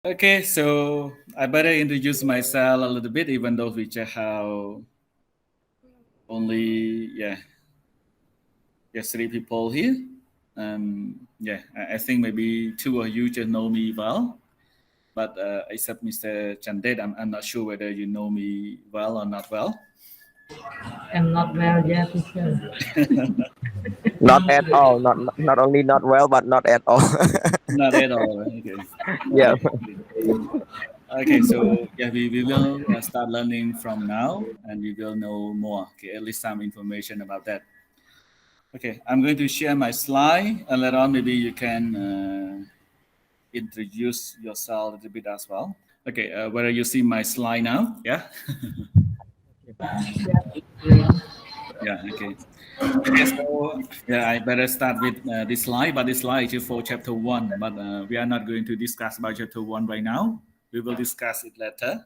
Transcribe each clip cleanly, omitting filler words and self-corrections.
Okay, so I better introduce myself a little bit, even though we just have only three people here. I think maybe two of you just know me well, but except Mr. Chandet, I'm not sure whether you know me well or not well. I'm not well yet, teacher. Not at all. Not only not well, but not at all. Not at all. Okay. Yeah. Okay, so we will start learning from now, and we will know more. Okay, at least some information about that. Okay, I'm going to share my slide, and later on maybe you can introduce yourself a little bit as well. Okay, whether you see my slide now, yeah, yeah, okay, okay. So I better start with this slide, but this slide is for chapter one. But we are not going to discuss about chapter one right now. We will discuss it later,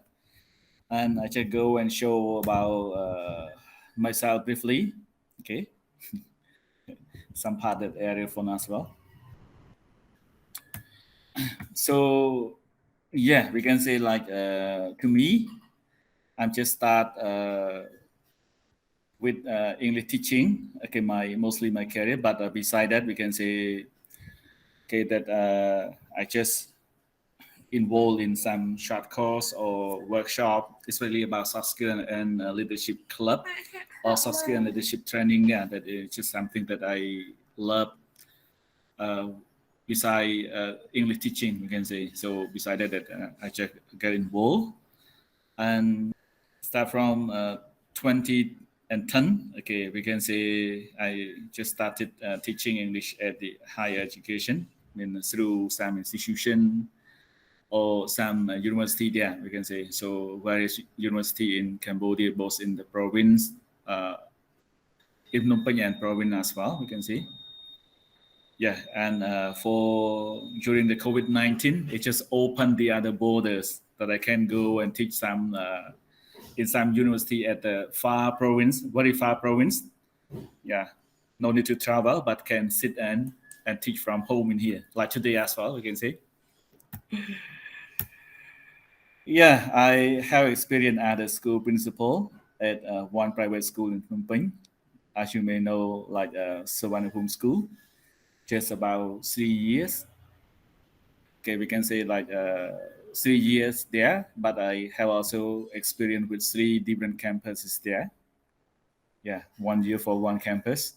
and I just go and show about myself briefly. Okay, some part that area for us as well. So we can say like to me, I'm just start with English teaching. Okay, my mostly my career, but beside that, we can say okay that I just involved in some short course or workshop, especially about soft skill and leadership club or soft skill and leadership training. Yeah, that is just something that I love. Uh, beside English teaching, we can say. So beside that I just get involved and start from 2010. Okay, we can say I just started teaching English at the higher education, through some institution or some university there, we can say. So various university in Cambodia, both in the province, in Phnom Penh and province as well, we can say. Yeah, and for during the COVID-19, it just opened the other borders that I can go and teach some in some university at the far province, very far province. Yeah, no need to travel, but can sit and teach from home in here, like today as well. We can say. Yeah, I have experience as a school principal at one private school in Phnom Penh. As you may know, like Savannah School, just about 3 years. Okay, we can say like 3 years there, but I have also experience with three different campuses there. Yeah, 1 year for one campus.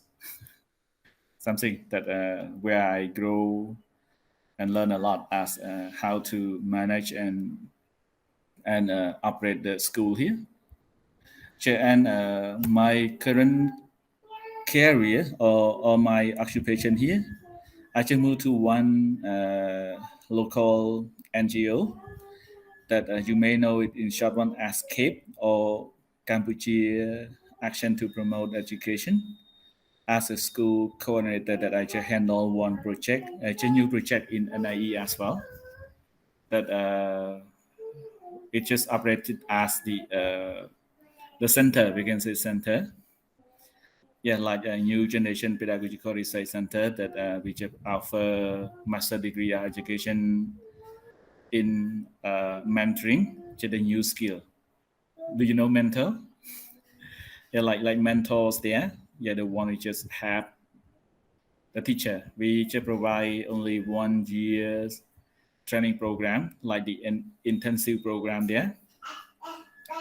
Something that where I grow and learn a lot as how to manage and operate the school here. And my current career or my occupation here, I just moved to one local NGO that you may know it in short one as CAPE or Cambodia Action to Promote Education. As a school coordinator that I just handle one project, a new project in NIE as well. That it just operated as the center, we can say center. Yeah, like a new generation pedagogical research center that we just offer master degree education in mentoring, just a new skill. Do you know mentor? Yeah, like mentors there. Yeah, the one who just have the teacher. We just provide only 1 year's training program, like the intensive program there.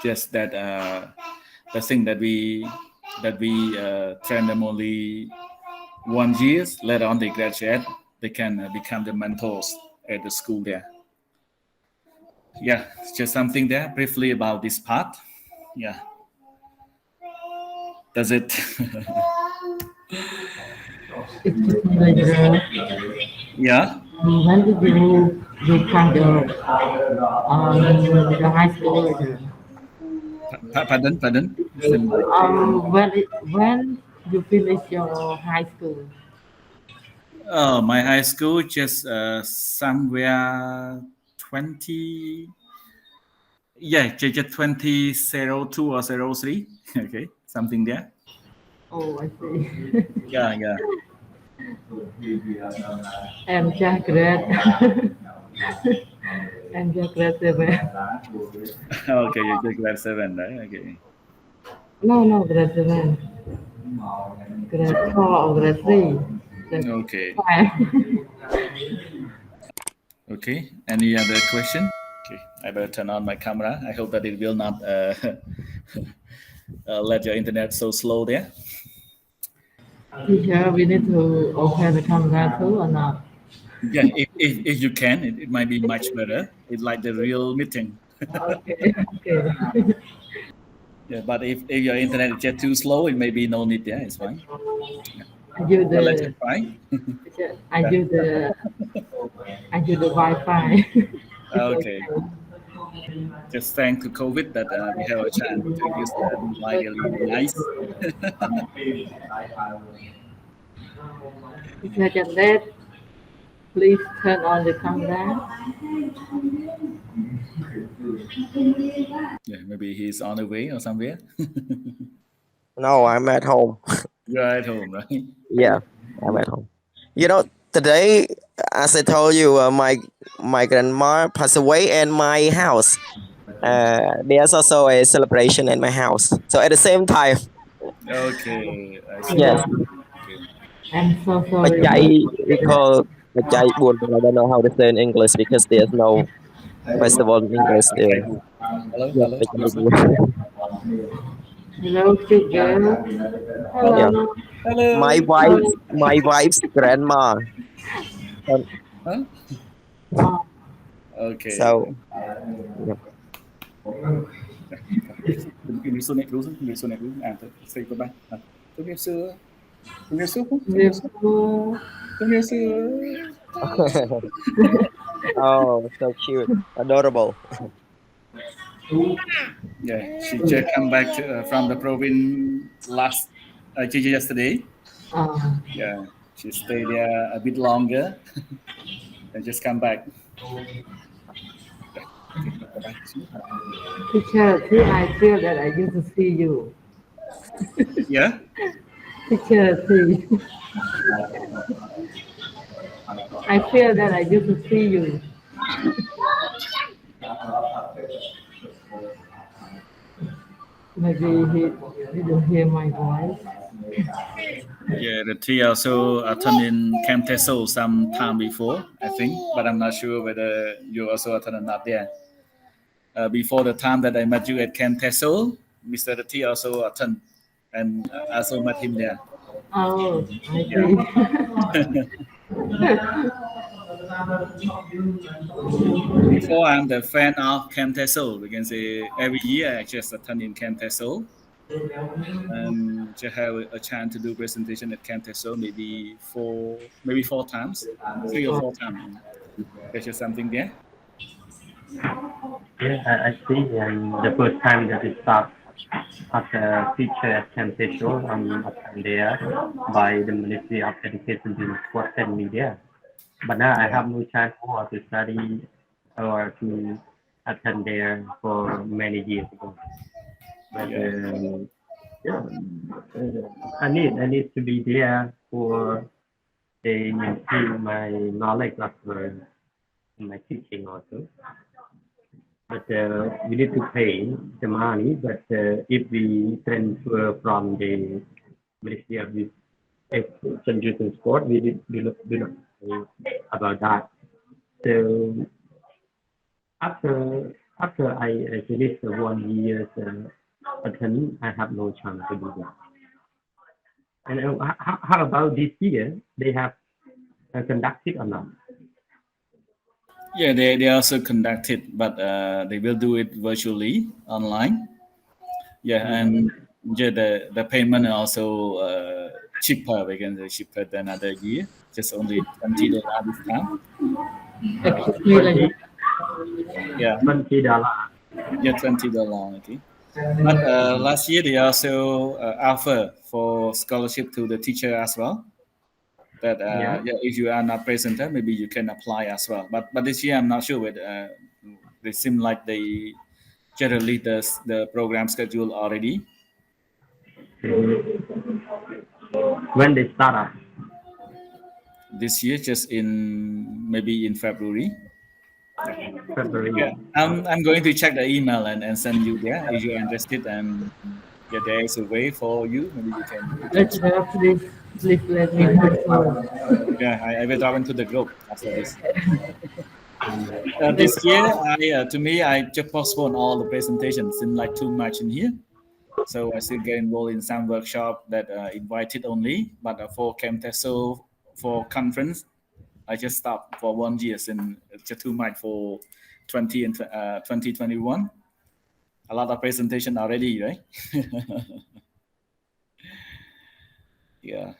Just that the thing that we train them only 1 years. Later on, they graduate. They can become the mentors at the school there. Yeah, just something there briefly about this part. Yeah, that's it. Excuse me, later. Yeah. When did you come the high school later? Pardon. Listen. When you finish your high school? Oh, my high school just somewhere 20. Yeah, just 2002 or 03. Okay, something there. Oh, I see. Yeah. I'm just great. I'm just grade 7. Okay, you just grade 7, right? Okay. No, no, grade 7. Grade 4 or grade 3. Grade Okay. 5. Okay. Any other question? Okay. I better turn on my camera. I hope that it will not let your internet so slow there. Teacher, we need to open the camera too or not? Yeah, if you can, it might be much better. It's like the real meeting. Okay, okay. Yeah, but if your internet is just too slow, it may be no need there. It's fine. Yeah. I do But let's the just try. teacher, I Yeah. do the I do the Wi-Fi. It's Okay. okay. Just thank to COVID that we have a chance to use the device really nice. Teacher Janet, please turn on the camera. Yeah, maybe he's on the way or somewhere. No, I'm at home. You're at home, right? Yeah, I'm at home. You know, today, as I told you, my grandma passed away, and my house. There's also a celebration in my house. So at the same time, Okay, I see. yes, Yeah, Okay. I'm so my sorry chai, to we hear that. call my chai buồn, but I don't know how to say in English because there's no festival in English Okay. there. Hello, Yes, hello. the Yes, chai sir. buồn. Hello, cute girl. Yeah, Hello. my Hello. wife's Hello. my wife's grandma. Um, Huh? Oh, Okay. So yeah. Im số này đúng, im số này đúng. À, xây có ba. À, tôi nghe xưa, tôi nghe xưa không? Tôi nghe xưa, beautiful. tôi nghe xưa. Oh, so cute, adorable. Yeah, she just come back from the province yesterday. Uh, Yeah, she stayed there a bit longer and just come back. Yeah. Okay, bye bye. See you. teacher, see, I feel that I used to see you. Yeah. Teacher, see, I feel that I used to see you. Maybe he didn't hear my voice. Yeah, the three also attended Camp Teso some time before, I think, but I'm not sure whether you also attended or not there. Before the time that I met you at Camp Teso, Mr. T also attended, and I also met him there. Oh, I Yeah. see. Before I'm the fan of Camp Teso, we can say every year I just attend in Camp Teso and to have a chance to do presentation at Camp Teso maybe four times, 3 or 4 times. There's just something there. Yeah, I see. And the first time that it starts as a teacher at Camp Show, I'm there by the Ministry of Education in Sport and Media. But now I Yeah. have no chance more to study or to attend there for many years ago. But Yeah. yeah, I need to be there for the improve my knowledge of my teaching also. But we need to pay the money. But if we transfer from the Ministry of Education Youth and Sport, we not pay about that. So after I finish the 1 year's attendance, I have no chance to do that. And how about this year? They have conducted or not? Yeah, they also conducted, but they will do it virtually online. Yeah, and Mm-hmm. yeah, the payment also cheaper. We can say cheaper than other year. Just only $20 this time. Excuse me, like, 20 Yeah, $20. yeah, $20. Okay, but last year they also offer for scholarship to the teacher as well. That Yeah. yeah, if you are not present, maybe you can apply as well. But this year I'm not sure whether they seem like they generally the program schedule already. Mhm. When they start up. This year just in maybe in February. February. Yeah, I'm going to check the email and send you there if you're interested. And yeah, there is a way for you. Maybe you can check. Please let me know. Yeah, I will drop into the group after this. Let, This year, to me, I just postponed all the presentations. Seems like too much in here, so I still get involved in some workshop that invited only. But for Camteso for conference, I just stopped for 1 year and it's just too much for 2021. A lot of presentation already, right? Yeah.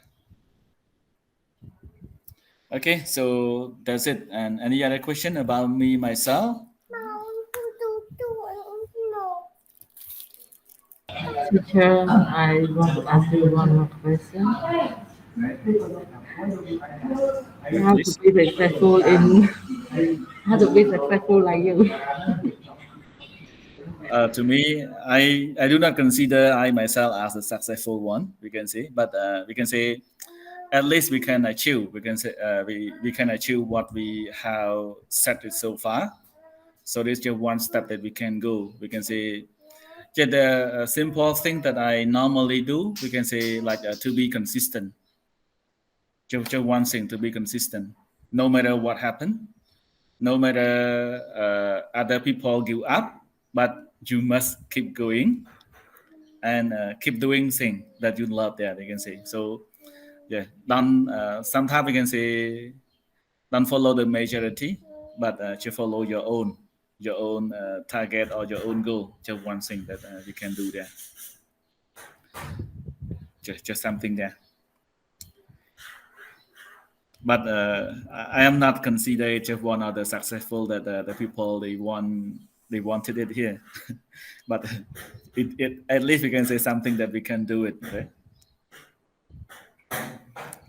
Okay, so that's it. And any other question about me myself? teacher, I want to ask you one more question. Yeah, How to please. be successful in how to be successful like you? To me, I do not consider I myself as a successful one. We can say, but we can say at least we can achieve. We can say we can achieve what we have set it so far. So there's just one step that we can go. We can say just the simple thing that I normally do. We can say like to be consistent. Just one thing to be consistent, no matter what happened, no matter other people give up, but you must keep going and keep doing things that you love there, they can say. So yeah, don't sometimes we can say don't follow the majority, but just follow your own target or your own goal. Just one thing that you can do there. Just something there. But I am not considered just one of the successful that the people they wanted it here. But it at least we can say something that we can do it, right?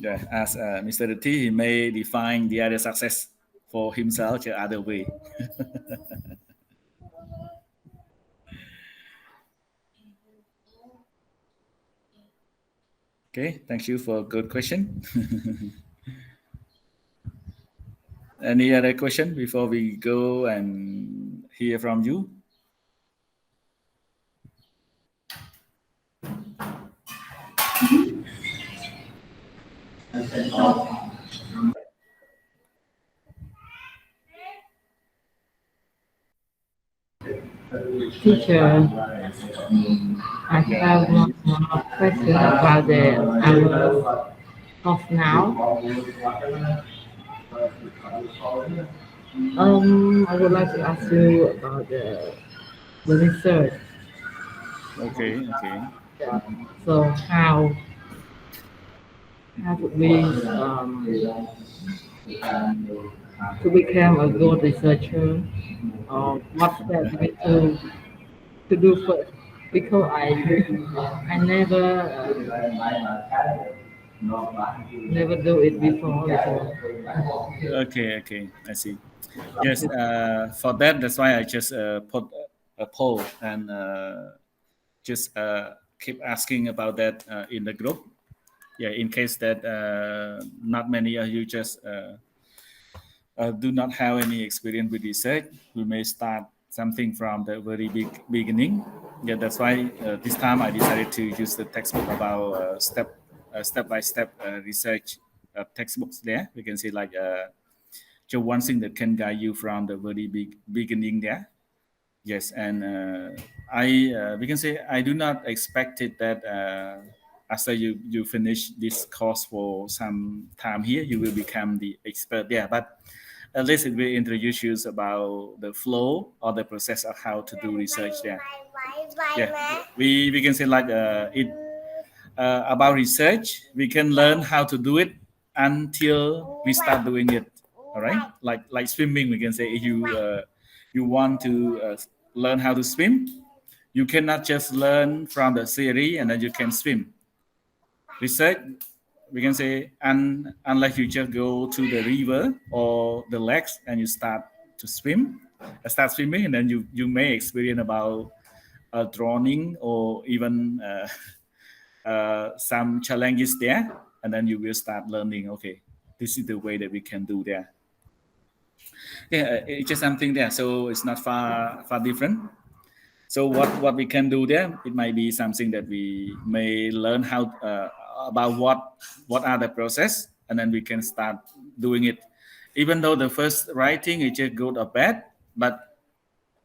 Yeah, as Mr. T, he may define the other success for himself the other way. Okay, thank you for a good question. Any other question before we go and hear from you? Teacher, I have one more question about the hours of now. I would like to ask you about the research. Okay, okay. Yeah. So how to be to become a good researcher, or what step you need to do first? Because I never do it before. Okay, okay, I see. Yes, for that, that's why I just put a poll and just keep asking about that in the group. Yeah, in case that not many of you just do not have any experience with research, we may start something from the very beginning. Yeah, that's why this time I decided to use the textbook about step by step research textbooks. There, we can see like just one thing that can guide you from the very beginning there. Yes, and I we can say I do not expect it that after you finish this course for some time here, you will become the expert there. But at least it will introduce you about the flow or the process of how to do research there. Yeah, we can say like it about research. We can learn how to do it until we start doing it. All right, like swimming, we can say if you want to learn how to swim, you cannot just learn from the theory and then you can swim. Research, we can say, unless you just go to the river or the lakes and you start swimming, and then you may experience about drowning or even some challenges there, and then you will start learning. Okay, this is the way that we can do that. Yeah, it's just something there, so it's not far different. So what we can do there, it might be something that we may learn how about what are the process, and then we can start doing it. Even though the first writing is just good or bad, but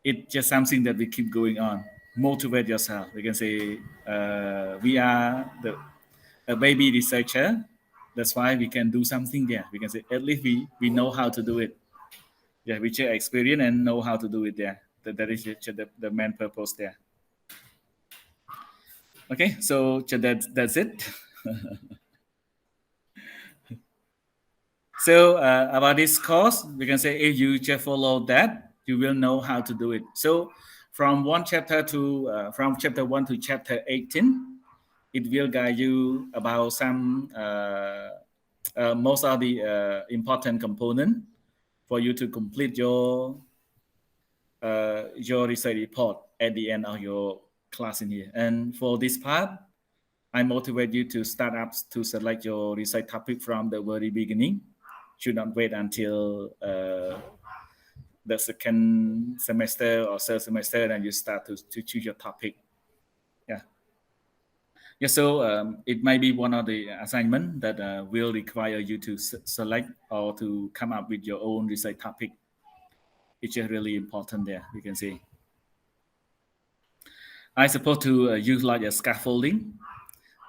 it's just something that we keep going on. Motivate yourself. We can say we are a baby researcher. That's why we can do something there. We can say at least we know how to do it. Yeah, we share experience and know how to do it there. That is the main purpose there. Okay, so that's it. So about this course, we can say if you just follow that, you will know how to do it. So from chapter 1 to chapter 18, it will guide you about some most of the important component for you to complete your research report at the end of your class in here. And for this part, I motivate you to start up to select your research topic from the very beginning. Should not wait until the second semester or third semester and you start to choose your topic. Yeah. Yeah, so it might be one of the assignment that will require you to select or to come up with your own research topic. It's just really important there, you can see. I suppose to use like a scaffolding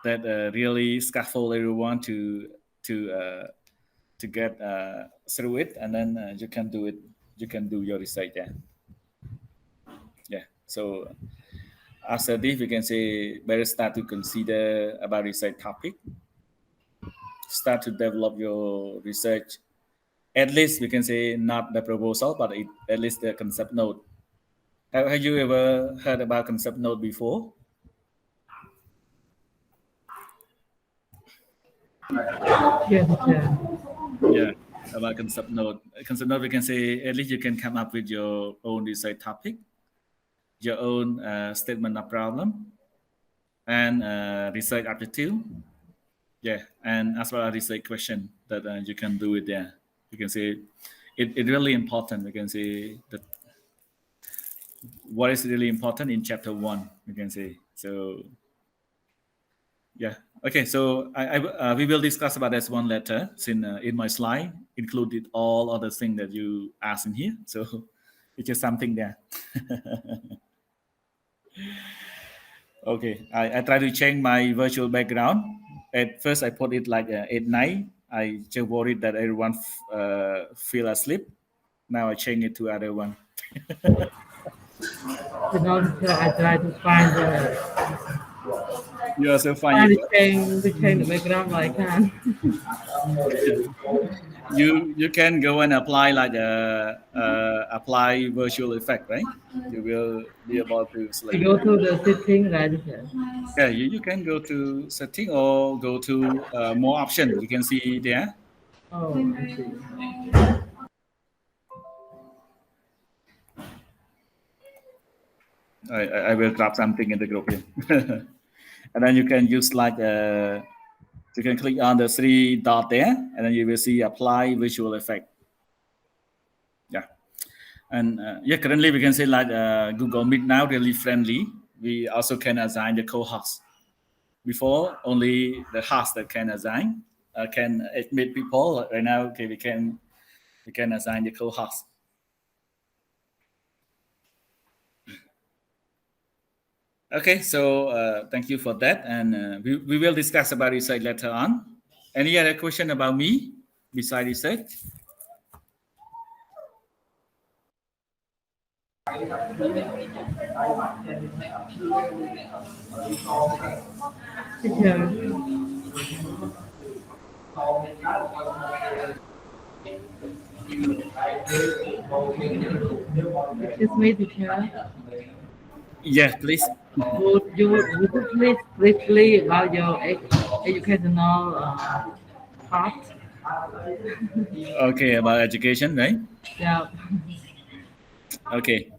that really scaffold everyone to uh, to get through it, and then you can do it. You can do your research there. Yeah. So after this, we can say better start to consider about research topic. Start to develop your research. At least we can say not the proposal, but at least the concept note. Have you ever heard about concept note before? Yes, teacher. Yeah, about concept note. Concept note, we can say at least you can come up with your own research topic, your own statement of problem, and research aptitude. Yeah, and as well as research question that you can do it there. You can say it really important. We can say that what is really important in chapter 1. We can say so. Yeah. Okay. So we will discuss about this one later. Since in my slide included all other things that you asked in here. So it's just something there. Okay. I try to change my virtual background. At first, I put it like at night. I just worried that everyone feel asleep. Now I change it to other one. You know, teacher, I try to find You also find it. What? to change the background, but I can't. You can go and apply like apply virtual effect, right? You will be able to We select go that. to the setting, right, teacher? Yeah, you can go to setting or go to more option. You can see there. Oh, I see. I will drop something in the group here. And then you can use like you can click on the three dot there, and then you will see apply visual effect. Yeah, and yeah, currently we can say like Google Meet now really friendly. We also can assign the co-host. Before only the host that can assign can admit people. Right now, okay, we can assign the co-host. Okay, so thank you for that, and we will discuss about research later on. Any other question about me beside research? Teacher, excuse me, teacher. Yeah, please. Would you please briefly about your educational part? Okay, about education, right? Yeah. Okay.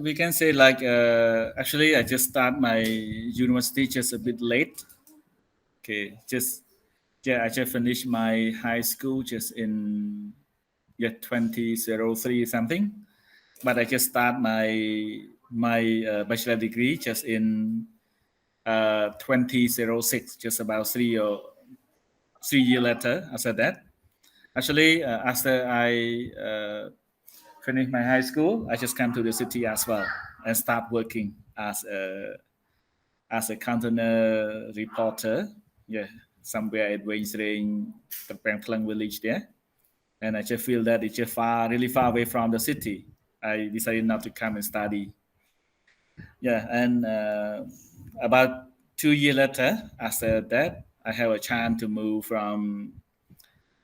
We can say like actually I just start my university just a bit late. Okay, just yeah, I just finished my high school just in 2003 something. But I just start my bachelor degree just in 2006, just about 3 years later after that. Actually, after I finished my high school, I just come to the city as well and start working as a container reporter. Yeah, somewhere at Waynesring, the Pangklang village there. And I just feel that it's just really far away from the city. I decided not to come and study. Yeah, and about 2 years later, after that, I have a chance to move from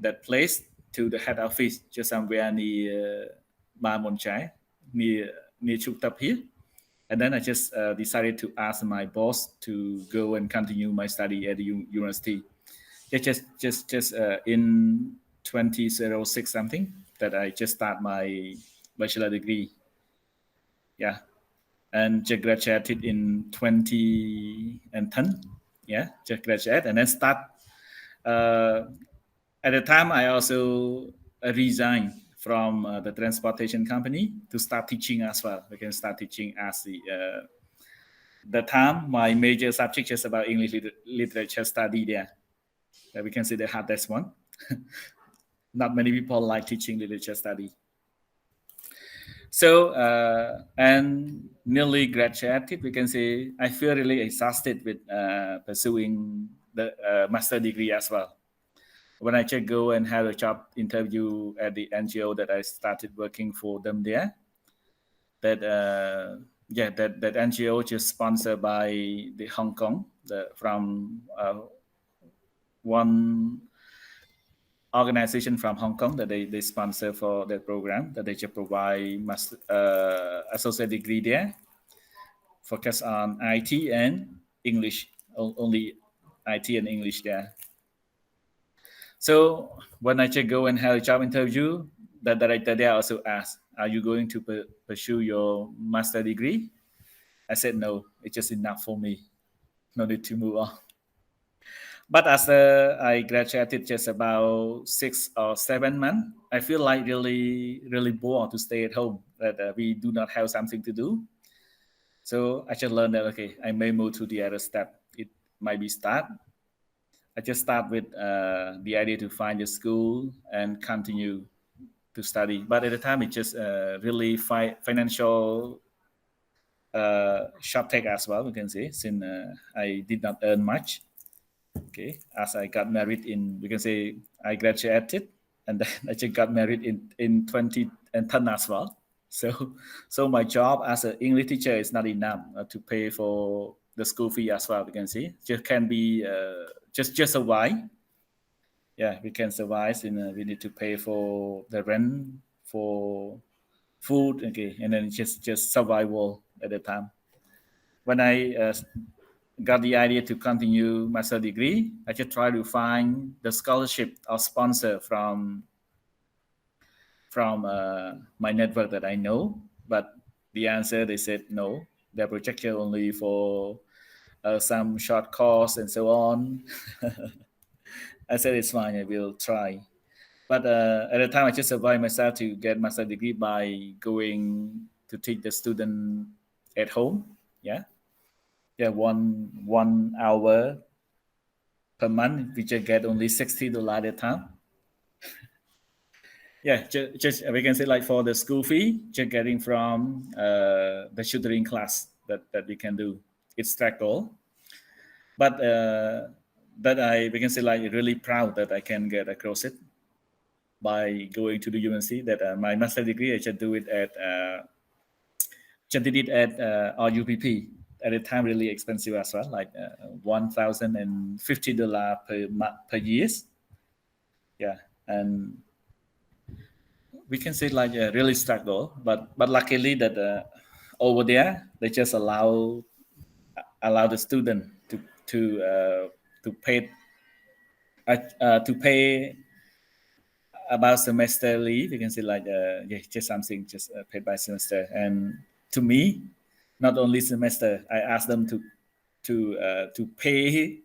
that place to the head office, just somewhere near Ba Mon Chai, near Chuk Tap here. And then I just decided to ask my boss to go and continue my study at the university. Yeah, just in 2006 something that I just start my bachelor degree. Yeah, and just graduated in 2010. Yeah, just graduate and then start. Uh, at the time, I also resigned from the transportation company to start teaching as well. We can start teaching as the time my major subject is about English literature study there. We can say the hardest one. Not many people like teaching literature study. So and nearly graduated, we can say I feel really exhausted with pursuing the master degree as well. When I just go and have a job interview at the NGO that I started working for them there, that that NGO just sponsored by the Hong Kong, from one organization from Hong Kong that they sponsor for that program that they just provide master, associate degree there, focus on IT and English, only IT and English there. So when I just go and have a job interview, the director there also asked, "Are you going to pursue your master degree?" I said, "No, it's just enough for me. No need to move on." But after I graduated just about 6 or 7 months, I feel like really bored to stay at home, that we do not have something to do. So I just learned that, okay, I may move to the other step. It might be start. I just start with the idea to find a school and continue to study. But at the time, it just really financial short take as well, we can say, since I did not earn much. Okay, as I got married in, we can say I graduated and then I just got married in 2010 as well. So my job as an English teacher is not enough to pay for the school fee as well. We can see just can be just survive. Yeah, we can survive, and we need to pay for the rent, for food. Okay, and then just survival at the time. When I got the idea to continue master degree, I just try to find the scholarship or sponsor from my network that I know. But the answer, they said no. They're projected only for some short course and so on. I said it's fine. I will try. But at the time, I just survived myself to get master degree by going to teach the student at home. Yeah, yeah, one hour per month. We just get only $60 at a time. Yeah, just we can say like for the school fee, just getting from the tutoring class that we can do. It's struggle, but that we can say like really proud that I can get across it by going to the university. That my master degree I just do it at just did it at RUPP. At the time, really expensive as well, like $1,050 per year. Yeah, and we can say like a really struggle, but luckily that over there they just allow the student to pay to pay about semester leave. You can say like yeah, just something just paid by semester. And to me, not only semester, I asked them to pay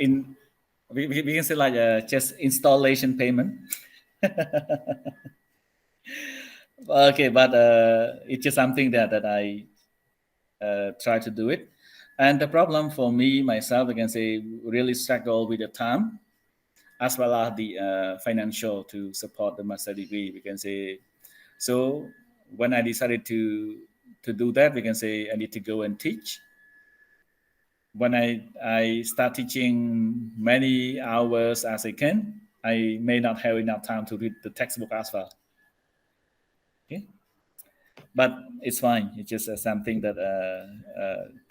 in we can say like just installation payment. Okay, but it's just something that I try to do it. And the problem for me myself, I can say, really struggle with the time as well as the financial to support the master degree. We can say so. When I decided to do that, we can say I need to go and teach. When I start teaching many hours as I can, I may not have enough time to read the textbook as well. Okay, but it's fine. It's just something that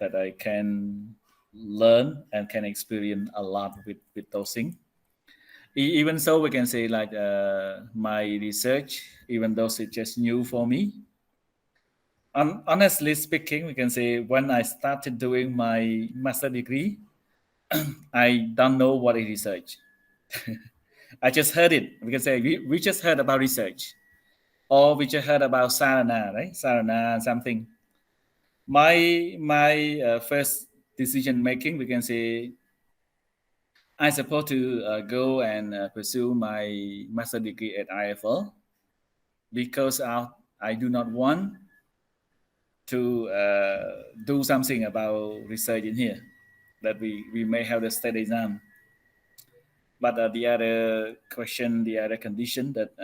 I can learn and can experience a lot with those things. Even so, we can say like my research, even though it's just new for me. Honestly speaking, we can say when I started doing my master degree, I don't know what is research. I just heard it. We can say we just heard about research, or we just heard about sarana, right? Sarana something. My first decision making, we can say, I supposed to go and pursue my master degree at IFL because I do not want to do something about research in here that we may have the state exam. But the other question, the other condition that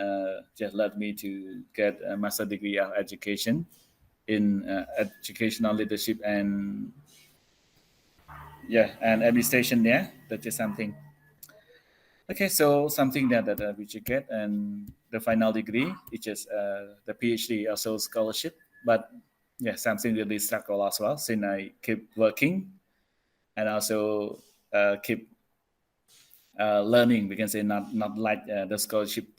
just led me to get a master degree of education in educational leadership and and administration there. That is something. Okay, so something that we should get, and the final degree, which is the PhD, also scholarship. But yeah, something really struggle as well, since I keep working and also keep learning. We can say not like the scholarship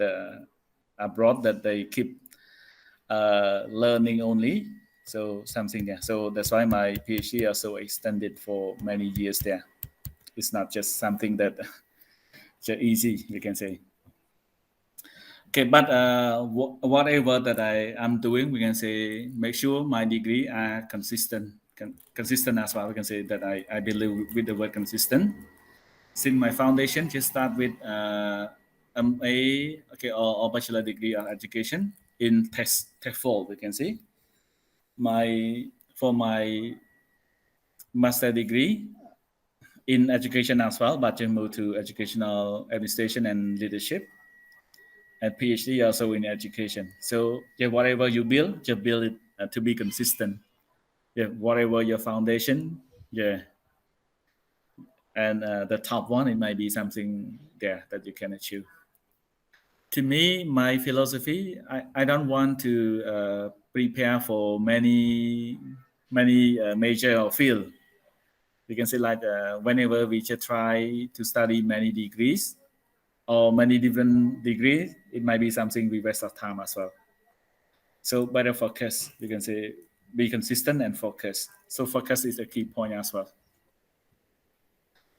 abroad that they keep learning only. So something there. So that's why my PhD also extended for many years there. It's not just something that just easy, we can say. Okay, but whatever that I am doing, we can say make sure my degree are consistent, consistent as well. We can say that I believe with the word consistent. Since my foundation just start with MA, okay, or bachelor degree of education in TEFL, we can say. My for my master degree in education as well, but just move to educational administration and leadership, and PhD also in education. So yeah, whatever you build, just build it to be consistent. Yeah, whatever your foundation, yeah, and the top one, it might be something there that you can achieve. To me, my philosophy, I don't want to prepare for many major or field. We can say like whenever we just try to study many degrees or many different degrees, it might be something we waste of time as well. So better focus. We can say be consistent and focus. So focus is a key point as well.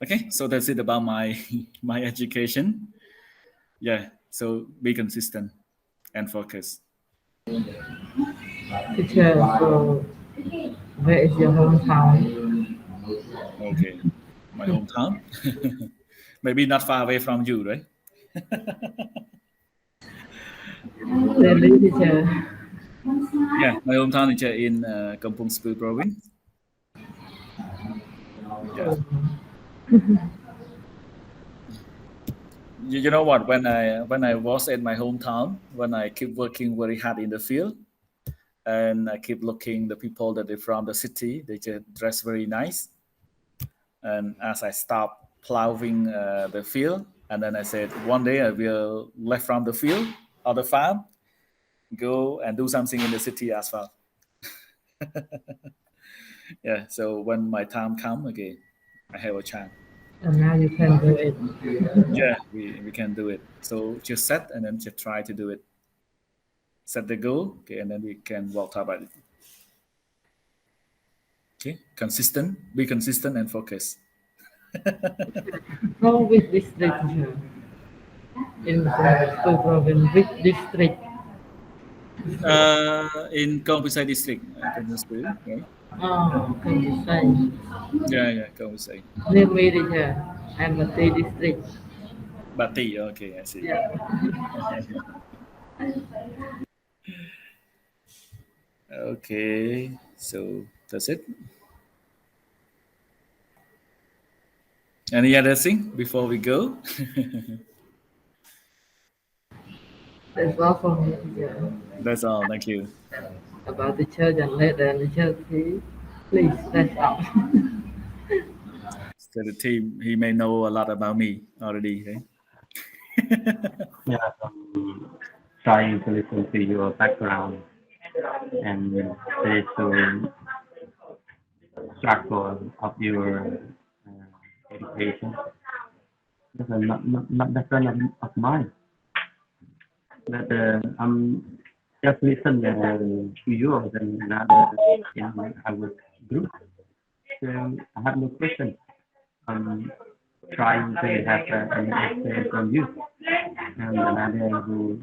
Okay, so that's it about my my education. Yeah, so be consistent and focus. Teacher, so where is your hometown? Okay, my hometown. Maybe not far away from you, right? Really, teacher. Yeah, my hometown is in Kampong Speu province. Yeah. Oh, You know what? When I was at my hometown, when I keep working very hard in the field, and I keep looking the people that they from the city, they just dress very nice. And as I stopped plowing the field, and then I said one day I will left from the field or the farm, go and do something in the city as well. Yeah. So when my time come again, I have a chance. and now you can do it. Yeah, we can do it. So just set and then just try to do it. Set the goal, okay, and then we can work about it. Okay, consistent, be consistent and focus. Go with district, teacher. In the province, which district? In Kampusai district, Kampusai, right? Oh, can you say? Yeah, Kampusai. Near me, teacher. I'm a T district. Bati. Okay, I see. Yeah. Okay, so that's it. Any other thing before we go? That's all for me, teacher. That's all. Thank you. About the church and later and the church, please, that's all. So the team, he may know a lot about me already. Right? Yeah, trying to listen to your background and the struggle of your education. That's not the friend of mine. But just listen to you and another in our group. So I have no question. I'm trying to have an experience from you and another who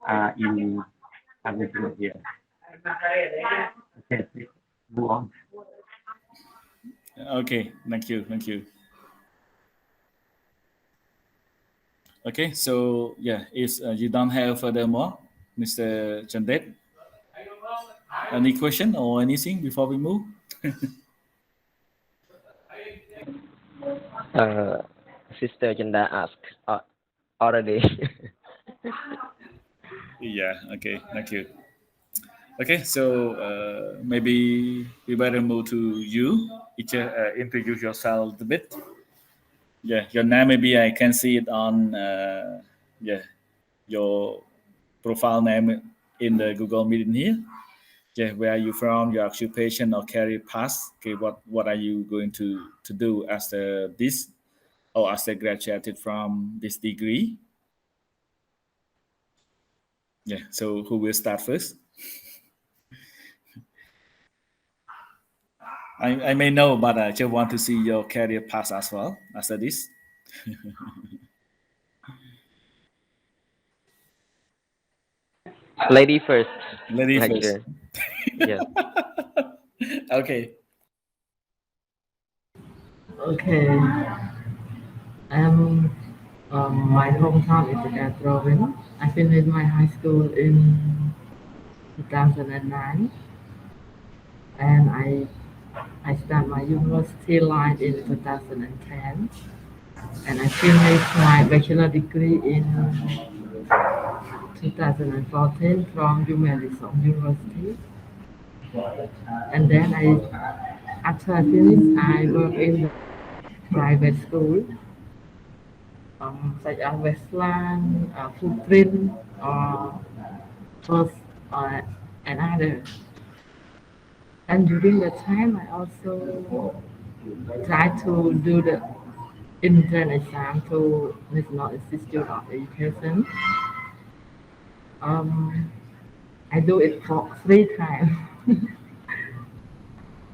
are in our group here. Okay, please move on. Okay, thank you. Thank you. Okay, so yeah, is you don't have furthermore, Mr. Chandet? Any question or anything before we move? uh, Sister Janda asked already. Yeah. Okay. Thank you. Okay, so maybe we better move to you. Introduce yourself a little bit. Yeah, your name maybe I can see it on yeah your profile name in the Google Meet in here. Yeah, where are you from? Your occupation or career path? Okay, what are you going to do after this or after graduated from this degree? Yeah, so who will start first? I may know, but I just want to see your career path as well after this. Lady first, Lady first. lecturer. Yes. Okay. Okay. Um, my hometown is the province. I finished my high school in 2009, and I started my university life in 2010, and I finished my bachelor degree in 2014 from Humanism University. And then after I finished, I work in the private school, such as Westland, Footprint, or First, and others. And during that time, I also tried to do the entrance exam to National Institute of Education. Um, I do it for 3 times,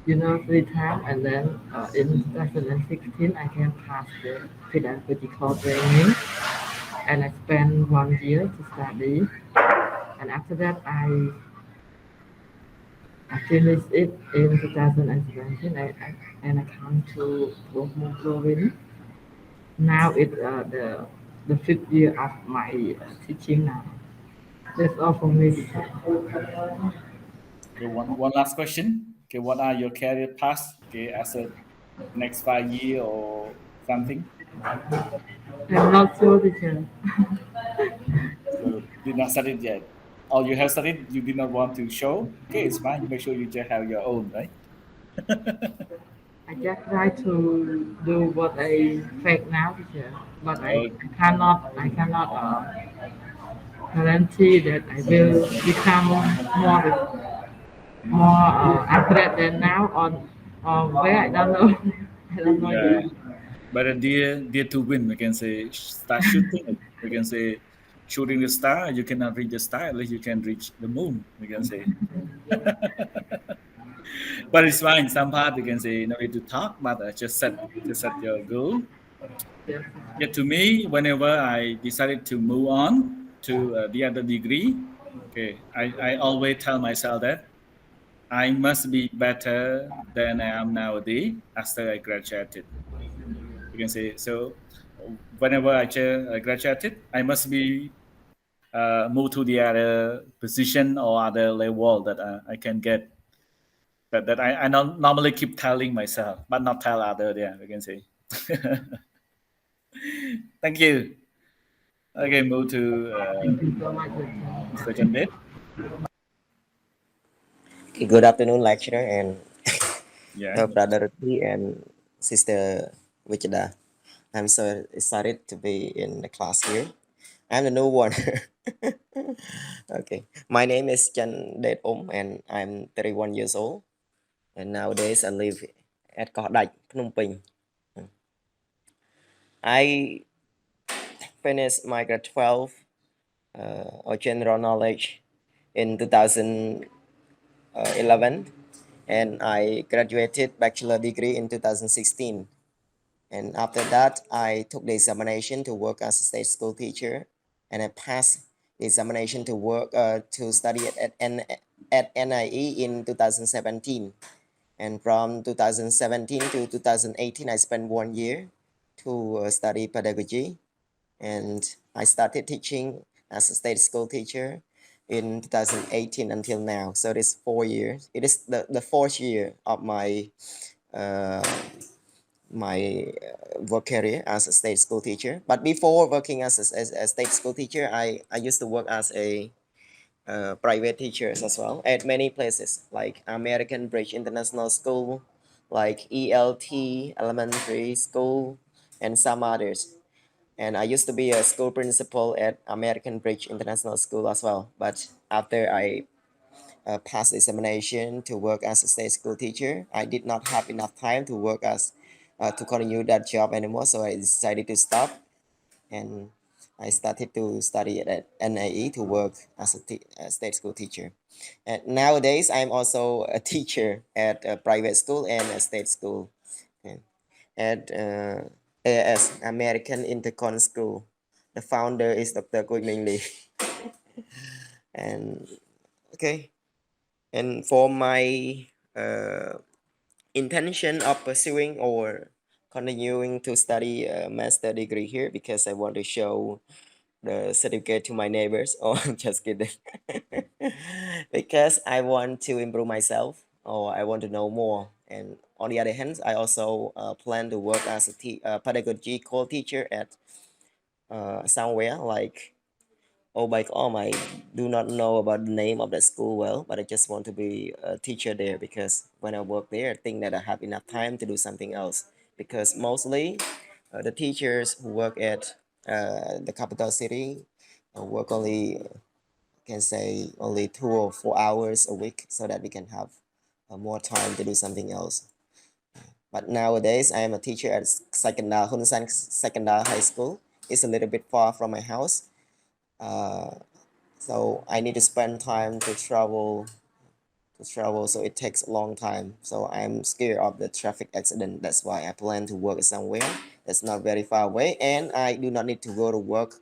3 times, and then in 2016 I can pass the pedagogical training, and I spent 1 year to study, and after that I finished it in 2017, and I come to Bohol province. Now it's the 5th year of my teaching now. That's all for me. Okay, one last question. Okay, what are your career paths? Okay, as a next 5 year or something. I'm not sure, teacher. So did not study it yet. Or you have studied, you did not want to show. Okay, it's fine. Make sure you just have your own, right? I just try to do what I fake now, teacher. But Oh, I cannot guarantee that I will become more accurate than now or where I don't know. I don't know yeah. yet. But a dear to win, we can say start shooting. We can say shooting the star. You cannot reach the star unless you can reach the moon. We can say, but it's fine. Some part we can say no need to talk, but just set your goal. Yes. Yeah, to me, whenever I decided to move on to the other degree, okay, I always tell myself that I must be better than I am nowadays after I graduated. You can say so. whenever I graduated, I must be move to the other position or other level that I can get. That I normally keep telling myself, but not tell other. Yeah, we can say. Thank you. Okay, move to Thank you so much. Mr. Chandit. Okay, good afternoon, lecturer, and Yeah. brother Ruti and sister Wichida. I'm so excited to be in the class here. I'm the new one. Okay, my name is Chan Det and I'm 31 years old. And nowadays I live at Koh Dach, Phnom Penh. I finished my grade 12 or general knowledge in 2011, and I graduated bachelor degree in 2016. And after that, I took the examination to work as a state school teacher, and I passed the examination to work to study at NIE in 2017. And from 2017 to 2018, I spent 1 year to study pedagogy, and I started teaching as a state school teacher in 2018 until now. So this 4 years. It is the fourth year of uh, my work career as a state school teacher. But before working as a state school teacher, I used to work as a private teachers as well at many places like American Bridge International School, like ELT Elementary School, and some others. And I used to be a school principal at American Bridge International School as well. But after I passed the examination to work as a state school teacher, I did not have enough time to work as to continue that job anymore. So I decided to stop, and I started to study at NIE to work as a state school teacher. And nowadays, I'm also a teacher at a private school and a state school, and at AS American Intercon School. The founder is Dr. Gui Minh Lee. And okay, and for my intention of pursuing or continuing to study a master degree here because I want to show the certificate to my neighbors. Oh, I'm just kidding. Because I want to improve myself or I want to know more. And on the other hand, I also plan to work as a pedagogical teacher at somewhere like I do not know about the name of the school well, but I just want to be a teacher there because when I work there, I think that I have enough time to do something else. Because mostly the teachers who work at the capital city work only, can say, only 2 or 4 hours a week so that we can have more time to do something else. But nowadays, I am a teacher at Hun San Secondary High School. It's a little bit far from my house. Uh, so I need to spend time to travel, so it takes a long time. So I'm scared of the traffic accident. That's why I plan to work somewhere that's not very far away, and I do not need to go to work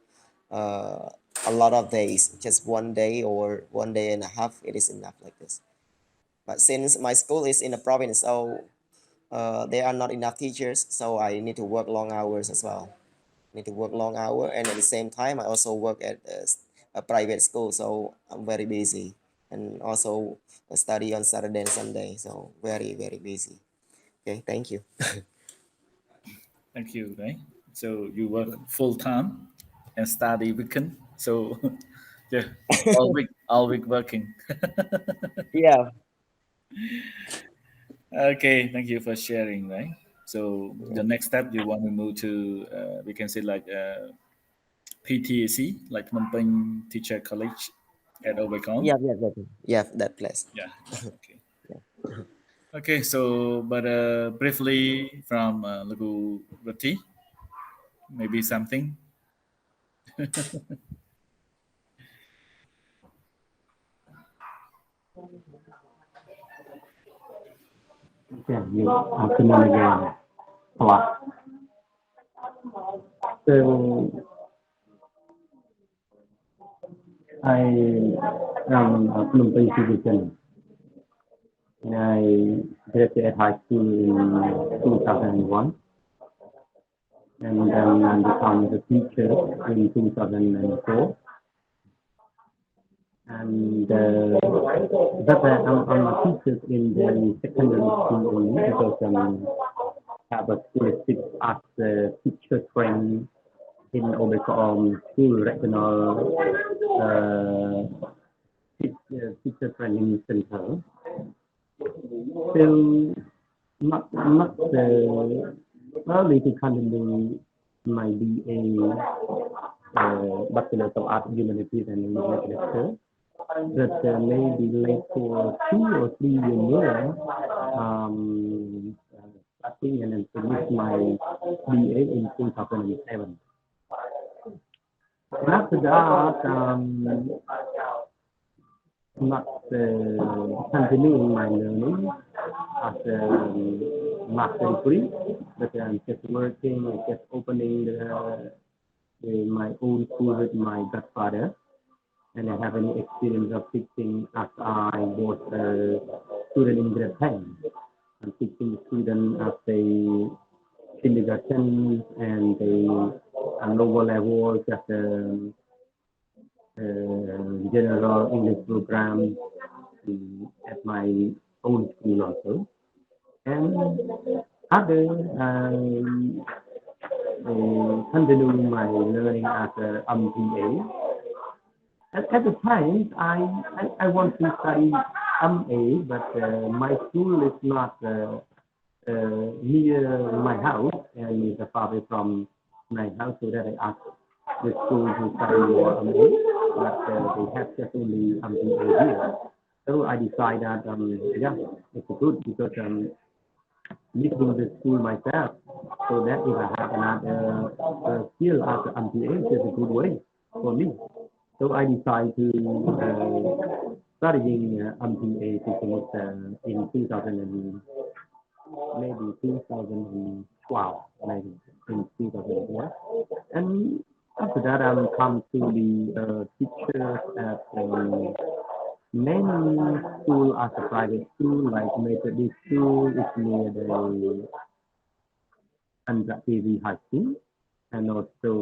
uh, a lot of days. Just 1 day or 1 day and a half, it is enough like this. But since my school is in the province, so there are not enough teachers, so I need to work long hours as well. Need to work long hour, and at the same time I also work at a private school, so I'm very busy, and also study on Saturday and Sunday, so very busy. Okay, thank you. Thank you. Right. So you work full time and study weekend. So yeah, all week working. Yeah. Okay. Thank you for sharing. Right. So the next step you want to move to, we can say like PTAC, like Phnom Penh Teacher College at Overcom. Yeah, that place. Yeah. Okay. Okay. So, but briefly from Lagu Rati, maybe something. Yeah, you afternoon again. Plus, so I am a Phnom Penh citizen. I graduated high school in 2001. and then I become the teacher in 2004. And I'm a teacher in the secondary school only because have a scholastic as a teacher training in Obekom School Regional teacher training center. So not early to continue my BA Bachelor of Art, Humanities and English Literature, but maybe like for 2 or 3 years more, starting and then finish my BA in 2007. And after that, not continuing my learning as a master degree, but I'm just working, just opening my own school with my godfather, and I have any experience of teaching as I was a student in grade 10. I'm teaching the students at the kindergarten and the lower level, just general English program at my own school also. And other, continue my learning as a MBA. At the time, I want to study MA, but my school is not near my house and is far away from my house, so that I asked the school to study more MA, but they have just only MBA here. So I decided that yeah, it's good because living the school myself, so that if I have another skill as an MBA, it's a good way for me. So I decided to studying MBA to finish in 2000 and maybe 2012, maybe in 2012. And after that, I will come to the teacher at many school as a private school, like Methodist school is near the Andhra TV High School, and also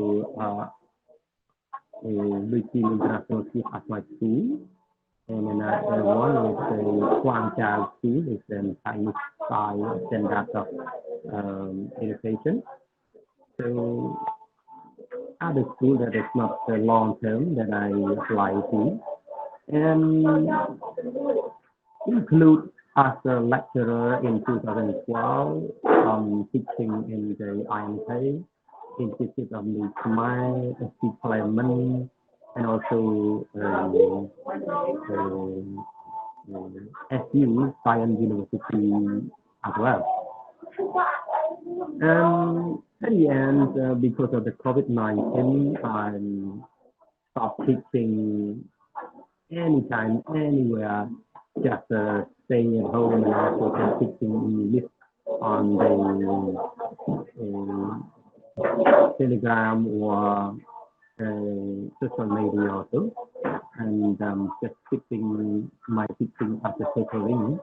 Lucy International School as my school. And another one is the Quang Child School, it's a Chinese style standard of education. So other school that is not long term that I apply to, and include as a lecturer in 2012, teaching in the IMK, Institute of the Khmer, Parliament, and also SU, Science University as well. At the end, because of the COVID-19, I stopped teaching anytime, anywhere, just staying at home and also just teaching English on the Telegram or social media also, and just teaching my teaching as a tutoring,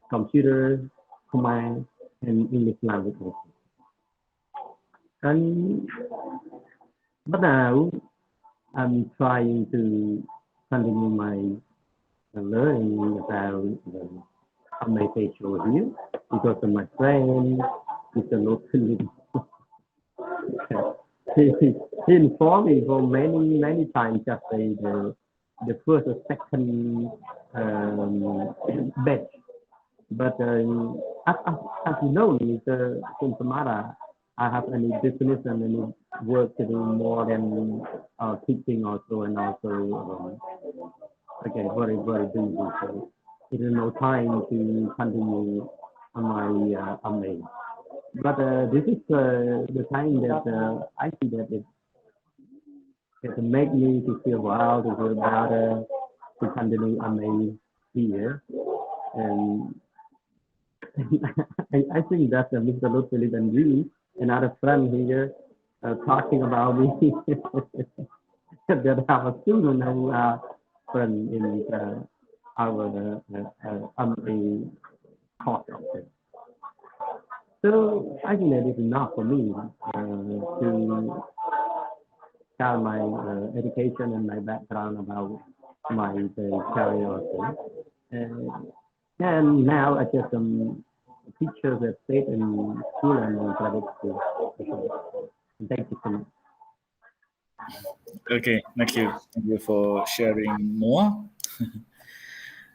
computer, command, and English language also. And but now I'm trying to continue my learning about communication here because of my friend is a local. He informed me for many times just the first or second batch. But as you know, in Somara, I have any business and any work to do more than teaching also, and also okay, very busy. So it is no time to continue on my MA. But this is the time that I see that it make me to feel well, to feel better, to continue MA here. And I think that Mr. Lutfi and you, another friend here, talking about me that have a student who are friend in our MA course. So I think that is enough for me to tell my education and my background about my career. And now I just teacher that stayed in school and private school. Thank you so much. Okay, thank you. Thank you for sharing more.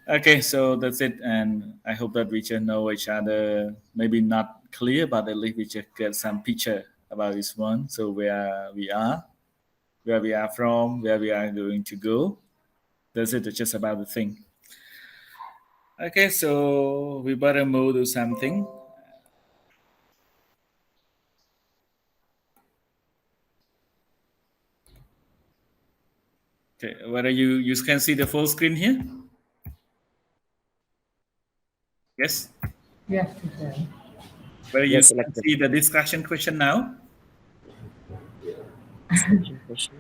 Okay, so that's it, and I hope that we can know each other. Maybe not clear, but at least we just get some picture about this one. So where we are from, where we are going to go. That's it. It's just about the thing. Okay, so we better move to something. Okay, whether you can see the full screen here? Yes. Yes, teacher. Whether you Yes, can lecturer. see the discussion question now? Discussion question.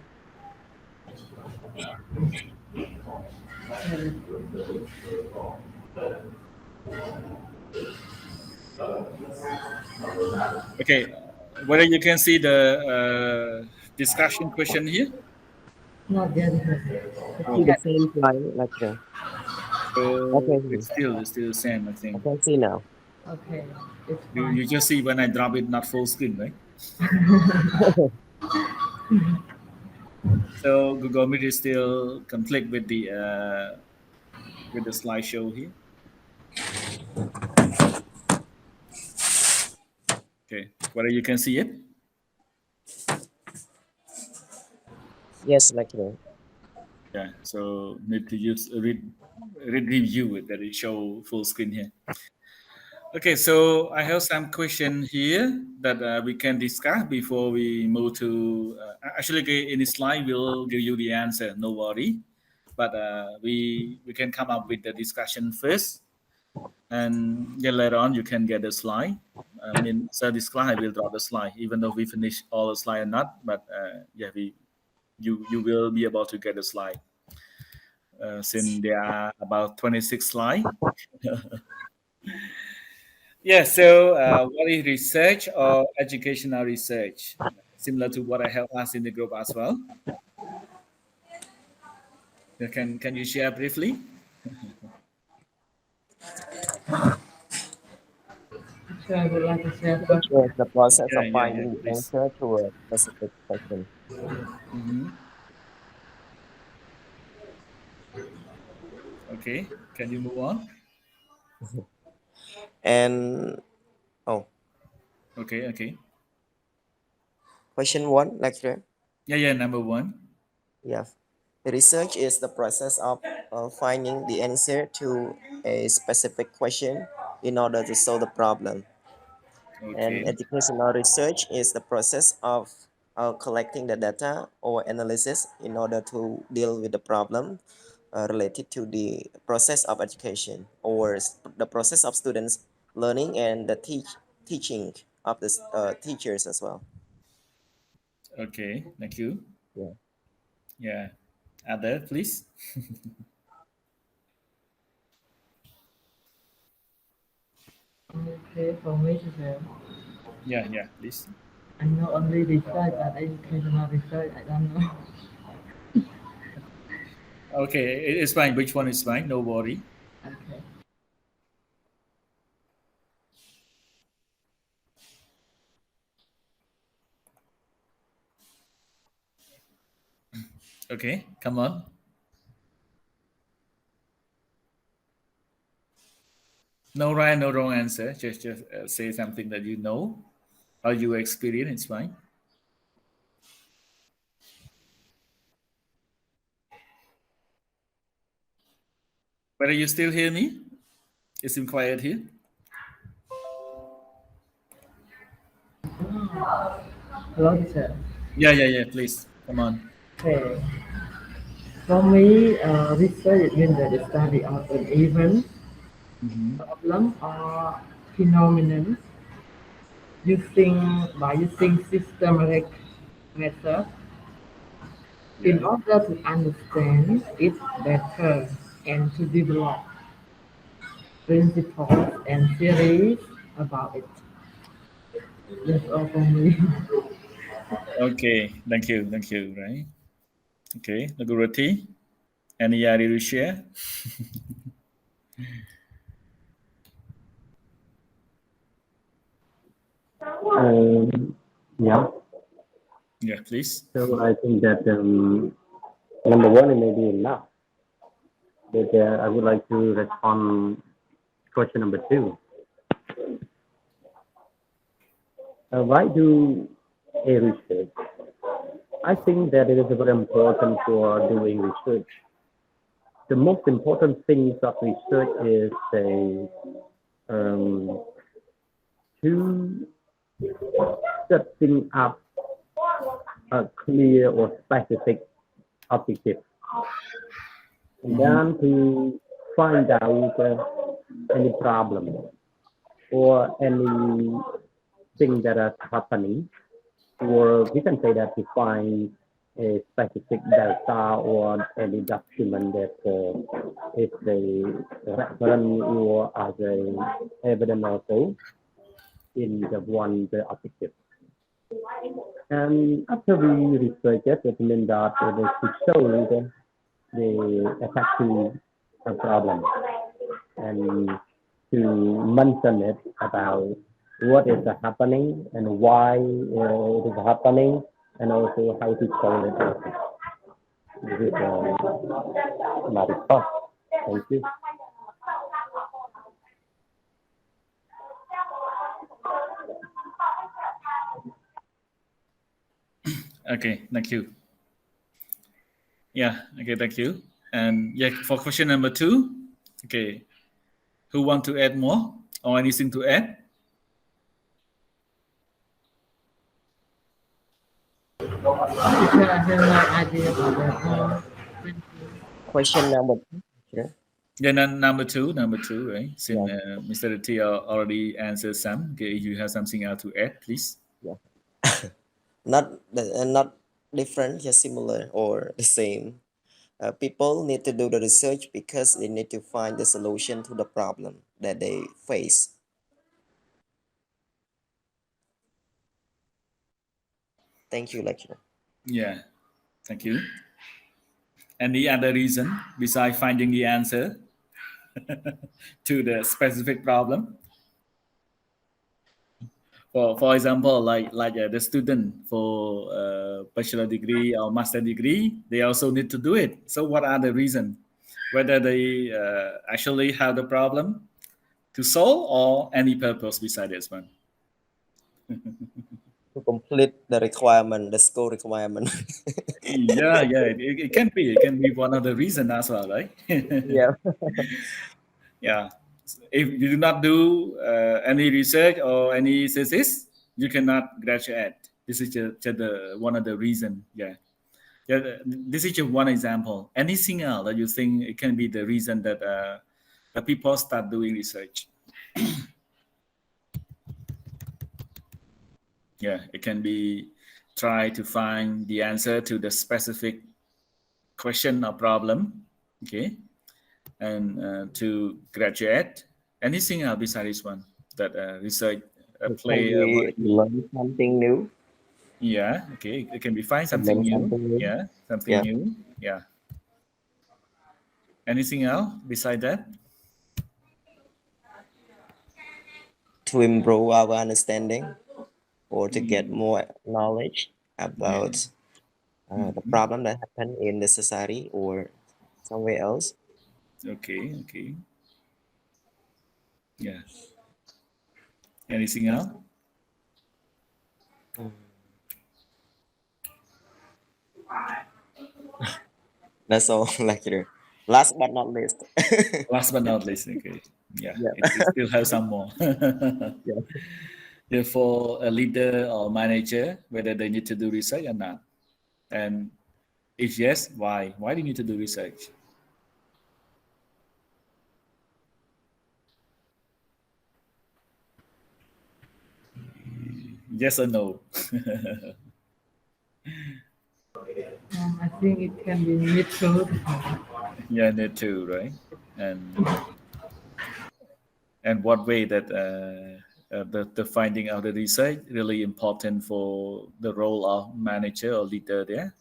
Okay, whether you can see the discussion question here? Not yet, I Oh, see the teacher. same line, lecturer. so Okay, it's still the same, I I think. can see now. Okay, it's fine. You just see when I drop it, not full screen, right? So Google Meet is still conflict with the slideshow here. Okay, whether you can see it? Yes, lecturer. Yeah. So need to use read review it that it show full screen here. Okay, so I have some question here that we can discuss before we move to. Actually, okay, in the slide we'll give you the answer. No worry, but we can come up with the discussion first, and then later on you can get the slide. I mean, so this slide will drop the slide, even though we finish all the slide or not. But yeah, we you will be able to get the slide since there are about 26 slides. Yeah, so what is research or educational research? Similar to what I have asked in the group as well. Can you share briefly? Teacher, I would like to share Research first. is the process of Yeah, finding the please. answer to a specific question. Hmm. Okay, can you move on? And oh, Okay, okay. question one, lecturer. Yeah, number one. Yeah. Research is the process of finding the answer to a specific question in order to solve the problem. And Okay, educational research is the process of collecting the data or analysis in order to deal with the problem related to the process of education or the process of students learning and the teaching of the teachers as well. okay. Thank you. Yeah. Yeah. Other, please. Okay, for me, teacher. Yeah, please. I know only research, but educational research, I don't know. Okay, it's fine. Which one is fine? No worry. Okay. Okay, come on. No right, no wrong answer. Just say something that you know or you experience. It's fine. But you still hear me? It's in quiet here. Hello, teacher. Yeah. Please, come on. Okay. For me, research means the study of an event, Hmm. problem, or phenomenon using systematic method in Yeah. order to understand it better and to develop principles and theories about it. That's all for me. Okay, thank you, right? Okay, Nagurati, any idea to share? Yeah. Yeah, please. So I think that number one it may be enough, but I would like to respond question number two. Why do a research? I think that it is very important for doing research. The most important things of research is a to setting up a clear or specific objective, and Mm-hmm. then to find out any problem or anything that is happening, or we can say that to find a specific data or any document that is a reference or as a evidence also in the objective. And after we research it, it means that it is to show the effective problem and to mention it about what is happening and why it is happening and also how to solve it. This is my response. Thank you. Okay, thank you. Yeah, okay, thank you. And yeah, for question number two, okay, who want to add more or anything to add? Teacher, I have no idea about that. Thank you. Question number two. Sure. Yeah, number two, right? Since Yeah, Mr. T already answered some, okay, if you have something else to add, please. yeah. Not different, just similar or the same. People need to do the research because they need to find the solution to the problem that they face. Thank you, lecturer. Yeah, thank you. Any other reason besides finding the answer to the specific problem? For example, the student for bachelor degree or master degree, they also need to do it. So what are the reason? Whether they actually have the problem to solve or any purpose beside this one? To complete the requirement, the school requirement. It can be. It can be one of the reason as well, right? Yeah. Yeah. If you do not do any research or any thesis, you cannot graduate. This is just one of the reason. Yeah. Yeah. This is just one example. Anything else that you think it can be the reason that people start doing research? Yeah, it can be try to find the answer to the specific question or problem. Okay, and to graduate. Anything else besides this one that research It can play a be learn something new. yeah, okay, it can be find To something learn new. something new. Yeah, something Yeah. new. Yeah. Anything else beside that? To improve our understanding or to get more knowledge Yeah. about the Mhm. problem that happen in the society or somewhere else. Okay, okay. Yeah. Anything else? Mm. That's all, lecturer. Last but not least. Last but not least, okay. Yeah, Yeah. it still has some more. Yeah. Therefore, a leader or manager, whether they need to do research or not. And if yes, why? Why do you need to do research? Yes or no? I think it can be neutral. Yeah, need to, right? And what way that the finding of the research really important for the role of manager or leader there?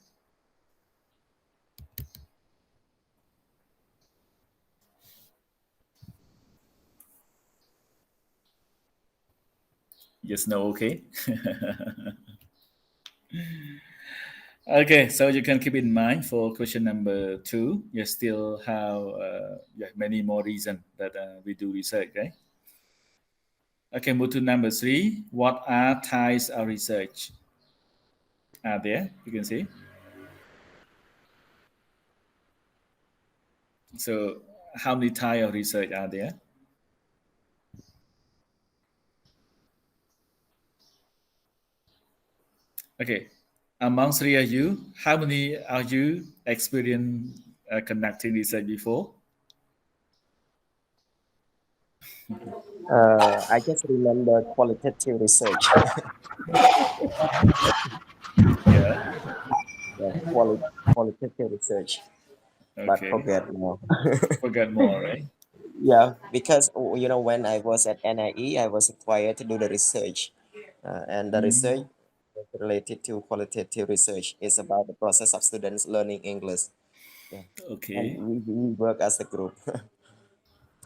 Yes, no, okay. Okay, so you can keep in mind for question number 2, you still have many more reasons that we do research, right? Okay, move to number 3. What are types of research? Are there? You can see. So, how many types of research are there? Okay, among 3 of you, how many are you experienced conducting research before? I just remember qualitative research. Yeah. Yeah, qualitative research, but Okay. forget now. Forget more, right? Yeah, because when I was at NIE, I was required to do the research, and the Mm, research was related to qualitative research. It's about the process of students learning English. Yeah, and okay. we work as a group.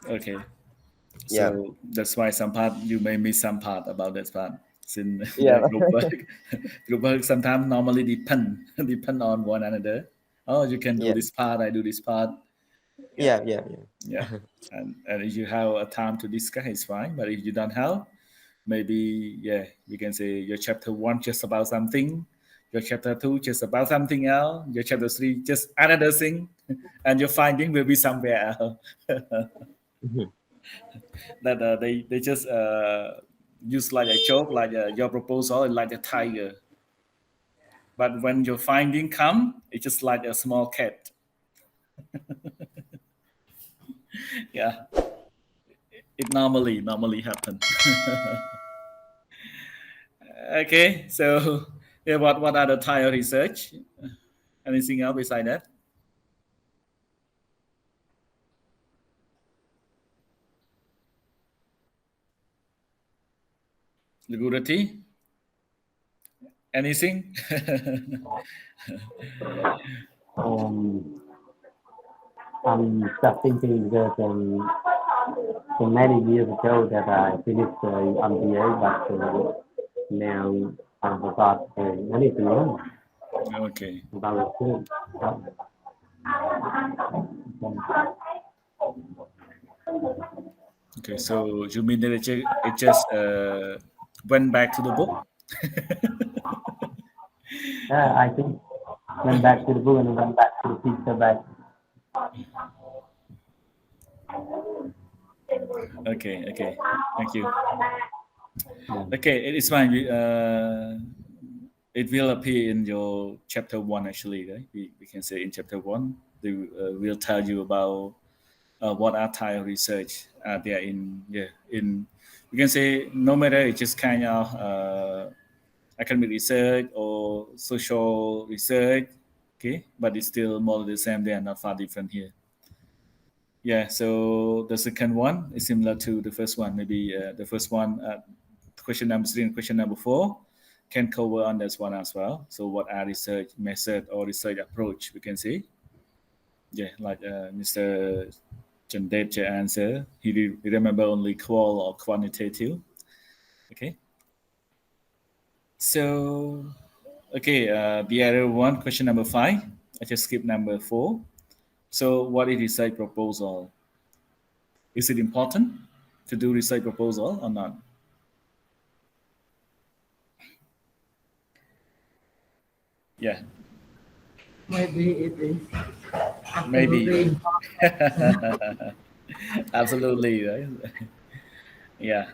Okay. Yeah, So that's why some part you may miss some part about that part. Since yeah, group work, group work sometimes normally depend on one another. Oh, you can do yeah, this part, I do this part. Yeah, yeah, yeah, yeah. And if you have a time to discuss, it's fine. But if you don't have, maybe we can say your chapter 1 just about something, your chapter 2 just about something else, your chapter 3 just another thing, and your finding will be somewhere else. yeah. That they just use like a joke, like your proposal is like a tiger, but when your finding come, it's just like a small cat. Yeah, it normally happen. Okay, so yeah, what are the type of research? Anything else beside that? Liquidity? Anything? Um, I'm just thinking because many years ago that I finished MBA, but now I forgot many things Okay. about it. Okay. So you mean that it just went back to the book? I think went back to the book and went back to the picture back. Okay. Okay. Thank you. Yeah. Okay, it is fine. It will appear in your chapter 1 actually, right? We can say in chapter 1, they will tell you about what are type of research there in we can say no matter it's just kind of academic research or social research, okay, but it's still more or less the same. They are not far different here. Yeah, so the second one is similar to the first one. Maybe the first one, question number 3 and question number 4 can cover on this one as well. So what are research method or research approach we can see? Yeah, like Mr. Chandet answer, he remember only qual or quantitative. Okay, so okay, the other one, question number 5. I just skip number 4. So what is research proposal? Is it important to do research proposal or not? Yeah, Maybe it is maybe, absolutely right? important. Absolutely, right? Yeah.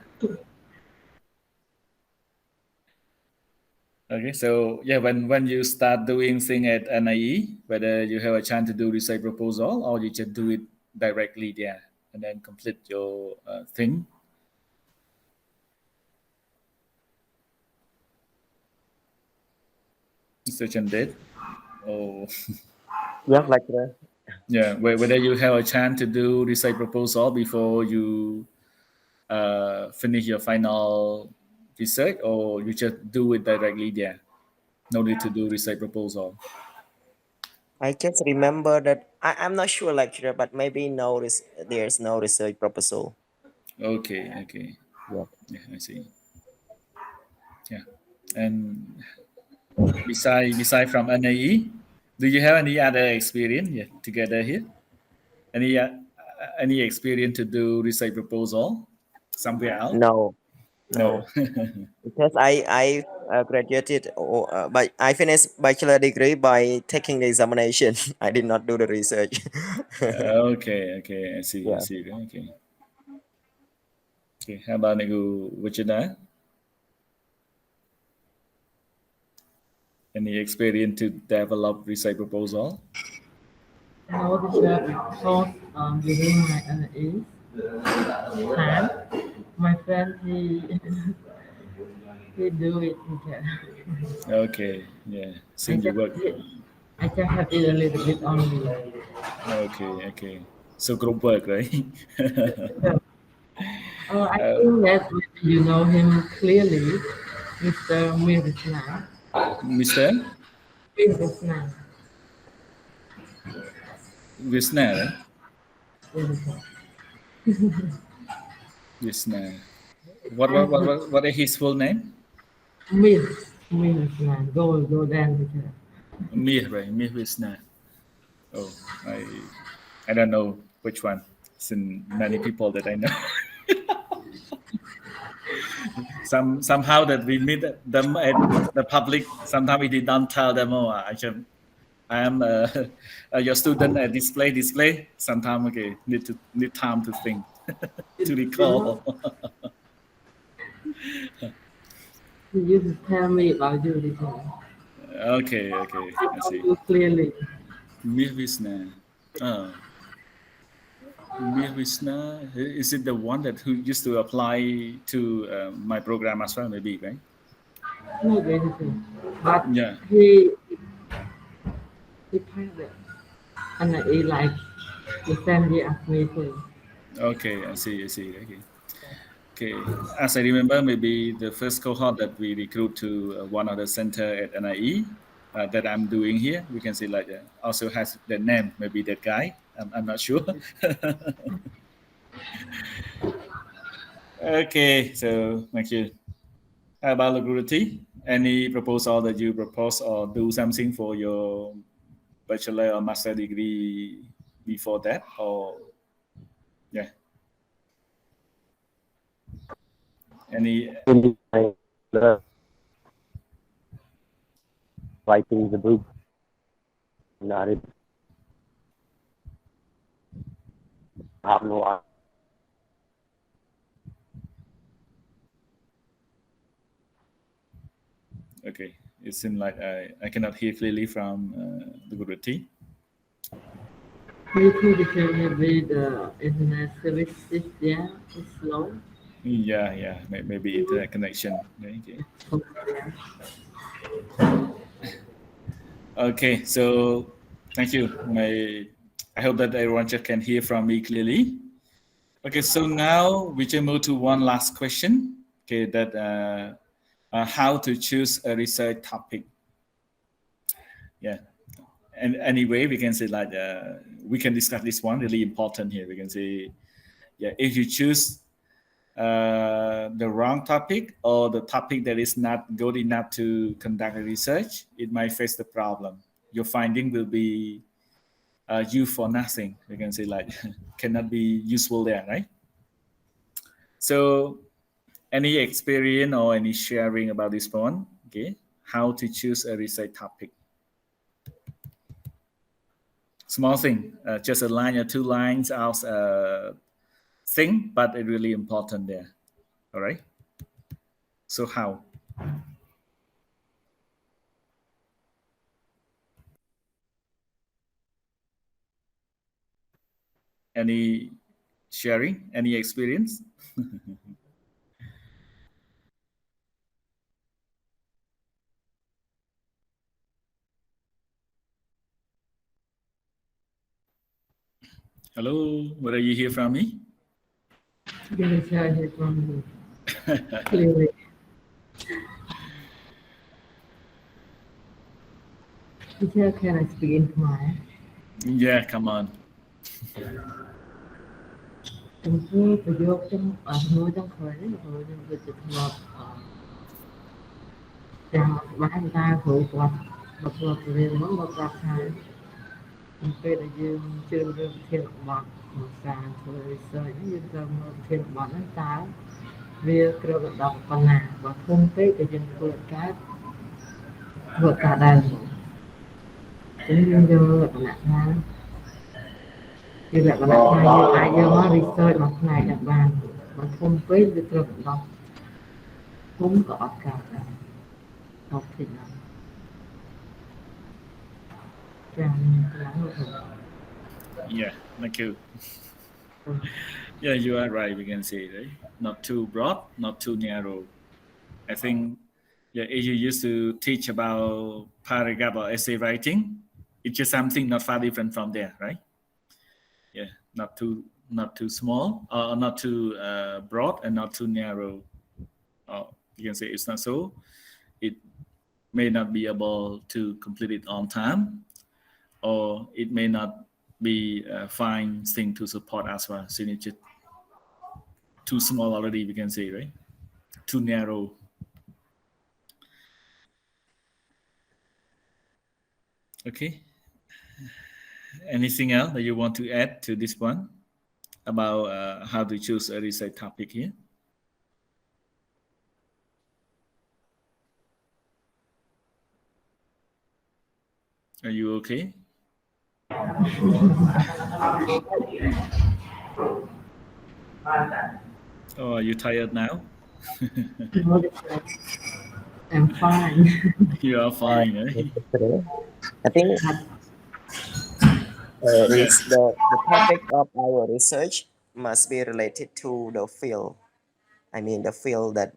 Okay, so yeah, when you start doing thing at NIE, whether you have a chance to do research proposal or you just do it directly there and then complete your thing, research and date. Oh, Yeah, like that. yeah, whether you have a chance to do research proposal before you finish your final research, or you just do it directly there? No need to do research proposal. I just remember that I'm not sure lecturer, but maybe there's no research proposal. Okay, okay. Yeah. Yeah, I see. Yeah. And beside from NAE, do you have any other experience, yeah, together here? Any experience to do research proposal somewhere else? No, No. no, because I graduated, but I finished bachelor degree by taking the examination. I did not do the research. Okay, okay. I see. I Yeah. see. Okay. Okay. How about Nigu Wichita? Any experience to develop research proposal? No, teacher, because during my NAE time, my friend he do it, teacher. Okay. Yeah. I Since you just work. I just have it a little bit only. Okay. Okay. So group work, right? So, I uh, think that you know him clearly, Mr. Mirsna. Mr. Mirsna. Visna, right? Mirsna. Visna. And What is his full name? Mirsna. Go then, teacher. Mir, right? Mir Visna. Oh, I don't know which one. Since many people that I know. Somehow that we meet them at the public. Sometimes we did not tell them. Oh, I am your student at display. Sometimes okay, need time to think to You know, recall. he used to tell me about you, teacher. Okay, okay, I I know see. you clearly. Mir Visna. Oh, Mir Visna. Is it the one that who used to apply to my program as well? Maybe, right? Maybe, teacher. But Yeah. he passed it. And he like the same year as me too. Okay, I see. I see. Okay. Okay, as I remember, maybe the first cohort that we recruit to one of the center at NIE that I'm doing here, we can see like also has the name, maybe that guy. I'm not sure. Okay, so thank you. How about Lagurati? Any proposal that you propose or do something for your bachelor or master degree before that? Or yeah, any Really, I love writing the book. And I have no idea. okay? It seems like I cannot hear clearly from Lagurati. Me too, because maybe the internet service is there, is slow. Yeah, yeah, maybe internet connection. Okay. So, yeah. Okay, so thank you. I hope that everyone just can hear from me clearly. Okay, so now we just move to one last question. Okay, that how to choose a research topic. Yeah, and anyway, we can say like we can discuss this one really important here. We can say yeah, if you choose the wrong topic or the topic that is not good enough to conduct a research, it might face the problem. Your finding will be used for nothing. We can say like cannot be useful there, right? So, any experience or any sharing about this one? Okay, how to choose a research topic? Small thing, just a line or two lines out thing, but it really important there. All right. So how? Any sharing? Any experience? Hello, what are you hear from me? The research is from clearly. Teacher, can I speak in Khmer? Yeah, come on. ចំពោះប្រយោគចំនួនចុងក្រោយនេះព្រោះខ្ញុំគឺជាធ្លាប់ចាំបានតាគ្រូគាត់មកធ្លាប់រៀនមកប្រាប់ថាពេលដែលយើងជឿនរឿងវិធានបទក្នុងការធ្វើ research នេះយើងត្រូវមើលវិធានបទហ្នឹងតើវាគ្របដណ្ដប់ប៉ុណ្ណាបើធំពេកក៏យើងធ្វើកើតដែរចឹងយើងយកលក្ខណៈថាជាលក្ខណៈថាយើងអាចយកមក research មកផ្នែកហ្នឹងបានបើធំពេកវាគ្របដណ្ដប់ធំក៏អត់កើតដែរអត់ទេណាចា៎ខ្លាំងណាស់ Yeah, thank you. Yeah, you are right. We can say, right? Not too broad, not too narrow. I think, yeah, if you used to teach about paragraph or essay writing, it's just something not far different from there, right? Yeah, not too small, or not too broad, and not too narrow. Or you can say it's not so. It may not be able to complete it on time, or it may not be a fine thing to support as well. So it's just too small already, we can say, right? Too narrow. Okay. Anything else that you want to add to this one about how to choose a research topic here? Are you okay? Oh, are you tired now? I'm fine. You are fine, right? I think Yeah. the topic of our research must be related to the field. I mean, the field that,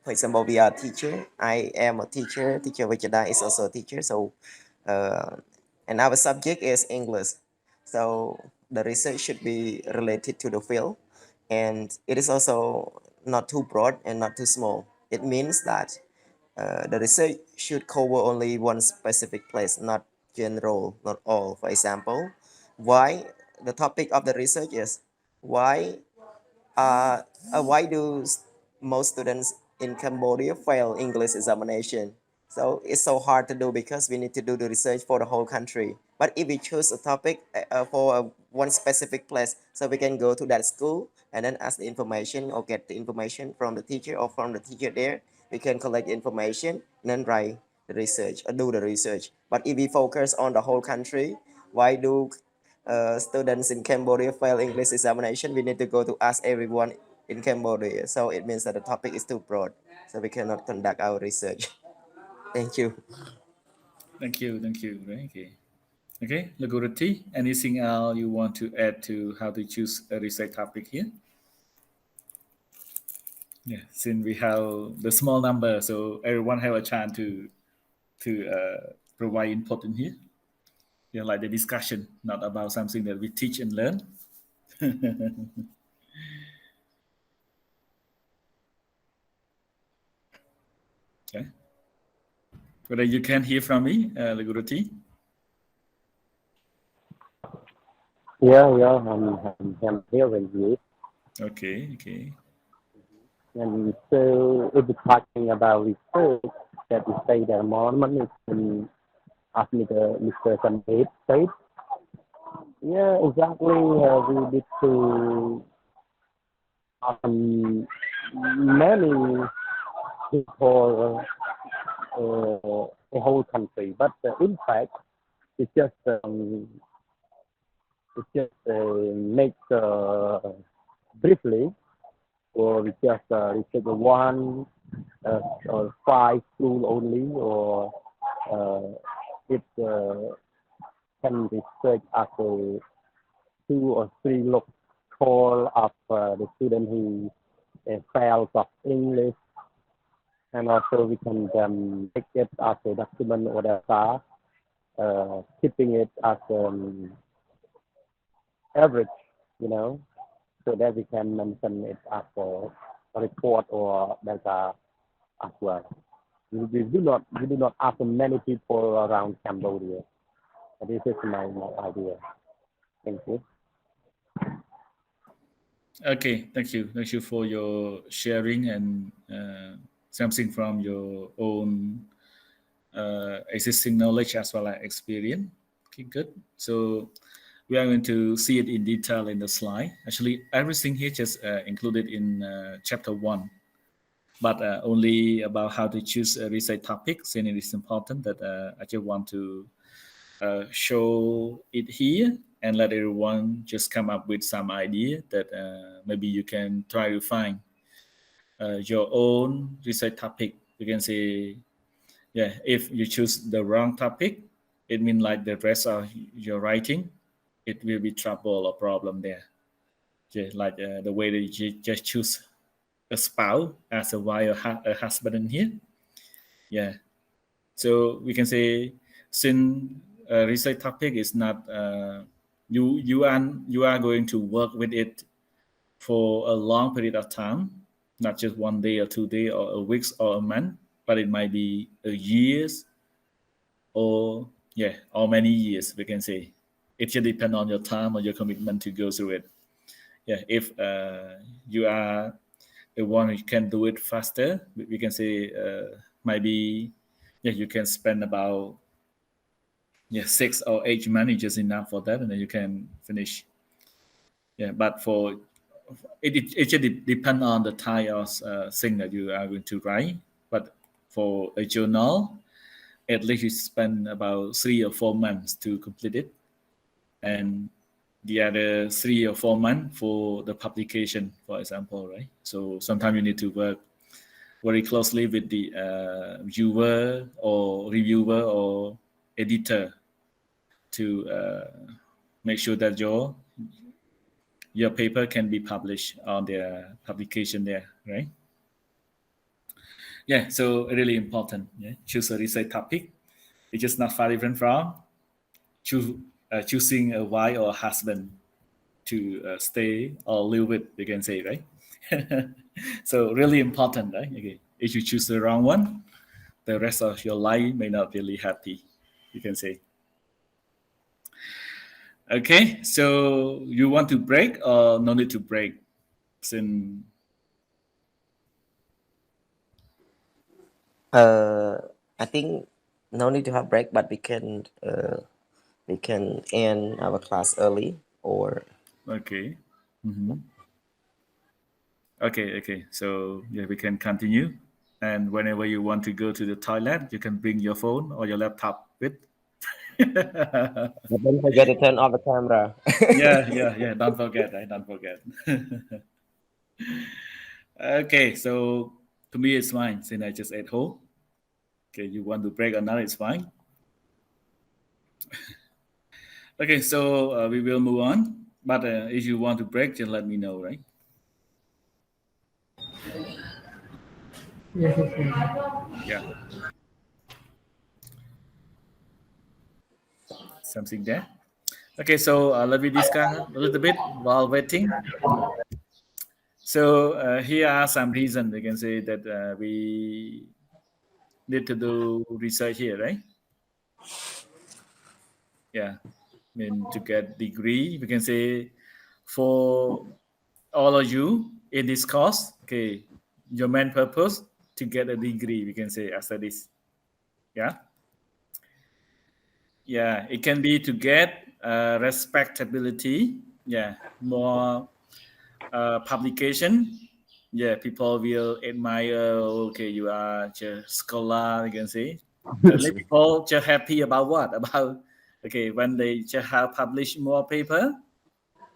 for example, we are teacher. I am a teacher. Teacher Vijada is also a teacher. So, and our subject is English. So the research should be related to the field, and it is also not too broad and not too small. It means that the research should cover only one specific place, not general, not all. For example, why the topic of the research is why why do most students in Cambodia fail English examination? So it's so hard to do because we need to do the research for the whole country. But if we choose a topic for one specific place, so we can go to that school and then ask the information or get the information from the teacher or from the teacher there. We can collect the information and then write the research or do the research. But if we focus on the whole country, why do students in Cambodia fail English examination? We need to go to ask everyone in Cambodia. So it means that the topic is too broad. So we cannot conduct our research. Thank you. Thank you. Thank you. Right? Okay. Okay. Lagurati, anything else you want to add to how to choose a research topic here? Yeah. Since we have the small number, so everyone have a chance to provide input in here. Yeah, like the discussion, not about something that we teach and learn. Okay. Whether you can hear from me, Lagurati? Yeah, I'm hearing you. Okay. Okay. And so if we're talking about research, that we say that Mormon is in, as Mr. Sandeep said, yeah, exactly. We need to many people, the whole country, but the impact is just make briefly, or we just research one or five school only, or it can research as a two or three look call of the student who fails of English, and also we can make it as a document or data, keeping it as average, you know. so that we can mention it as a report or data as well. We do not ask many people around Cambodia. This is my idea. Thank you. Okay, thank you for your sharing and something from your own existing knowledge as well as experience. Okay, good. So we are going to see it in detail in the slide. Actually, everything here just included in chapter 1, but only about how to choose a research topic. Since it is important that I just want to show it here and let everyone just come up with some idea that maybe you can try to find your own research topic. You can say, yeah, if you choose the wrong topic, it means like the rest of your writing, it will be trouble or problem there. Yeah, like the way that you just choose a spouse as a wife or a husband in here. Yeah, so we can say since research topic is not you are going to work with it for a long period of time, not just 1 day or 2 day or a weeks or a month, but it might be a years or yeah, or many years. We can say it should depend on your time or your commitment to go through it. Yeah, if you are the one who can do it faster, we can say maybe yeah, you can spend about 6 or 8 months is just enough for that, and then you can finish. Yeah, but for it should depend on the type of thing that you are going to write. But for a journal, at least you spend about 3 or 4 months to complete it, and the other 3 or 4 months for the publication, for example, right? So sometimes you need to work very closely with the viewer or reviewer or editor to make sure that your paper can be published on their publication there, right? Yeah, so really important. Yeah, choose a research topic. It's just not far different from choosing a wife or husband to stay or live with. You can say, right? So really important, right? Okay, if you choose the wrong one, the rest of your life may not really happy. You can say. Okay, so you want to break or no need to break? Since I think no need to have break, but we can end our class early or okay. Mm-hmm. Okay. So yeah, we can continue. And whenever you want to go to the toilet, you can bring your phone or your laptop with. Yeah. but don't forget to turn off the camera. Yeah. Don't forget, right? Don't forget. Okay, so to me it's fine since I just ate home. Okay, you want to break or not, it's fine. Okay, so we will move on. But if you want to break, just let me know, right? Yes, yes. Yeah, something there. Okay, so let me discuss a little bit while waiting. So here are some reasons we can say that we need to do research here, right? Yeah, I mean to get degree, we can say for all of you in this course, okay, your main purpose to get a degree, we can say after this. Yeah, yeah, it can be to get respectability. Yeah, more publication. Yeah, people will admire. Okay, you are just scholar. You can say. Let people just happy about what about okay when they just have published more paper.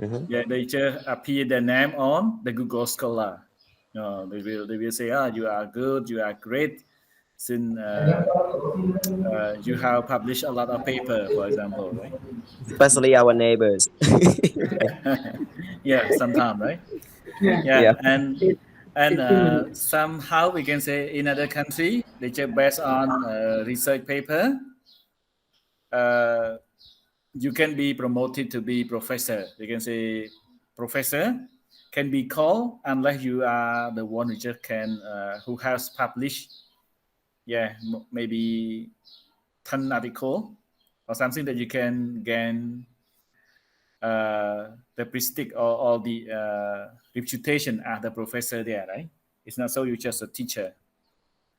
Mhm. Yeah, they just appear their name on the Google Scholar. No, they will say, ah, you are good, you are great, since you have published a lot of paper, for example, right? Especially our neighbors. Yeah, sometimes, right? Yeah, Yeah, Yeah. it, and it's similar. somehow we can say in other country they just based on research paper. Uh, you can be promoted to be professor. You can say professor can be called unless you are the one who just can who has published, maybe 10 article or something that you can gain the prestige or the reputation as the professor there, right? It's not so you're just a teacher.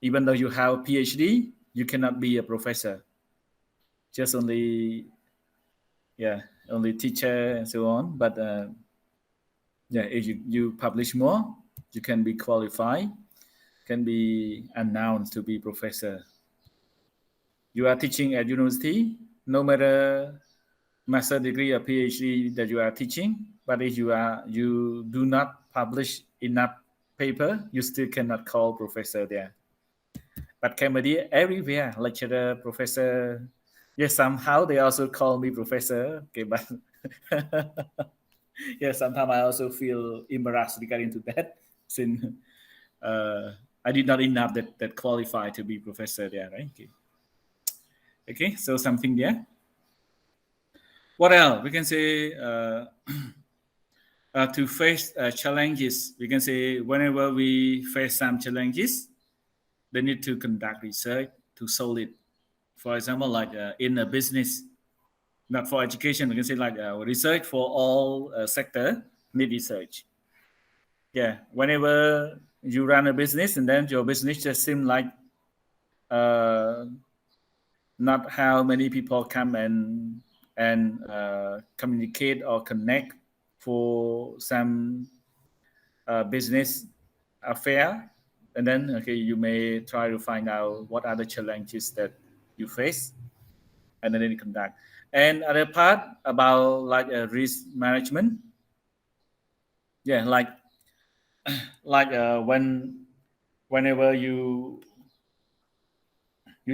Even though you have PhD, you cannot be a professor. Just only, only teacher and so on. But if you publish more, you can be qualified, can be announced to be professor. You are teaching at university, no matter master degree or PhD that you are teaching, but if you do not publish enough paper, you still cannot call professor there. But can be everywhere, lecturer, professor. Yes, somehow they also call me professor. Okay, but sometimes I also feel embarrassed regarding to that, since I did not enough that qualify to be professor there, right? Okay, so something there. What else? We can say to face challenges. We can say whenever we face some challenges, they need to conduct research to solve it. For example, like in a business, not for education, we can say like research for all sector need research. Whenever you run a business and then your business just seem like uh, not how many people come and communicate or connect for some business affair, and then you may try to find out what are the challenges that you face, and then you conduct. And other part about like risk management, like whenever you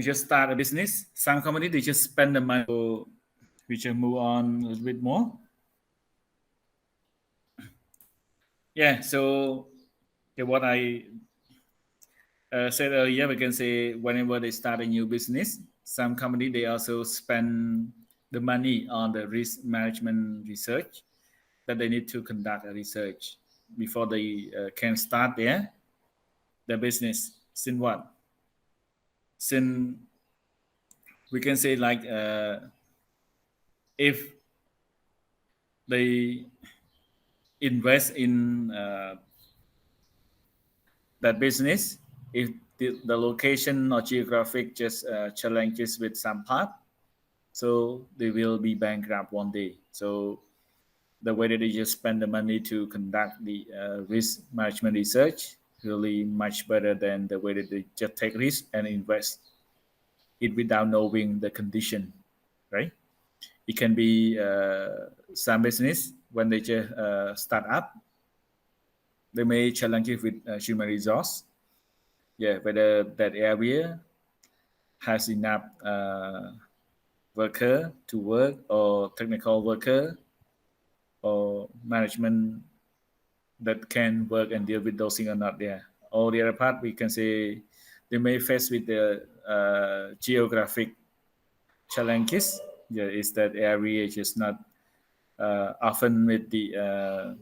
just start a business, some company they just spend the money. So we just move on a little bit more. So what I said earlier, we can say whenever they start a new business, some company they also spend the money on the risk management research that they need to conduct a research before they can start their business. Since what? Since we can say like if they invest in that business, if the location or geographic just challenges with some part, so they will be bankrupt one day. So the way that they just spend the money to conduct the risk management research really much better than the way that they just take risk and invest it without knowing the condition, right? It can be some business when they just start up, they may challenge it with human resource. Whether that area has enough worker to work, or technical worker, or management that can work and deal with those things or not there. Or the other part, we can say they may face with the geographic challenges. Is that area is not often with the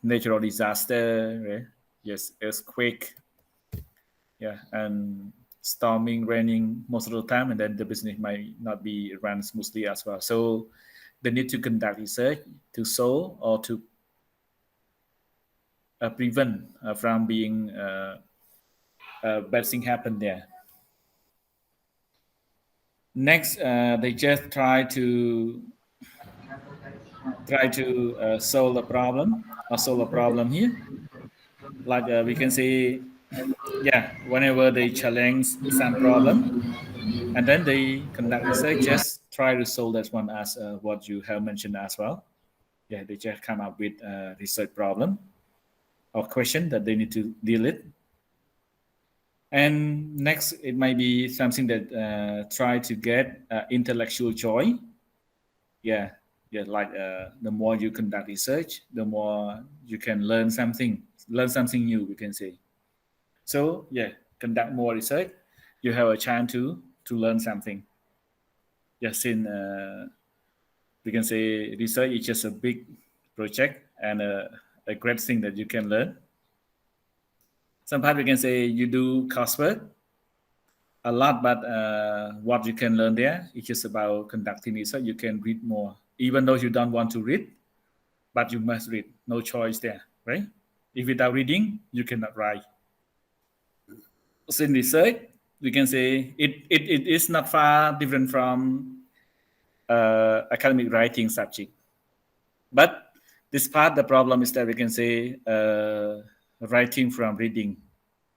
natural disaster, right? Yes, earthquake, and storming, raining most of the time, and then the business might not be run smoothly as well. So they need to conduct research to solve or to prevent from being bad thing happen there. Next, they just try to solve a problem or solve a problem here. Like we can say, whenever they challenge some problem, and then they conduct research, just try to solve that one as what you have mentioned as well. They just come up with a research problem or question that they need to deal with. And next, it might be something that try to get intellectual joy. Like the more you conduct research, the more you can learn something new, we can say. So conduct more research, you have a chance to learn something. Since we can say research is just a big project, and a great thing that you can learn. Sometimes we can say you do coursework a lot, but what you can learn there is just about conducting research. You can read more, even though you don't want to read, but you must read. No choice there, right? If without reading, you cannot write. So in research, we can say it is not far different from academic writing subject. But this part, the problem is that we can say writing from reading.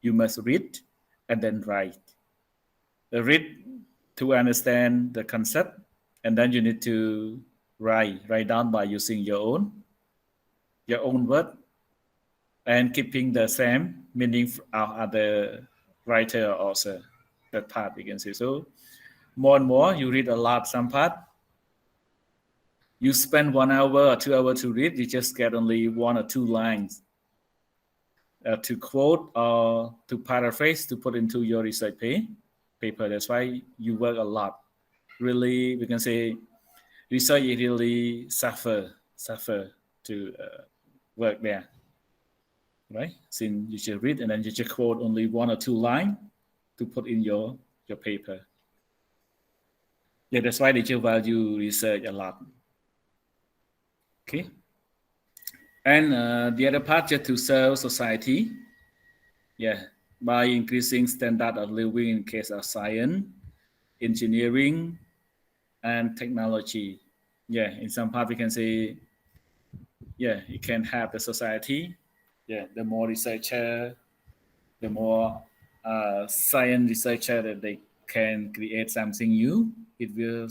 You must read and then write. Read to understand the concept, and then you need to write down by using your own word and keeping the same meaning of other writer or author. That part we can say. So more and more you read a lot. Some part you spend 1 hour or 2 hours to read, you just get only 1 or 2 lines to quote or to paraphrase to put into your research paper. That's why you work a lot. Really, we can say research really suffer to work there, right? Since you should read and then you just quote only 1 or 2 lines to put in your paper. Yeah, that's why they just value research a lot. Okay. And the other part just to serve society. Yeah, by increasing standard of living in case of science, engineering, and technology. Yeah, in some part we can say, yeah, it can help the society. Yeah, the more researcher, the more science researcher that they can create something new, it will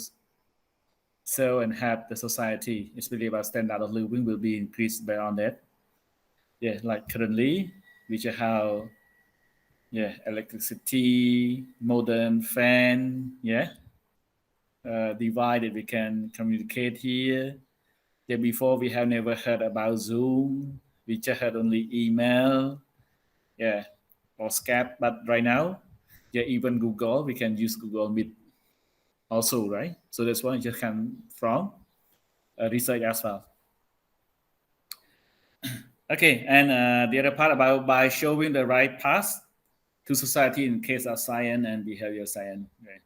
serve and help the society, especially about standard of living will be increased beyond that. Yeah, like currently, we just have electricity, modern fan, device that we can communicate here. Yeah, before we have never heard about Zoom. We just had only email, yeah, or Skype. But right now, yeah, even Google, we can use Google Meet also, right? So that's why it just come from research as well. Okay, and the other part about by showing the right path to society in case of science and behavior science. Right?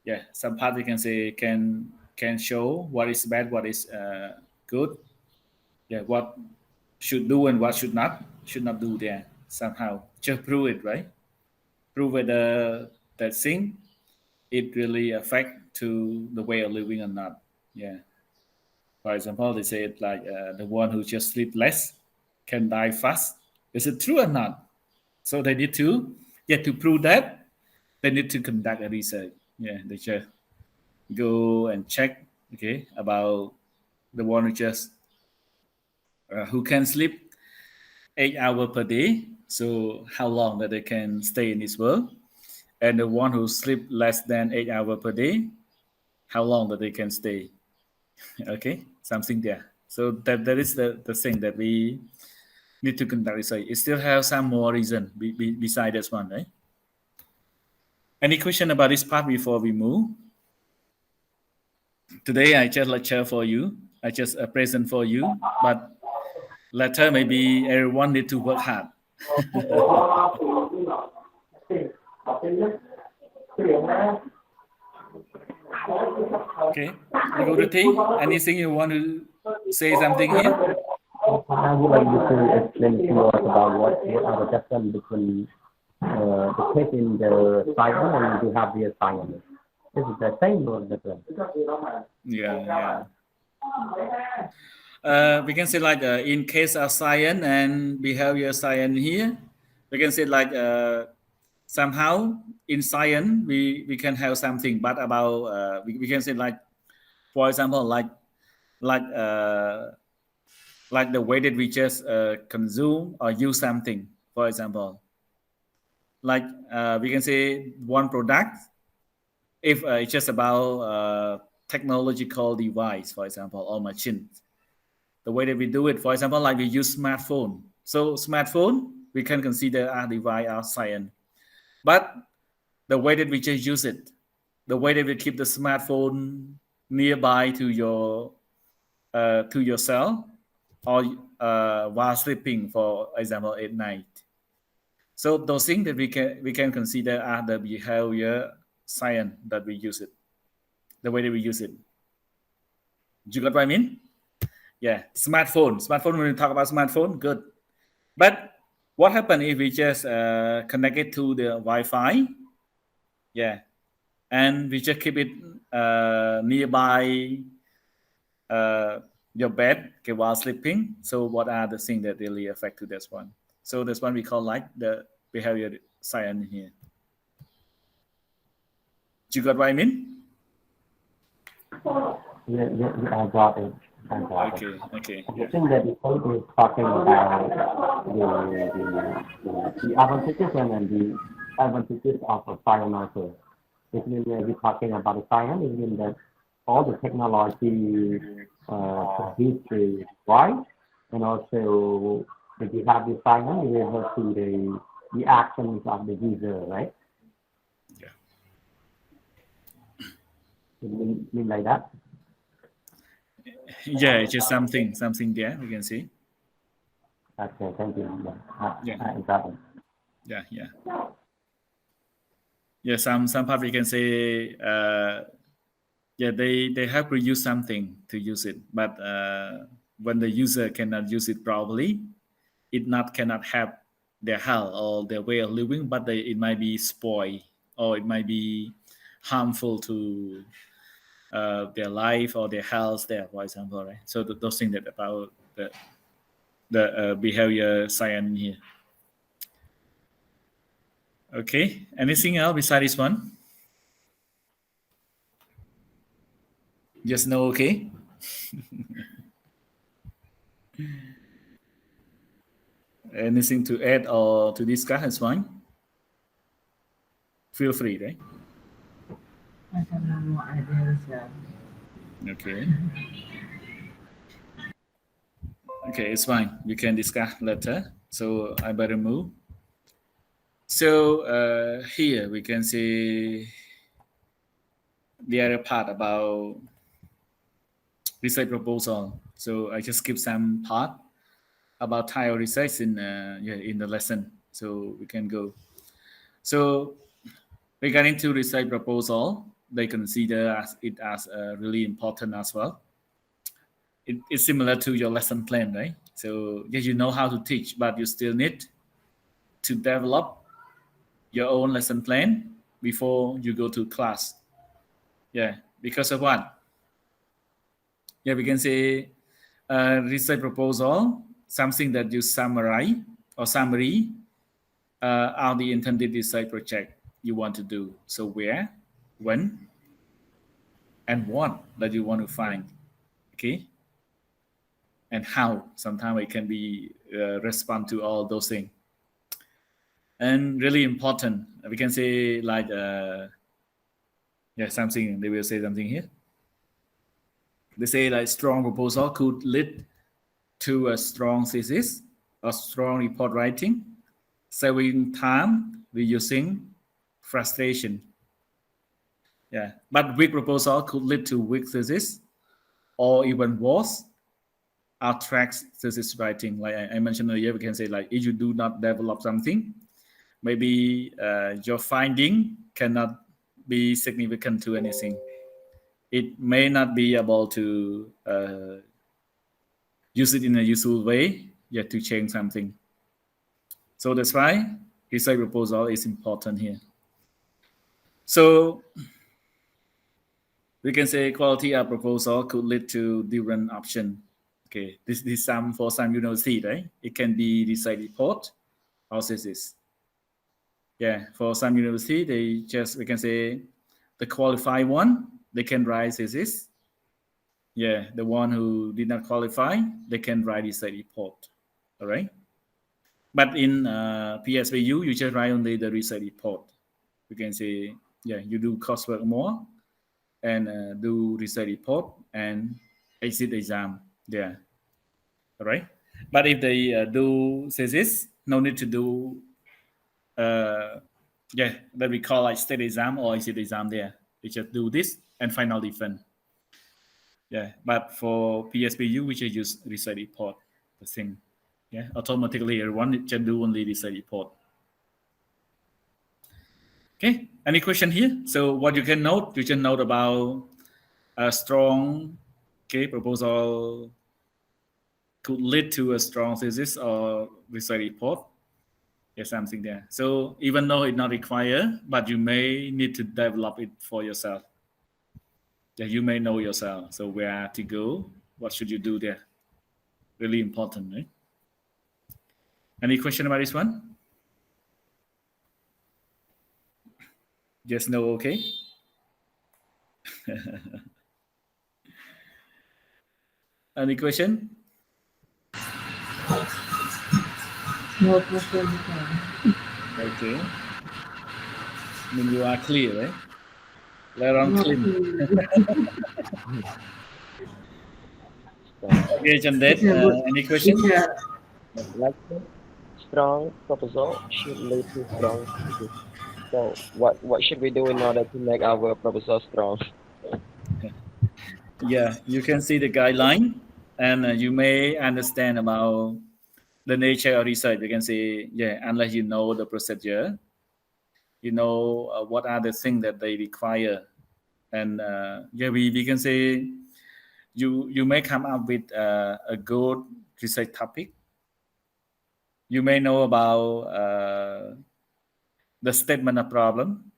Yeah, some part we can say can show what is bad, what is good. Yeah, what should do and what should not do there somehow. Just prove it, right? Prove whether that thing it really affect to the way of living or not. Yeah. For example, they say it like the one who just sleep less can die fast. Is it true or not? So they need to, to prove that, they need to conduct a research. Yeah, they just go and check, okay, about the one who just who can sleep 8 hours per day. So how long that they can stay in this world, and the one who sleep less than 8 hours per day, how long that they can stay. Okay, something there. So that is the thing that we need to conduct research. It still has some more reason beside this one, right? Any question about this part before we move? Today I just lecture for you. I just present for you, but later maybe everyone need to work hard. Okay, Devotee, anything you want to say something here? I would like you to explain to us about what are the difference between the case in the science and the behavior science. Is it the same or different? Yeah. We can say like in case of science and behavior science here, we can say like somehow in science we can have something, but about we can say like, for example, like uh, like the way that we just consume or use something. For example, like we can say one product, if it's just about technological device, for example, or machine, the way that we do it, for example, like we use smartphone. So smartphone we can consider a device of science, but the way that we just use it, the way that we keep the smartphone nearby to your cell, or while sleeping, for example, at night. So those things that we can consider are the behavior science that we use it, the way that we use it. You got what I mean? Yeah, smartphone. Smartphone. When we talk about smartphone, good. But what happens if we just connect it to the Wi-Fi? Yeah, and we just keep it nearby your bed, okay, while sleeping. So what are the things that really affect to this one? So this one we call like the behavior science here. You got what I mean? Yeah, I got it. I got it. Okay, I yeah. think that the point is talking about the advantages and then the advantages of a biomarker. It means that we're talking about the science. It means that all the technology produced is right, and also if you have the science, you able to the actions of the user, right? Yeah. It mean like that. Yeah, it's just something there we can see. Okay, thank you. Yeah, I got it. yeah. Yeah, some part we can say yeah, they have to use something to use it, but when the user cannot use it properly, it not cannot have their health or their way of living, but it might be spoiled or it might be harmful to their life or their health there, for example, right? So those things that about the behavior science here. Okay, anything else besides this one? Just no, okay. Anything to add or to discuss is fine. Feel free, right? I have no more ideas. Okay. Okay, it's fine. We can discuss later. So I better move. So here we can see the other part about research proposal. So I just skip some part about tile research in the lesson. So we can go. So regarding to research proposal, they consider it as really important as well. It's similar to your lesson plan, right? So yes, you know how to teach, but you still need to develop your own lesson plan before you go to class. Yeah, because of what? Yeah, we can say research proposal, something that you summarize or summary on the intended research project you want to do. So where, when, and what that you want to find. Okay, and how. Sometimes it can be respond to all those things. And really important, we can say like yeah, something they will say something here. They say like strong proposal could lead to a strong thesis or strong report writing, saving time, reducing frustration. Yeah, but weak proposal could lead to weak thesis or even worse, abstract thesis writing. Like I mentioned earlier, we can say like if you do not develop something, maybe your finding cannot be significant to anything. It may not be able to use it in a useful way, yet to change something. So that's why research proposal is important here. So we can say quality of proposal could lead to different option. Okay, this is some for some university, right? It can be research report or thesis. Yeah, for some university, they just we can say the qualified one they can write thesis. Yeah, the one who did not qualify they can write research report. All right. But in PSVU, you just write only the research report. You can say, yeah, you do coursework more and do research report and exit exam there. All right. But if they do thesis, no need to do, yeah, that we call like state exam or exit exam there. They just do this and final defense. Yeah. But for PSPU, we just use research report. the thing. Yeah, automatically everyone can do only research report. Okay, any question here? So what you can note about a strong proposal could lead to a strong thesis or research report. There's something there. So even though it's not required, but you may need to develop it for yourself. Yeah, you may know yourself. So where to go, what should you do there? Really important, right? Any question about this one? Just no, okay. Any question? No question. Okay. I mean, you are clear, right? Later on, Not clean. Strong. Okay, Chandet, any question? Teacher, Like strong proposal should lead to strong thesis. So what should we do in order to make our proposal strong? Yeah, you can see the guideline, and you may understand about the nature of research. You can say, yeah, unless you know the procedure, you know what are the things that they require, and yeah, we can say you may come up with a good research topic. You may know about the statement of problem.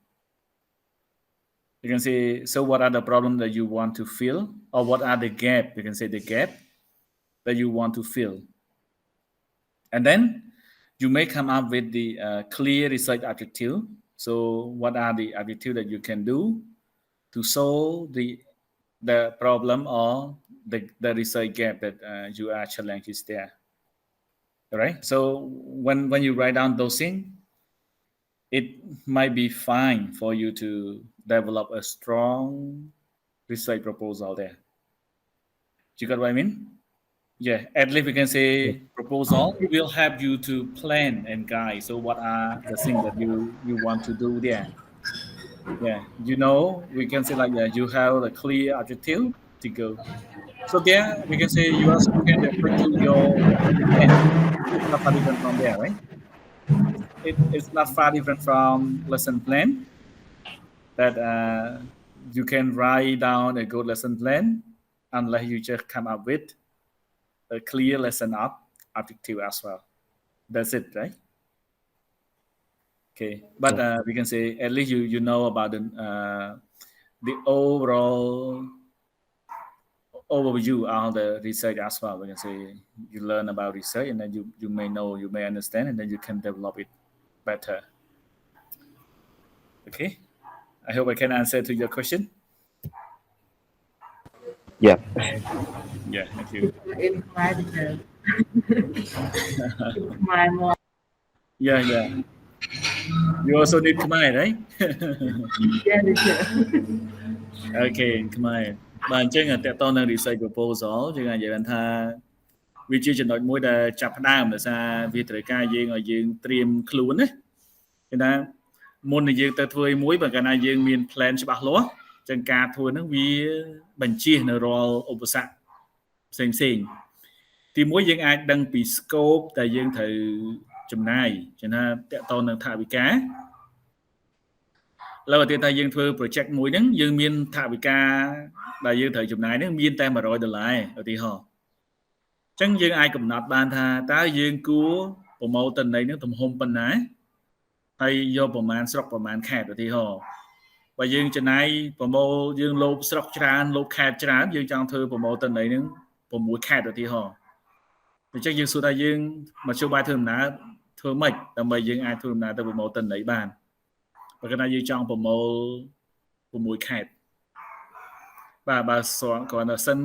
You can say, so what are the problems that you want to fill, or what are the gap? You can say the gap that you want to fill, and then you may come up with the clear research objective. So what are the objectives that you can do to solve the problem or the research gap that you are challenged is there? All right. So when you write down those things, it might be fine for you to develop a strong research proposal there. You got what I mean? Yeah, at least we can say proposal will help you to plan and guide. So what are the things that you want to do there? Yeah, we can say like you have a clear objective to go. So there we can say you also can refer to your lesson plan. It's not far different from there, right? It's not far different from lesson plan that you can write down a good lesson plan unless you just come up with a clear lesson objective as well. That's it, right? Okay, but Yeah. we can say at least you know about the overall overview of the research as well. We can say you learn about research, and then you may know, you may understand, and then you can develop it better. Okay, I hope I can answer to your question. Yeah. Yeah, thank you. in my teacher. My mom. Yeah, yeah. You also need Khmer, right? Yeah, teacher. Okay, Khmer បាទអញ្ចឹងតើតនៅ research proposal យើងអាចនិយាយបានថាវាជាចំណុចមួយដែលចាប់ផ្ដើមដោយសារវាត្រូវការយើងឲ្យយើងត្រៀមខ្លួនណាគឺថាមុននឹងយើងទៅធ្វើឲ្យមួយបើកាលណាយើងមាន plan ច្បាស់លាស់អញ្ចឹងការធ្វើហ្នឹងវាបញ្ជៀសនៅរាល់ឧបសគ្គផ្សេងទីមួយយើងអាចដឹងពី scope ដែលយើងត្រូវចំណាយចឹងថាតើតនឹងថវិកាលើឧទាហរណ៍ថាយើងធ្វើ project មួយហ្នឹងយើងមានថវិកាដែលយើងត្រូវចំណាយហ្នឹងមានតែ$100ឧទាហរណ៍អញ្ចឹងយើងអាចកំណត់បានថាតើយើងគួរប្រម៉ូទិន្នន័យហ្នឹងទំហំប៉ុណ្ណាហើយយកប្រមាណស្រុកប្រមាណខេត្តឧទាហរណ៍បើយើងចំណាយប្រម៉ូយើងលោបស្រុកច្រើនលោបខេត្តច្រើនយើងចង់ធ្វើប្រម៉ូទិន្នន័យហ្នឹង6ខេត្តឧទាហរណ៍អញ្ចឹងយើងសួរថាយើងមកជួបបាយធ្វើដំណើរធ្វើម៉េចដើម្បីយើងអាចធ្វើដំណើរទៅប្រម៉ូទិន្នន័យបានបើកាលណាយើងចង់ប្រមូល6ខេត្តបាទស្គាល់គ្រាន់តែសិន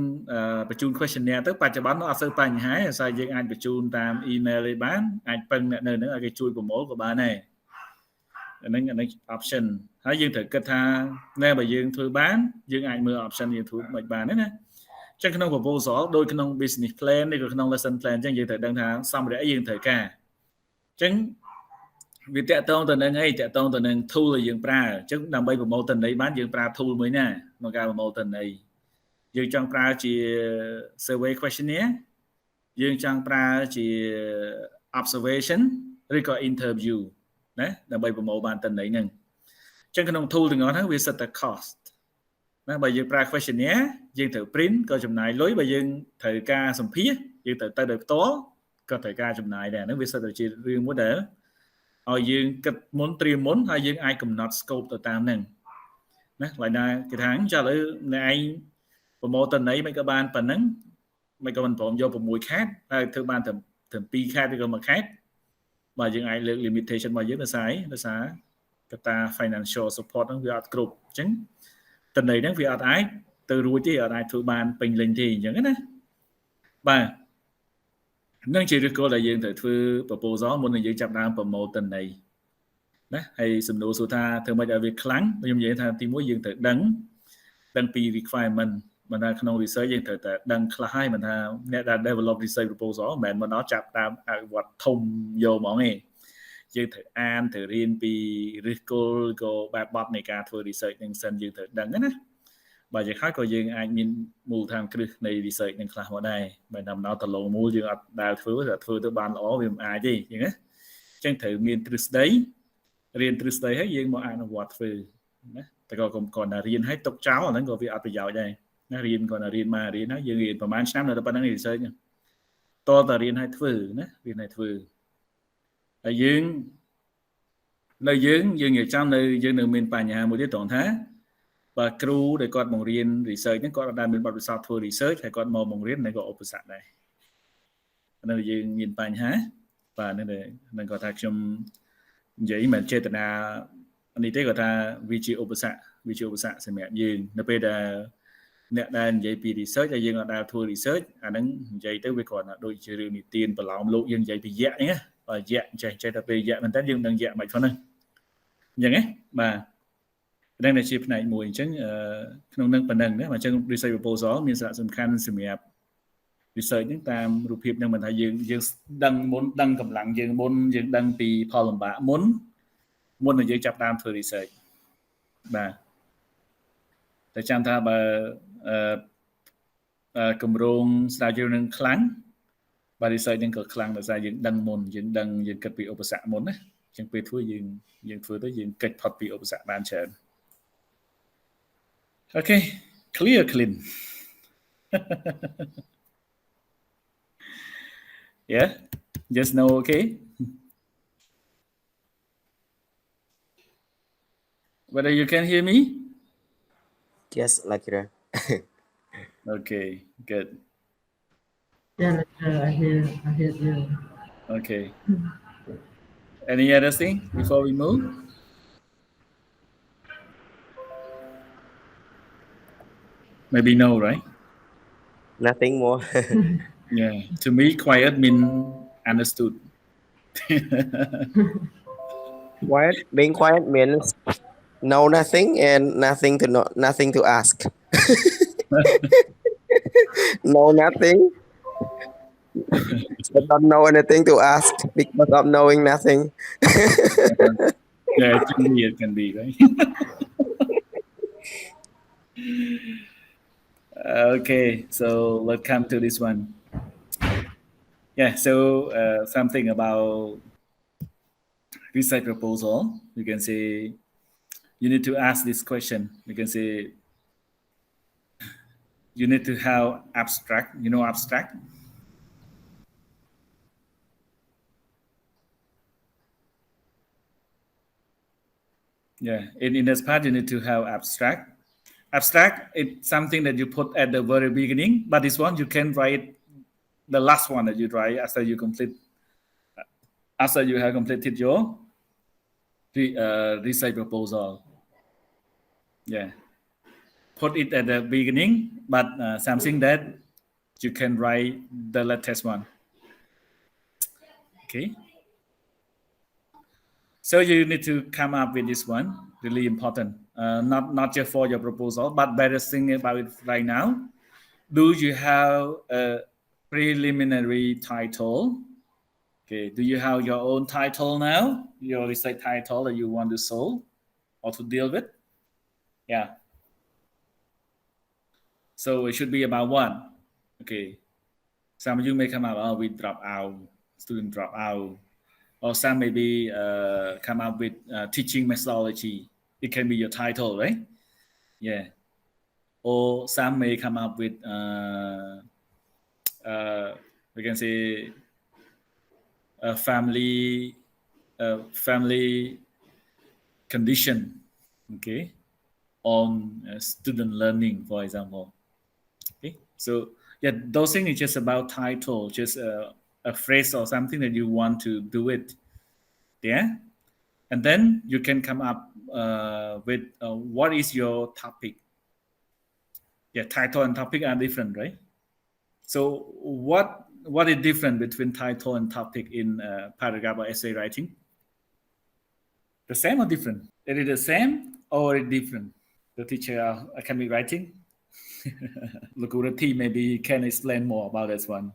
បញ្ជូន questionnaire ទៅបច្ចុប្បន្នអត់សូវបញ្ហាហើយយើងអាចបញ្ជូនតាម email ទេបានអាចពឹងអ្នកនៅហ្នឹងឲ្យគេជួយប្រមូលក៏បានដែរអាហ្នឹង option ហើយយើងត្រូវគិតថាណែបើយើងធ្វើបានយើងអាចមើល option យើងធ្វើមិនបានទេណាអញ្ចឹងក្នុង proposal ដូចក្នុង business plan ឬក៏ក្នុង lesson plan អញ្ចឹងយើងត្រូវដឹងថាសម្ភារៈយើងត្រូវការអញ្ចឹងវាតកតងទៅនឹងអីតកតងទៅនឹង tool ដែលយើងប្រើអញ្ចឹងដើម្បីប្រមូលទិន្នន័យបានយើងប្រើ tool មួយណាក្នុងការប្រមូលទិន្នន័យយើងចង់ប្រើជា survey questionnaire យើងចង់ប្រើជា observation ឬក៏ interview ណាដើម្បីប្រមូលបានតន័យហ្នឹងអញ្ចឹងក្នុង tool ទាំងអស់ហ្នឹងវាសិតតែ cost ណាបើយើងប្រើ questionnaire យើងត្រូវ print ក៏ចំណាយលុយបើយើងត្រូវការសម្ភាសយើងត្រូវទៅដោយផ្ទាល់ក៏ត្រូវការចំណាយដែរហ្នឹងវាសិតតែជារឿងមួយដែលឲ្យយើងគិតមុនត្រៀមមុនហើយយើងអាចកំណត់ scope ទៅតាមហ្នឹងណាឡើយណាគេថាចាឥឡូវអ្នកឯងប្រមូលតន័យមិនក៏បានប៉ុណ្ណឹងមិនក៏មិនព្រមយក6ខេតហើយធ្វើបានត្រឹម2ខេតឬក៏1ខេតបើយើងអាចលើក limitation របស់យើងដោយសារកត្តា financial support ហ្នឹងវាអត់គ្រប់អញ្ចឹងតន័យហ្នឹងវាអត់អាចទៅរួចទេអត់អាចធ្វើបានពេញលេញទេអញ្ចឹងណាបាទនឹងជាឫសគល់ដែលយើងត្រូវធ្វើ proposal មុននឹងយើងចាប់ដើមប្រមូលតន័យណាហើយសំណួរសួរថាធ្វើម៉េចឲ្យវាខ្លាំងខ្ញុំនិយាយថាទី1យើងត្រូវដឹងពី requirement មិនថាក្នុង research យើងត្រូវតែដឹងខ្លះហើយមិនថាអ្នកដែល develop research proposal មិនមែនមកដល់ចាប់តាមអនុវត្តធំយកហ្មងទេយើងត្រូវអានត្រូវរៀនពីឫសគល់ក៏បែបបទនៃការធ្វើ research នឹងសិនយើងត្រូវដឹងណាបើយ៉ាងហោចក៏យើងអាចមានមូលដ្ឋានគ្រឹះនៃ research នឹងខ្លះមកដែរបើដំណើរទៅឡងមូលយើងអត់ដែលធ្វើទៅបានល្អវាមិនអាចទេអញ្ចឹងណាអញ្ចឹងត្រូវមានទ្រឹស្ដីរៀនទ្រឹស្ដីហើយយើងមកអនុវត្តធ្វើណាតែក៏កុំគ្រាន់តែរៀនហើយទុកចោលអាហ្នឹងក៏វាអត់ប្រយោជន៍ដែរណារៀនគ្រាន់តែរៀនមករៀនហើយយើងរៀនប្រហែលឆ្នាំនៅតែប៉ុណ្្នឹង research តើតរៀនឲ្យធ្វើណារៀនឲ្យធ្វើហើយយើងនិយាយចាំយើងនៅមានបញ្ហាមួយទៀតត្រង់ថាបើគ្រូដែលគាត់បង្រៀន research ហ្នឹងគាត់អត់ដែលមានបទពិសោធន៍ធ្វើ research ហើយគាត់មកបង្រៀនហ្នឹងក៏ឧបសគ្គដែរនៅយើងមានបញ្ហាបាទនឹងគាត់ថាខ្ញុំនិយាយមិនចេតនានេះទេគាត់ថាវាជាឧបសគ្គសម្រាប់យើងនៅពេលដែលអ្នកដែលនិយាយពី research ហើយយើងអត់ដែលធ្វើ research អាហ្នឹងនិយាយទៅវាគ្រាន់តែដូចជារឿងនិទានប្រឡោមលោកយើងនិយាយពីយក្សហ្នឹងណាបើយក្សចេះតែពេលយក្សមែនតើយើងដឹងយក្សមិនខ្មិនហ្នឹងអញ្ចឹងណាបាទហ្នឹងជាផ្នែកមួយអញ្ចឹងក្នុងនឹងប៉ុណ្ណឹងណាអញ្ចឹង research proposal មានសារៈសំខាន់សម្រាប់ research ហ្នឹងតាមរូបភាពហ្នឹងមិនថាយើងដឹងមុនដឹងកម្លាំងយើងមុនយើងដឹងពីផលលំបាកមុននឹងយើងចាប់តាមធ្វើ research បាទតែចាំថាបើគម្រោងស្រាវជ្រាវនឹងខ្លាំងបាទ research ហ្នឹងក៏ខ្លាំងដោយសារយើងដឹងមុនយើងគិតពីឧបសគ្គមុនណាអញ្ចឹងពេលធ្វើយើងធ្វើទៅយើងកិច្ចផុតពីឧបសគ្គបានច្រើនអូខេ clean yeah just know okay whether you can hear me Yes, lecturer. okay good Yeah, lecturer, I hear you. okay any other thing before we move maybe no right Nothing more. yeah to me quiet mean understood Being quiet means know nothing and nothing to ask. Know nothing. So don't know anything to ask because of knowing nothing. yeah it can be right okay so let's come to this one yeah so something about research proposal you can say you need to ask this question you can say you need to have abstract abstract yeah in this part you need to have abstract it's something that you put at the very beginning but this one you can write the last one that you write after you have completed your research proposal yeah put it at the beginning but something that you can write the latest one okay so you need to come up with this one really important not just for your proposal but better thing about it right now do you have a preliminary title okay do you have your own title now your research title that you want to solve or to deal with yeah so it should be about what okay Some of you may come up with drop out, student drop out, or some maybe come up with teaching methodology. It can be your title, right? Yeah. Or some may come up with we can say family condition, okay, on student learning, for example. Okay, so yeah, those things is just about title, just a phrase or something that you want to do it. Yeah, and then you can come up with what is your topic. Yeah, title and topic are different, right? So what is different between title and topic in paragraph or essay writing? The same or different? It is the same or different? The teacher academic writing. Lugurati maybe can explain more about this one.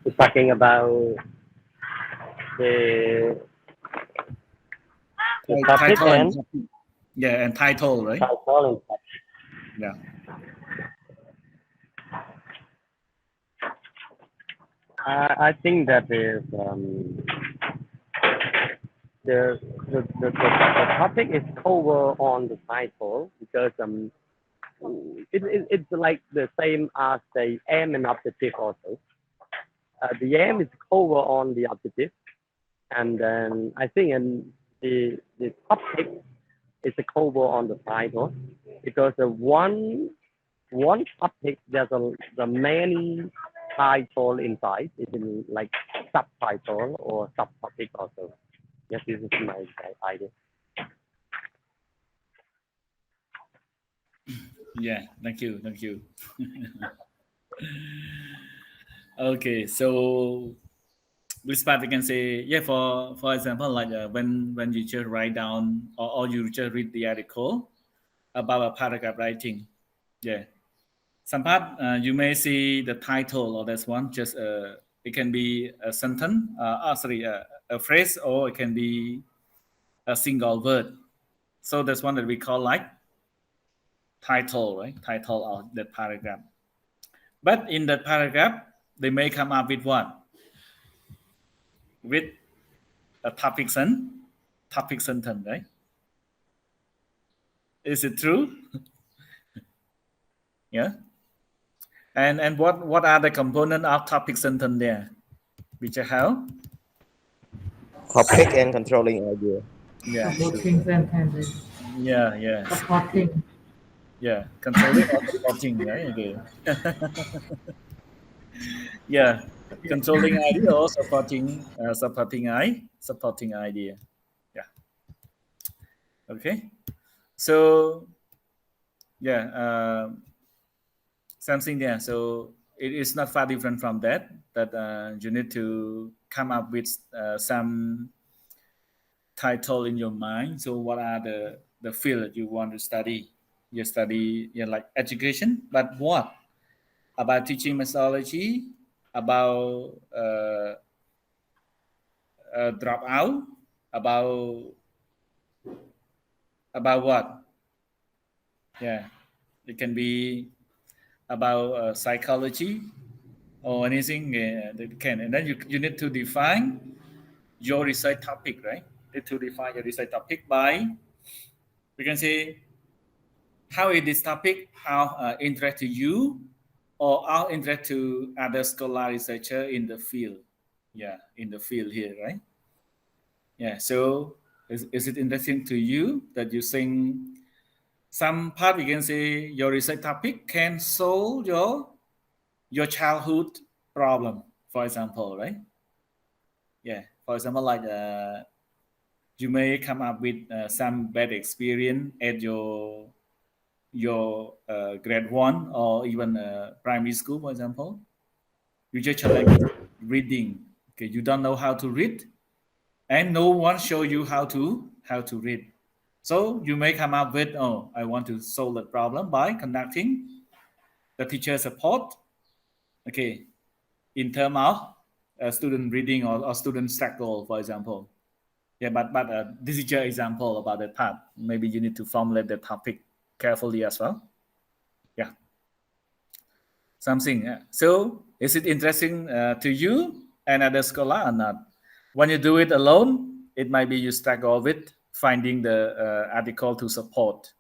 We're talking about the the topic Title and and topic. Yeah, and title, right? title and topic. Yeah. I think that is the topic is cover on the title because it's like the same as the aim and objective also. The aim is cover on the objective, and then I think the topic is a cover on the title because the one topic there's the many title inside. It's in like subtitle or subtopic also. Yes, this is my idea. Yeah, thank you. Okay, so this part we can say, yeah, for example, like when you just write down or you just read the article about a paragraph writing, yeah, some part you may see the title or that's one, just it can be a sentence, a phrase, or it can be a single word. So that's one that we call like title, right? Title of that paragraph. But in that paragraph, they may come up with what? With a topic sentence, right? Is it true? Yeah. And what are the component of topic sentence there? Which I have? Topic and controlling idea. Yeah, sure. Supporting sentences. Yeah, yeah, Supporting. yeah. Controlling or supporting, right? Okay. Yeah, controlling idea or supporting idea. Yeah. Okay. So yeah, something there. So it is not far different from that. That you need to come up with some title in your mind. So what are the field that you want to study? You study, like education, but what about teaching methodology? About dropout? About what? Yeah, it can be about psychology or anything that can. And then you need to define your research topic, right? Need to define your research topic by, we can say, how is this topic how interest to you or how interest to other scholar researcher in the field. Yeah, in the field here, right? Yeah, so is it interesting to you that you think some part we can say your research topic can solve your childhood problem, for example, right? Yeah, for example, like you may come up with some bad experience at your grade one or even primary school, for example. You just challenge reading. Okay, you don't know how to read, and no one show you how to read. So you may come up with, oh, I want to solve the problem by conducting the teacher support. Okay, in terms of student reading or student struggle, for example. Yeah, but this is your example about that part. Maybe you need to formulate the topic carefully as well. Yeah. something. So is it interesting to you and other scholar or not? When you do it alone, it might be you struggle with finding the article to support.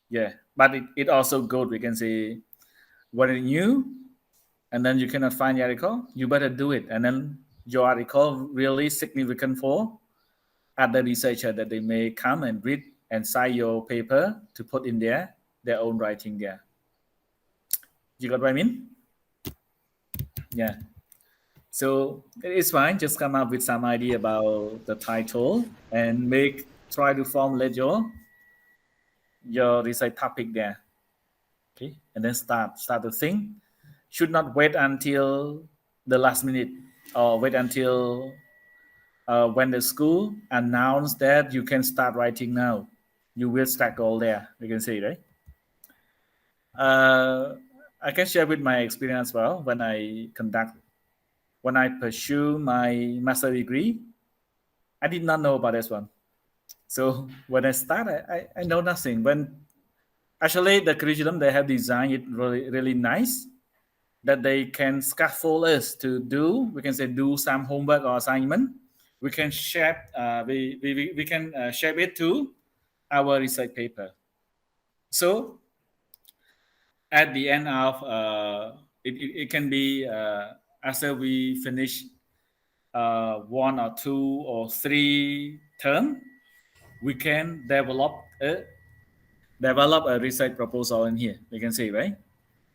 Yeah, but it also good. We can say when it's new, and then you cannot find the article, you better do it, and then your article really significant for other researcher that they may come and read and cite your paper to put in their own writing there. You got what I mean? Yeah. So it's fine. Just come up with some idea about the title and try to formulate your research topic there. Okay, and then start to think. Should not wait until the last minute or wait until when the school announced that you can start writing now. You will struggle there. You can say, right? I can share with my experience as well when I pursue my master degree. I did not know about this one. So when I start, I know nothing. When actually the curriculum they have designed it really nice that they can scaffold us to we can say do some homework or assignment. We can share we can share it to our research paper. So at the end of it can be after we finish 1 or 2 or 3 term, we can develop a research proposal in here. You can see, right?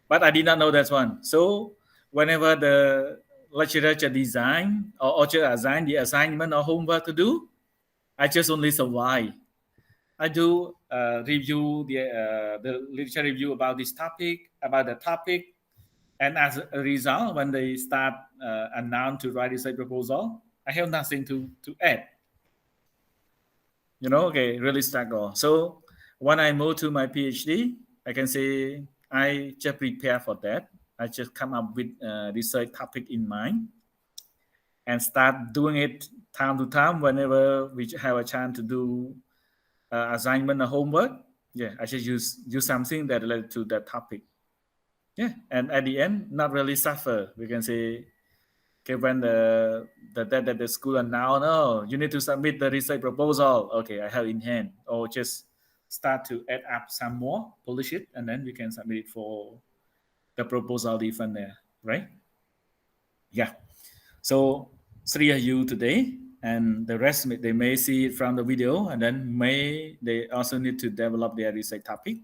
But I did not know that one. So whenever the lecturer design or assign the assignment or homework to do, I just only survive. I do review the literature review about this topic, about the topic, and as a result, when they start announce to write research proposal, I have nothing to add. Okay, really struggle. So when I move to my PhD, I can say I just prepare for that. I just come up with a research topic in mind and start doing it time to time whenever we have a chance to do assignment or homework. Yeah, I just use something that related to that topic. Yeah, and at the end, not really suffer. We can say, okay, when the school announced, oh, you need to submit the research proposal. Okay, I have in hand, or just start to add up some more, polish it, and then we can submit it for the proposal different there, right? Yeah. So 3 of you today, and the rest they may see it from the video, and then they also need to develop their research topic,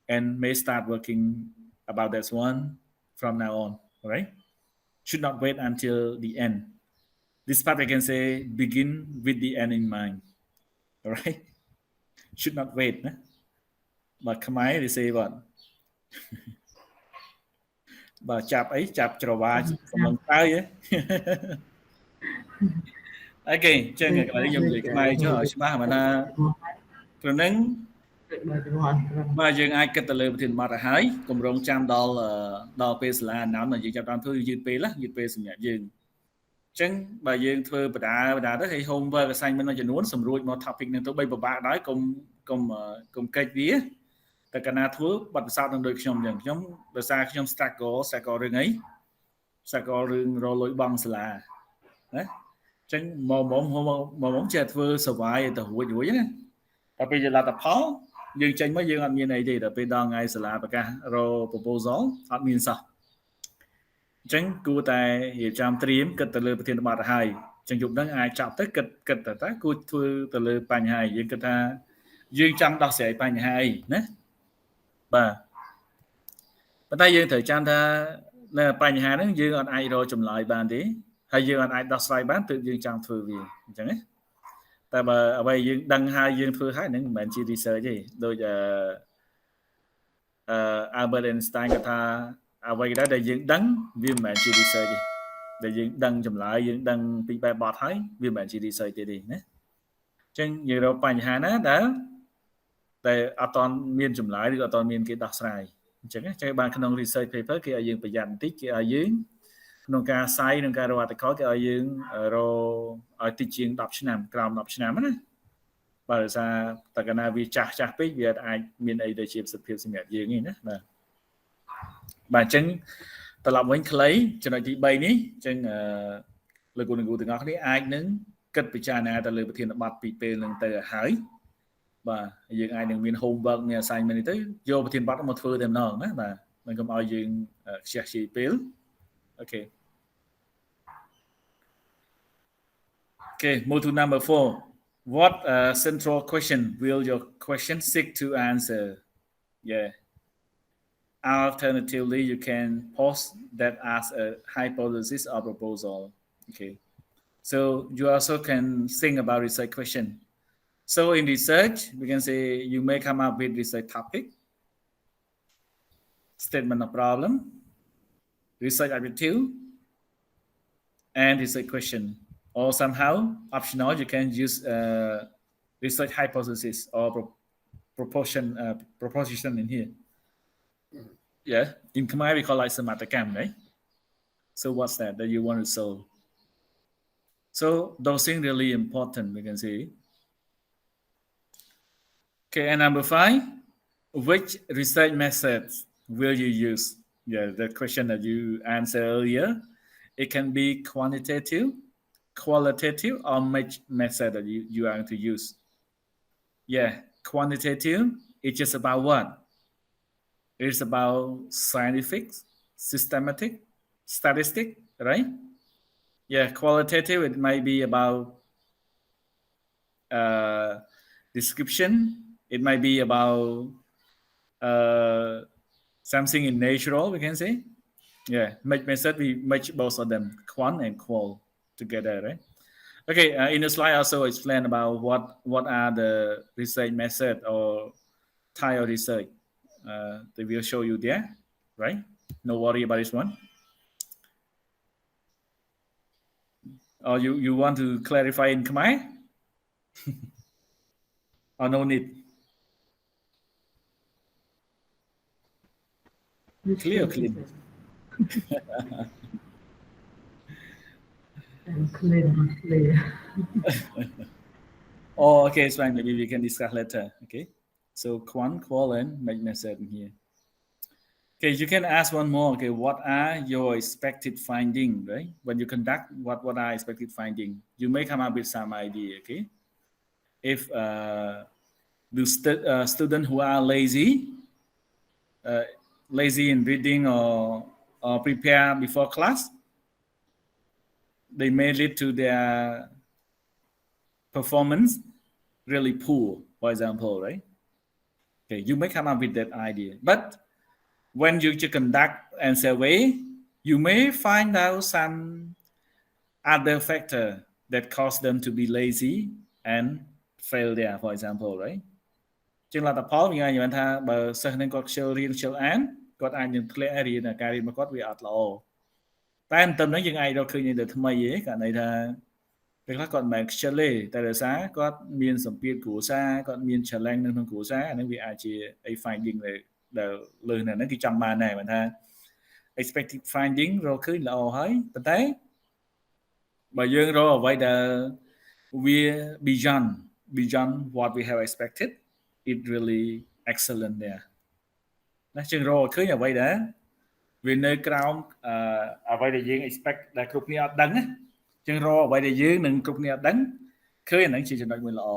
and may start working about that one from now on. All right. Should not wait until the end. This part I can say begin with the end in mind. All right. Should not wait. But Khmer they say what? បើចាប់អីចាប់ច្រវាកំឡុងតើយ អូខេអញ្ចឹងឥឡូវខ្ញុំនិយាយខ្មែរចុះឲ្យច្បាស់មកថាព្រោះហ្នឹងបើយើងអាចគិតទៅលើប្រធានបទទៅហើយគម្រោងចាំដល់ពេលសាលាអានដល់យើងចាប់តាមធ្វើយឺតពេលសម្រាប់យើងអញ្ចឹងបើយើងធ្វើបដាទៅឲ្យ homework assignment មួយចំនួនសម្រួចមក topic ហ្នឹងទៅបីពិបាកដែរកុំកិច្ចវាតែកាលណាធ្វើបទពិសោធន៍នឹងដូចខ្ញុំអញ្ចឹងខ្ញុំដោយសារខ្ញុំ struggle រឿងអី struggle រឿងរលួយបងសាលាណាអញ្ចឹងមកចេះធ្វើ survive ទៅរួចណាតែពេលលទ្ធផលយើងចេញមកយើងអត់មានអីទេតែពេលដល់ថ្ងៃសាលាប្រកាសរក proposal អត់មានសោះអញ្ចឹងគួរតែរៀបចំត្រៀមគិតទៅលើប្រធានបទទៅហើយអញ្ចឹងយប់ហ្នឹងអាចចាប់ទៅគិតទៅគួរធ្វើទៅលើបញ្ហាយើងគិតថាយើងចង់ដោះស្រាយបញ្ហាអីណាបាទប៉ុន្តែយើងត្រូវចាំថានៅបញ្ហាហ្នឹងយើងអត់អាចរកចម្លើយបានទេហើយយើងអត់អាចដោះស្រាយបានទើបយើងចង់ធ្វើវាអញ្ចឹងណាតែបើអ្វីយើងដឹងហើយយើងធ្វើហើយហ្នឹងមិនមែនជា research ទេដូចAlbert Einstein គាត់ថាអ្វីដែលយើងដឹងវាមិនមែនជា research ទេដែលយើងដឹងចម្លើយយើងដឹងពីបែបបទហើយវាមិនមែនជា research ទេណាអញ្ចឹងយើងរកបញ្ហាណាដែលអត់តមានចម្លើយឬអត់តមានគេដោះស្រាយអញ្ចឹងចេះបានក្នុង research paper គេឲ្យយើងប្រយ័ត្នបន្តិចគេឲ្យយើងក្នុងការ cite និងការរក article គេឲ្យយើងរកឲ្យតិចជាង10ឆ្នាំក្រោម10ឆ្នាំណាបើដោយសារតែកាលណាវាចាស់ពេកវាអាចមានអីដែលជាប្រសិទ្ធភាពសម្រាប់យើងទេណាបាទ បាទអញ្ចឹងត្រឡប់វិញខ្លីចំណុចទី3នេះអញ្ចឹងលោកគ្រូទាំងអស់គ្នាអាចនឹងគិតពិចារណាទៅលើប្រធានបទពីពេលនឹងទៅឲ្យហើយបាទយើងអាចនឹងមាន homework មាន assignment នេះទៅយកប្រធានបទមកធ្វើតែម្ដងណាបាទមិនកុំឲ្យយើងខ្ជះខ្ជាយពេលអូខេ Okay, move to number 4. What central question will your question seek to answer? Yeah. Alternatively, you can pose that as a hypothesis or proposal. Okay. So you also can think about research question. So in research, we can say you may come up with research topic, statement of problem, research objective, and research question. Or somehow optional, you can use research hypothesis or proposition in here. Yeah, in Khmer we call like Samatakam, right? So what's that you want to solve? So those things really important, we can see. Okay, and number 5, which research methods will you use? Yeah, the question that you answered earlier. It can be quantitative, qualitative, or which method that you are going to use. Yeah, quantitative, it's just about what? It's about scientific, systematic, statistic, right? Yeah, qualitative, it might be about description. It might be about something in natural, we can say. Yeah, method, we match both of them, quant and qual together, right? Okay, in the slide also explain about what are the research method or type of research. They will show you there, right? No worry about this one. Or you want to clarify in Khmer? Or no need? Clear. Clear. Oh, okay, it's fine. Maybe we can discuss later. Okay. So quant, qual, and make method in here. Okay, you can ask one more. Okay, what are your expected findings, right? When you conduct, what are expected findings? You may come up with some idea. Okay. If the students who are lazy in reading or prepare before class, they may lead to their performance really poor, for example, right? Okay, you may come up with that idea, but when you conduct an survey, you may find out some other factor that cause them to be lazy and fail there, for example, right? ជាងលទ្ធផលវានិយាយថាបើសិស្សនឹងគាត់ខ្ជិលរៀនខ្ជិលអានគាត់អាចនឹងធ្លាក់រៀនការរៀនរបស់គាត់វាអត់ល្អតែមិនទៅនឹងយើងអាចរកឃើញនៅថ្មីទេករណីថាពេលខ្លះគាត់មិនមែនខ្ជិលទេតែដោយសារគាត់មានសម្ពាធគ្រួសារគាត់មាន challenge នៅក្នុងគ្រួសារអានឹងវាអាចជា finding ដែលលើសនៅហ្នឹងគឺចង់បានដែរបើថា expected finding រកឃើញល្អហើយប៉ុន្តែបើយើងរកអ្វីដែលវា beyond what we have expected it really excellent there ណាជាងរកឃើញអ្វីដែរវានៅក្រោមអ្វីដែលយើង expect ដែលគ្រប់គ្នាអត់ដឹងណាជាងរកអ្វីដែលយើងនឹងគ្រប់គ្នាអត់ដឹងឃើញអាហ្នឹងជាចំណុចមួយល្អ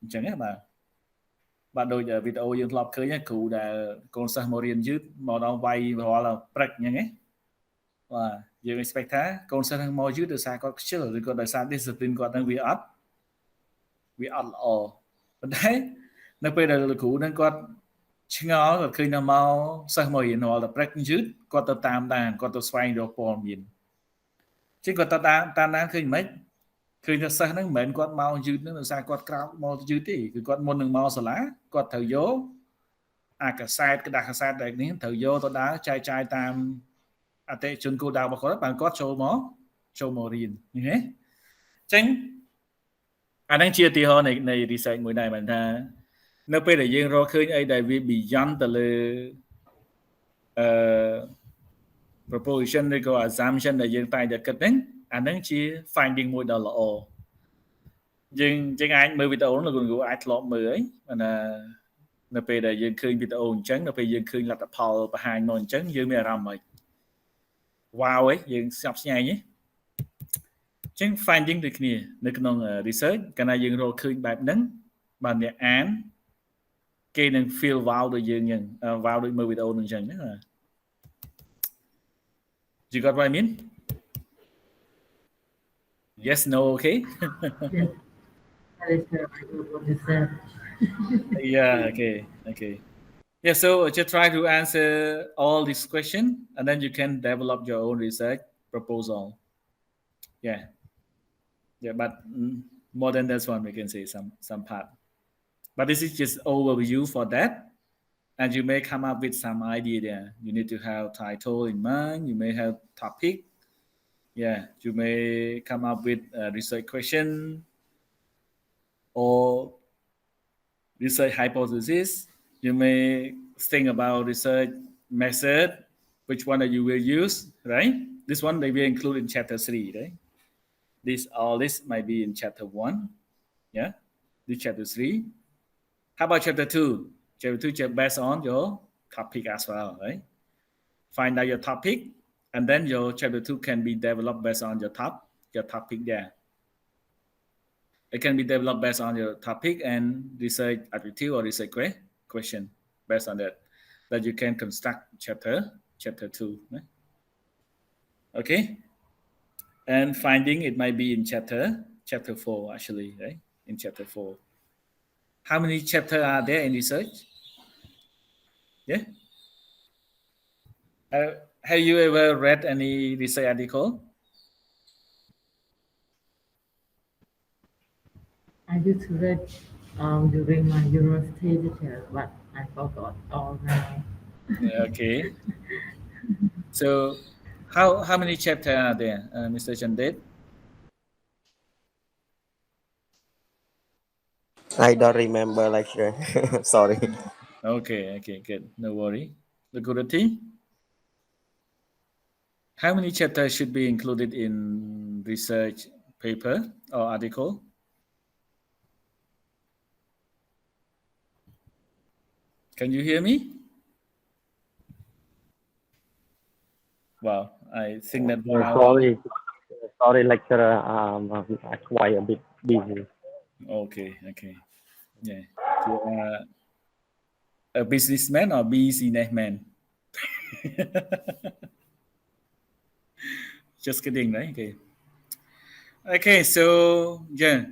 អញ្ចឹងណាបាទដូចវីដេអូយើងធ្លាប់ឃើញគ្រូដែលកូនសិស្សមករៀនយឺតមកដល់វាយរាល់ព្រឹកអញ្ចឹងណាបាទយើង expect ថាកូនសិស្សនឹងមកយឺតដោយសារគាត់ខ្ជិលឬក៏ដោយសារ discipline គាត់នឹងវាអត់ល្អប៉ុន្តែនៅពេលដែលលោកគ្រូនឹងគាត់ឆ្ងល់គាត់ឃើញដល់មកសិស្សមករៀនរាល់តែព្រឹកយឺតគាត់ទៅតាមដានគាត់ទៅស្វែងរកព័ត៌មានជាងគាត់ទៅតាមដានឃើញមិនឃើញថាសិស្សហ្នឹងមិនមែនគាត់មកយឺតហ្នឹងដោយសារគាត់ក្រោកមកយឺតទេគឺគាត់មុននឹងមកសាលាគាត់ត្រូវយកអាកាសែតក្តារកាសែតដែលនេះត្រូវយកទៅដើរចែកចាយតាមអតិថិជនគោលដៅរបស់គាត់បានគាត់ចូលមករៀនឃើញទេអញ្ចឹងអាហ្នឹងជាឧទាហរណ៍នៃ research មួយដែរបានថានៅពេលដែលយើងរកឃើញអីដែលវា beyond ទៅលើproposition ឬក៏ assumption ដែលយើងតែងតែគិតហ្នឹងអាហ្នឹងជា finding មួយដ៏ល្អយើងអាចមើលវីដេអូហ្នឹងលោកគ្រូអាចធ្លាប់មើលហើយបានថា នៅពេលដែលយើងឃើញវីដេអូអញ្ចឹងនៅពេលយើងឃើញលទ្ធផលបង្ហាញមកអញ្ចឹងយើងមានអារម្មណ៍មិនវ៉ាវឯងយើងស្ញប់ស្ញែងឯងចឹង finding ដូចគ្នានៅក្នុង research កាលណាយើងរកឃើញបែបហ្នឹងបាទអ្នកអានគេនឹង feel wow ដូចយើងអញ្ចឹង wow ដូចមើលវីដេអូហ្នឹងអញ្ចឹងណា You got what I mean? Yes, no, okay? Yes, that is correct. I got what you said. Yeah, okay. Yeah, so just try to answer all these questions and then you can develop your own research proposal. Yeah, but more than that one we can say some part. But this is just overview for that. And you may come up with some idea there. You need to have title in mind. You may have topic. Yeah, you may come up with a research question or research hypothesis. You may think about research method, which one that you will use, right? This one they will include in chapter 3, right? All this might be in chapter 1. Yeah, this chapter 3. How about chapter 2? Chapter 2 just based on your topic as well, right? Find out your topic, and then your chapter 2 can be developed based on your topic there. It can be developed based on your topic and research objective or research question based on that you can construct chapter 2. Right? Okay, and finding it might be in chapter 4 actually, right? In chapter 4. How many chapters are there in research? Yeah. Have you ever read any research article? I used to read during my university detail, but I forgot all now. Okay. So how many chapters are there, Mr. Chandet? I don't remember lecture. Sorry. Okay, good. No worry. The Gurati? How many chapters should be included in research paper or article? Can you hear me? Wow, I think that Sorry, lecturer. I'm quite a bit busy. Okay. Yeah. You are a businessman or businessman? Just kidding, right? Okay, so yeah,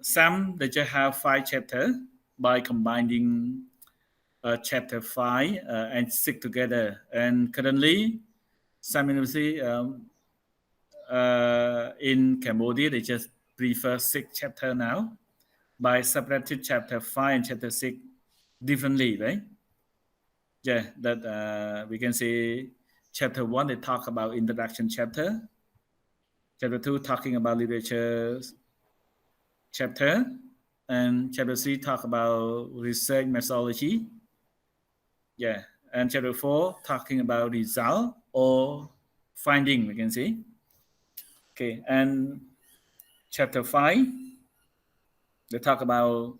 some they just have 5 chapters by combining chapter 5 and 6 together. And currently, some university in Cambodia they just prefer 6 chapter now by separated chapter 5 and chapter 6 differently, right? Yeah, that we can say chapter 1 they talk about introduction chapter. Chapter 2 talking about literature chapter, and chapter 3 talk about research methodology. Yeah, and chapter 4 talking about result or finding, we can say. Okay, and chapter 5 they talk about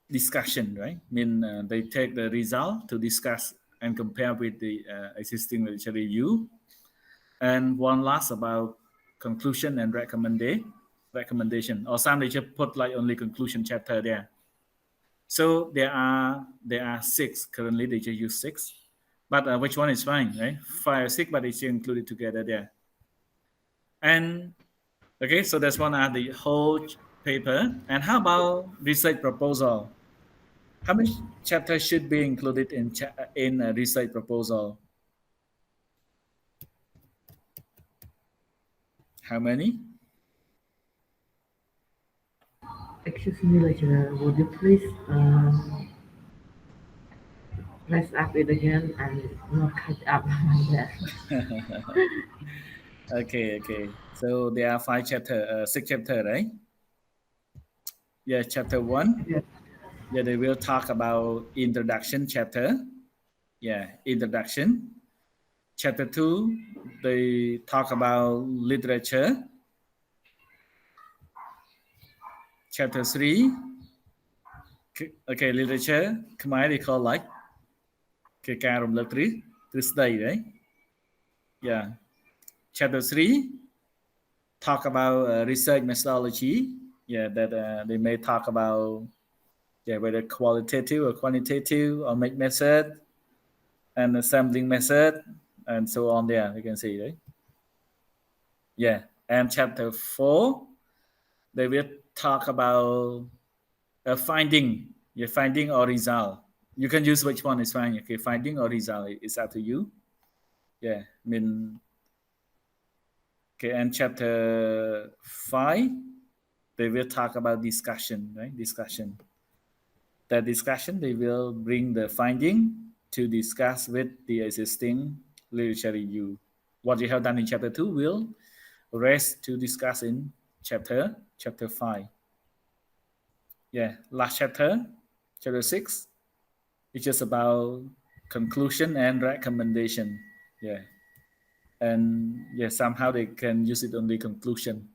discussion, right? I mean they take the result to discuss and compare with the existing literature review. And one last about conclusion and recommendation, or some they just put like only conclusion chapter there. So there are 6 currently. They just use 6, but which one is fine, right? 5 or 6, but it's included together there. And okay, so that's one of the whole paper. And how about research proposal? How many chapters should be included in a research proposal? How many? Excuse me, lecturer, would you please press up it again and not catch up like that? Okay. So there are 5 chapter, 6 chapter, right? Yeah, chapter 1. Yes. Yeah, they will talk about introduction chapter. Yeah, introduction. Chapter 2, they talk about literature. Chapter 3 Okay, literature ខ្មែរ they call like គឺការរំលឹកទ្រឹស្ដី right? Yeah. Chapter 3 talk about research methodology. Yeah, that they may talk about whether qualitative or quantitative or make method and the sampling method and so on there. You can see, right? Yeah. And chapter 4 they will talk about finding. Yeah, finding or result. You can use which one is fine. Okay, finding or result is up to you. Yeah, I mean, okay, and chapter 5 they will talk about discussion, right? Discussion. That discussion they will bring the finding to discuss with the existing literature review. What you have done in chapter 2 will rest to discuss in chapter 5. Yeah, last chapter, chapter 6, it's just about conclusion and recommendation. Yeah, and yeah, somehow they can use it only conclusion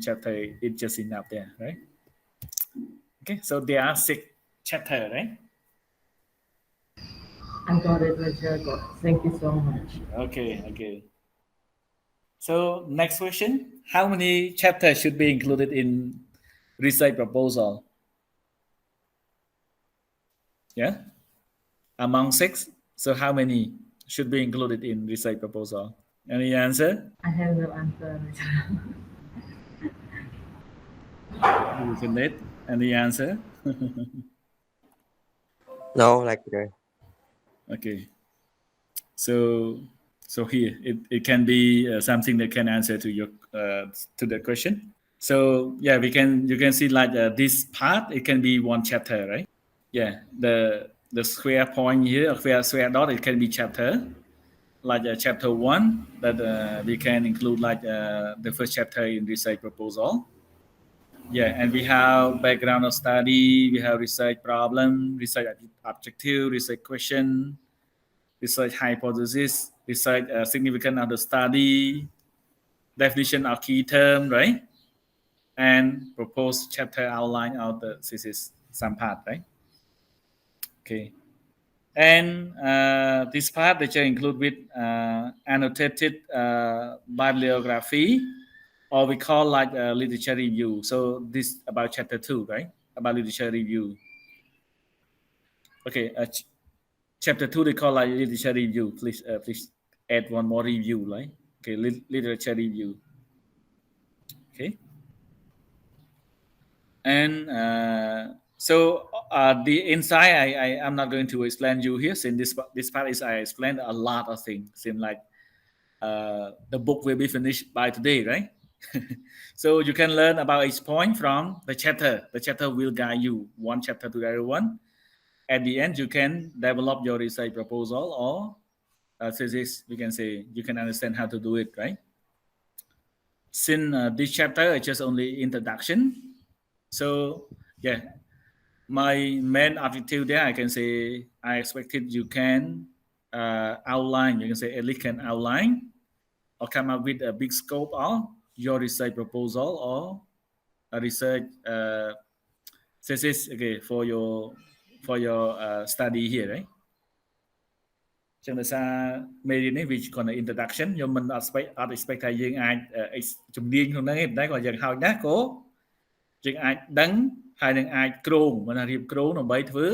chapter. It's just enough there, right? Okay, so there are 6 chapters, right? I got it, Mr. God. Thank you so much. Okay. So next question: how many chapters should be included in research proposal? Yeah, among 6. So how many should be included in research proposal? Any answer? I have no answer, Mr. Internet. Any answer? No, like that. Okay. So here it can be something that can answer to your to the question. So yeah, you can see like this part it can be one chapter, right? Yeah, the square point here, square dot, it can be chapter, like chapter 1 that we can include like the first chapter in research proposal. Yeah, and we have background of study, we have research problem, research objective, research question, research hypothesis, research significance of the study, definition of key term, right? And proposed chapter outline of the thesis, some part, right? Okay. And this part they should include with annotated bibliography, or we call like literature review. So this about chapter 2, right? About literature review. Okay, chapter 2 they call like literature review. Please add one more review, right? Okay, literature review. Okay. And so the inside I'm not going to explain you here, since this part is I explained a lot of things. Seem like the book will be finished by today, right? So you can learn about each point from the chapter. The chapter will guide you one chapter to everyone. At the end, you can develop your research proposal or thesis. We can say you can understand how to do it, right? Since this chapter is just only introduction, so yeah, my main objective there, I can say I expected you can outline. You can say at least can outline or come up with a big scope of your research proposal or a research thesis, okay, for your study here, right? ចឹងដោយសារមេរៀននេះវាគ្រាន់តែ introduction ខ្ញុំមិនអត់ expect ថាយើងអាចជំនាញក្នុងហ្នឹងទេតែគាត់យើងហោចណាស់ក៏យើងអាចដឹងហើយនឹងអាចក្រងមិនថារៀបក្រងដើម្បីធ្វើ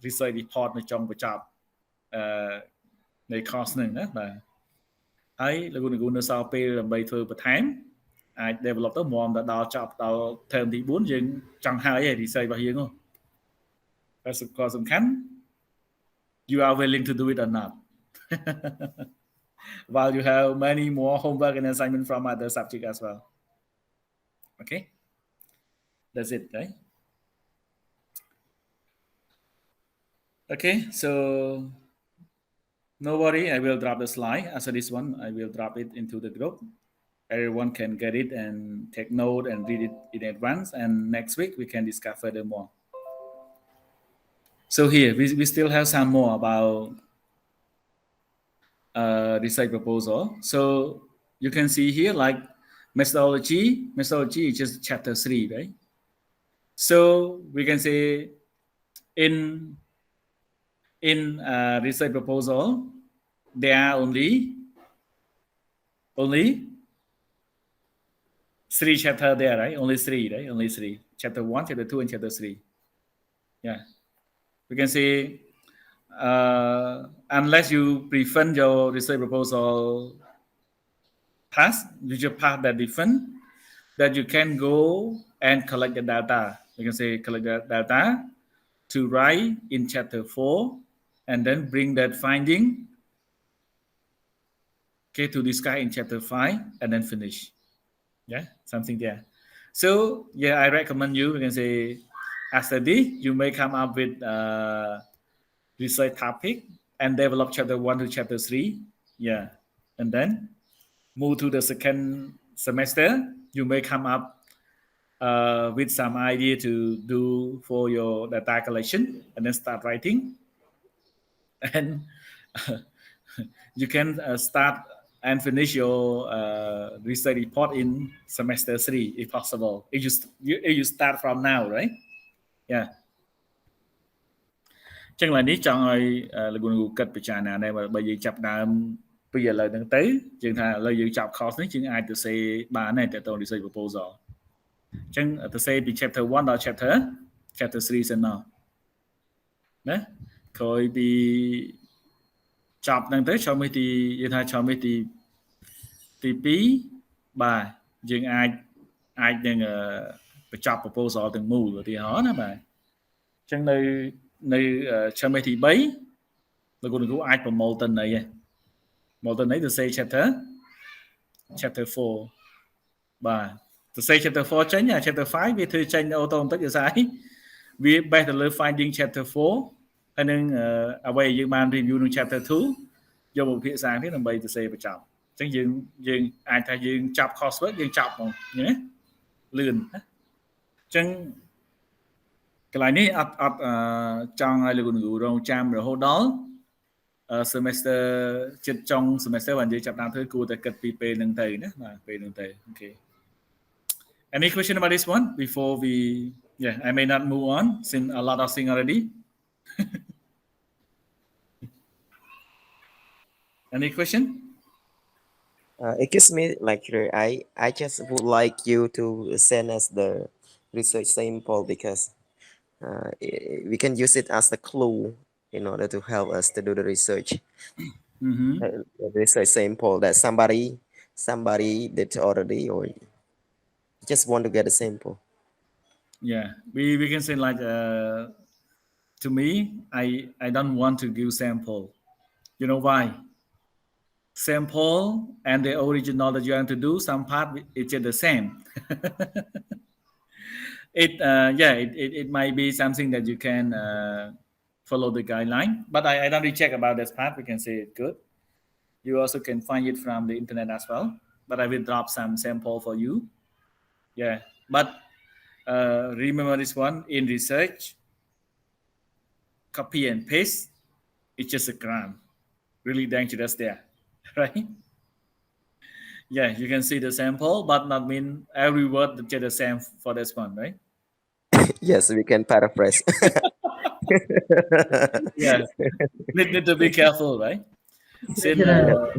research report នៅចុងបញ្ចប់នៃ course ហ្នឹងណាបាទហើយលោកគ្រូនៅសល់ពេលដើម្បីធ្វើបន្ថែមអាច develop ទៅមុំទៅដល់ចប់ដល់ term ទី4យើងចង់ហើយឯ research របស់យើងហ្នឹងតែសំខាន់ you are willing to do it or not while you have many more homework and assignment from other subject as well. Okay, that's it, right? Okay, so no worry, I will drop the slide. After this one, I will drop it into the group. Everyone can get it and take note and read it in advance, and next week we can discuss furthermore. So here we still have some more about research proposal. So you can see here like methodology is just chapter 3, right? So we can say in research proposal there are only three chapter there, right? Only three, right? Only three. Chapter 1, chapter 2, and chapter 3. Yeah. We can say unless you prevent your research proposal pass, you just pass that different, that you can go and collect the data. You can say collect the data to write in chapter 4 and then bring that finding, okay, to discuss in chapter 5 and then finish. Yeah, something there. So yeah, I recommend you can say after this you may come up with research topic and develop chapter 1 to chapter 3. Yeah, and then move to the second semester, you may come up with some idea to do for your data collection and then start writing. And you can start and finish your research report in semester 3 if possible. If you start from now, right? Yeah. ចឹងឡើយនេះចង់ឲ្យលោកគ្រូគិតពិចារណាដែរបើយើងចាប់ដើមពីឥឡូវហ្នឹងទៅយើងថាឥឡូវយើងចាប់ course នេះយើងអាចទៅសេបានដែរទៅ research proposal អញ្ចឹងទៅសេពី chapter 1ដល់ chapter 3សិនមកណាក្រោយពីចប់ហ្នឹងទៅចូលមេទីយើងថាចូលមេទី2បាទយើងអាចនឹងបញ្ចប់ proposal ទាំងមូលឧទាហរណ៍ណាបាទអញ្ចឹងនៅចូលមេទី3លោកគ្រូអាចប្រមូលតន័យមកតន័យទៅសេ chapter 4បាទទៅសេ chapter 4ចេញ chapter 5វាធ្វើចេញអូតូម៉ាទិកដោយសារវា based ទៅលើ finding chapter 4ហើយនឹងអ្វីយើងបាន review ក្នុង chapter 2យកមកពិភាក្សាគ្នាដើម្បីទៅសេបញ្ចប់អញ្ចឹងយើងអាចថាយើងចាប់ coursework យើងចាប់ហ្មងណាលឿនណាអញ្ចឹងកន្លែងនេះអត់ចង់ឲ្យលោកគ្រូរងចាំរហូតដល់ semester ជិតចុង semester បានយើងចាប់តាមធ្វើគួរតែគិតពីពេលហ្នឹងទៅណាបាទពេលហ្នឹងទៅអូខេ Any question about this one before we yeah I may not move on since a lot of things already Any question Excuse me, lecturer. I just would like you to send us the research sample because we can use it as the clue in order to help us to do the research. The research sample that somebody did already, or just want to get a sample. Yeah, we can say like to me, I don't want to give sample. You know why? Sample and the original that you want to do, some part it's the same. It might be something that you can follow the guideline, but I don't recheck about this part. We can say it's good. You also can find it from the internet as well. But I will drop some sample for you. Yeah, but remember this one in research, copy and paste, it's just a crime. Really dangerous there, right? Yeah, you can see the sample, but not mean every word just the same for this one, right? Yes, we can paraphrase. Yeah, need to be careful, right? Since we can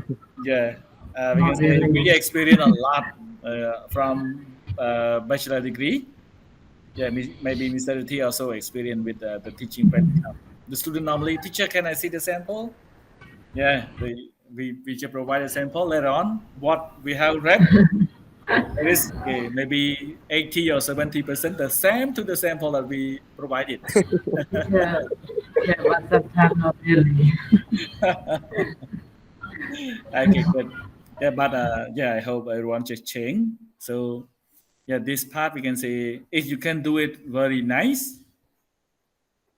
say we experience a lot from bachelor degree. Yeah, maybe Mr. T also experienced with the teaching practical. The student normally, teacher, can I see the sample? Yeah, we just provide a sample later on. What we have read, it is maybe 80 or 70% the same to the sample that we provided. Yeah, but sometimes not really. Okay, good. Yeah, but I hope everyone just change. So yeah, this part we can say if you can do it very nice,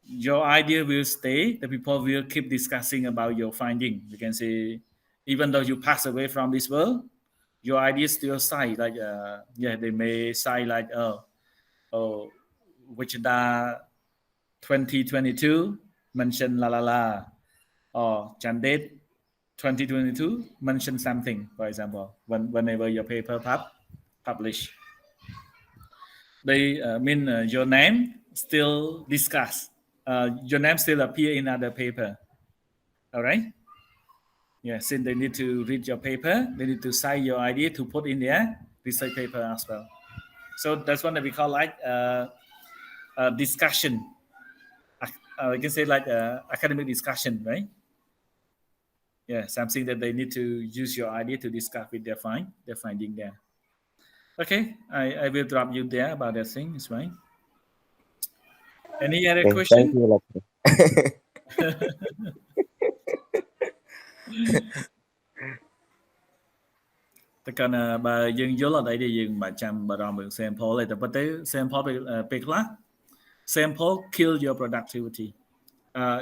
your idea will stay. The people will keep discussing about your finding. You can say even though you pass away from this world, your idea still side like they may say like Wichita 2022 mention la la la or Chandet 2022 mention something, for example, whenever your paper publish. they mean your name still discuss. Your name still appear in other paper. All right. Yeah, since they need to read your paper, they need to cite your idea to put in their research paper as well. So that's what we call like discussion. I can say like academic discussion, right? Yeah, something that they need to use your idea to discuss with their finding there. Okay, I will drop you there about that thing. It's fine. Any other Okay, thank question? you lecturer. តែកាលណាបើយើងយល់អត់អីទេយើងមិនបាច់ចាំបារម្ភរឿង sample ទេតែប៉ុន្តែ sample ពេលខ្លះ sample kill your productivity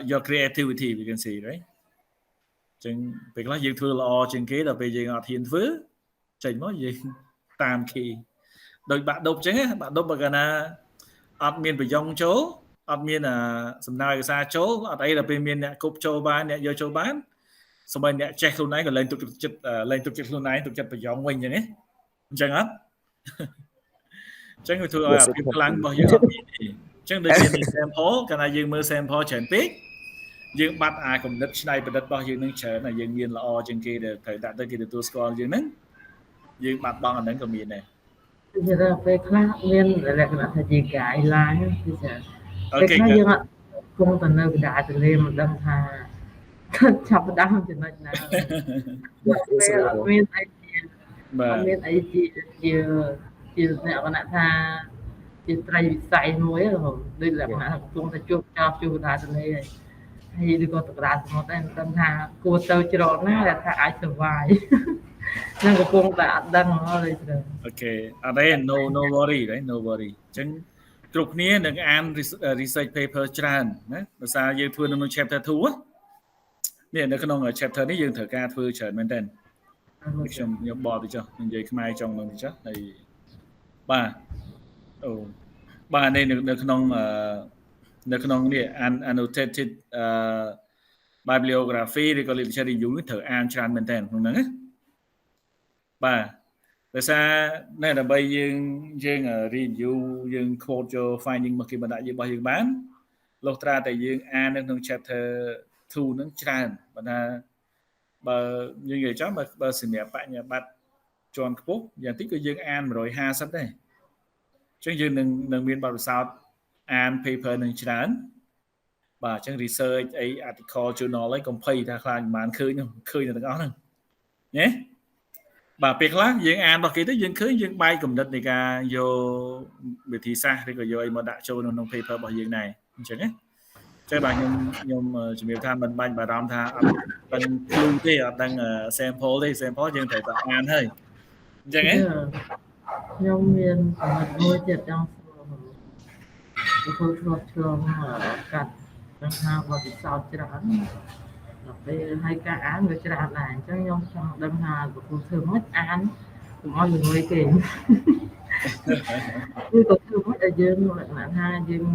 your creativity we can say right ចឹងពេលខ្លះយើងធ្វើល្អជាងគេដល់ពេលយើងអត់ហ៊ានធ្វើចេញមកយើងតាមគេដោយបាក់ដប់ចឹងបាក់ដប់បើកាលណាអត់មានប្រយ៉ងចូលអត់មានសំណើឯកសារចូលអត់អីដល់ពេលមានអ្នកគប់ចូលបានអ្នកយកចូលបានសម្បីអ្នកចេះខ្លួនឯងក៏លែងទុកចិត្តខ្លួនឯងទុកចិត្តប្រយ៉ងវិញចឹងណាអញ្ចឹងអត់ចឹងវាធ្វើឲ្យអាភាពខ្លាំងរបស់យើងអត់មានទេចឹងដូចជា sample កាលណាយើងមើល sample ច្រើនពេកយើងបាត់អាគំនិតច្នៃប្រឌិតរបស់យើងនឹងច្រើនហើយយើងមានល្អជាងគេដែលត្រូវដាក់ទៅគេទទួលស្គាល់យើងហ្នឹងយើងបាត់បង់អាហ្នឹងក៏មានដែរគឺថាពេលខ្លះមានលក្ខណៈថាជា guideline គឺថាពេលខ្លះយើងអត់គង់ទៅនៅកណ្ដាលទន្លេមិនដឹងថាចាប់ផ្ដើមចំណុចណាពេលអត់មានអីជាអត់មានអីជាអ្នកគណៈថាជាត្រីវិស័យមួយដូចលក្ខណៈកំពុងតែជួបកណ្ដាលទន្លេហើយឬក៏ទៅកណ្ដាលសមុទ្រដែរមិនដឹងថាគួរទៅច្រកណាដែលថាអាច survive នឹងកំពុងតែអត់ដឹងហ្មងលេត្រូវ អូខេអត់ទេ no worry right no worry អញ្ចឹងគ្រប់គ្នានឹងអាន research paper ច្រើនណាដោយសារយើងធ្វើនៅក្នុង chapter 2នេះនៅក្នុង chapter នេះយើងត្រូវការធ្វើច្រើនមែនតើខ្ញុំបកទៅចុះនិយាយខ្មែរចង់នឹងចុះហើយបាទអូបាទនេះនៅក្នុងនេះ annotated bibliography ឬក៏ literature review នេះត្រូវអានច្រើនមែនតើក្នុងហ្នឹងណាបាទដោយសារនៅដើម្បីយើង review យើង quote យក finding មកគេបណ្ដាក់របស់យើងបានលុះត្រាតែយើងអាននៅក្នុង chapter 2 ហ្នឹងច្រើនបើថាបើយើងនិយាយចំបើសម្រាប់បញ្ញាបត្រជាន់ខ្ពស់យ៉ាងតិចក៏យើងអាន150ដែរអញ្ចឹងយើងនឹងមានបទពិសោធន៍អាន paper នឹងច្រើនបាទអញ្ចឹង research អី article journal អីកុំភ័យថាខ្លាចមិនបានឃើញទាំងអស់ហ្នឹងណាបាទពេលខ្លះយើងអានរបស់គេទៅយើងឃើញយើងបែកគំនិតនៃការយកវិធីសាស្ត្រឬក៏យកអីមកដាក់ចូលក្នុង paper របស់យើងដែរអញ្ចឹងណាចឹងបាទខ្ញុំជំរាបថាមិនបាញ់បារម្ភថាអត់ដឹង clue ទេអត់ដឹង sample ទេ sample យើងត្រូវតែអានហើយអញ្ចឹងហ៎ខ្ញុំមានចំណុចមួយទៀតចង់សួរព្រោះឆ្លងកាត់ដឹងថាបទពិសោធន៍ច្រើនដល់ពេលហើយការអានវាច្រើនដែរអញ្ចឹងខ្ញុំចង់ដឹងថាគូធ្វើមិនអានកុំឲ្យល្ងយគេគឺក៏ធ្វើមិនឲ្យយើងលក្ខណៈថាយើង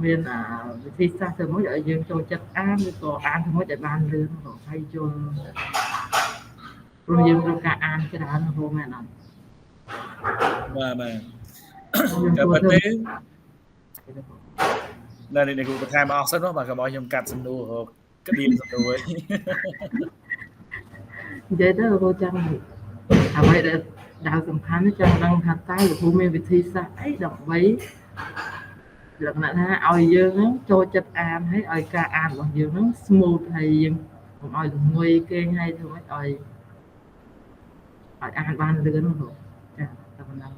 មានវិធីសាស្ត្រធ្វើមួយឲ្យយើងចូលចិត្តអានឬក៏អានធ្វើមួយឲ្យបានលឿនហើយយល់ព្រោះយើងត្រូវការអានច្រើនហូរមែនអត់បាទក៏ប៉ុន្តែនៅនេះគូបន្ថែមអស់សិនបាទកុំឲ្យខ្ញុំកាត់សំណួរក្តៀមសំណួរនិយាយទៅគូចាំអ្វីដែលសំខាន់ចង់ដឹងថាតើគ្រូមានវិធីសាស្ត្រអីដើម្បីលក្ខណៈថាឲ្យយើងចូលចិត្តអានហើយឲ្យការអានរបស់យើងហ្នឹង smooth ហើយយើងកុំឲ្យល្ងយគេហើយធ្វើម៉េចឲ្យអានបានលឿនហ្នឹងចាតែប៉ុណ្ណឹង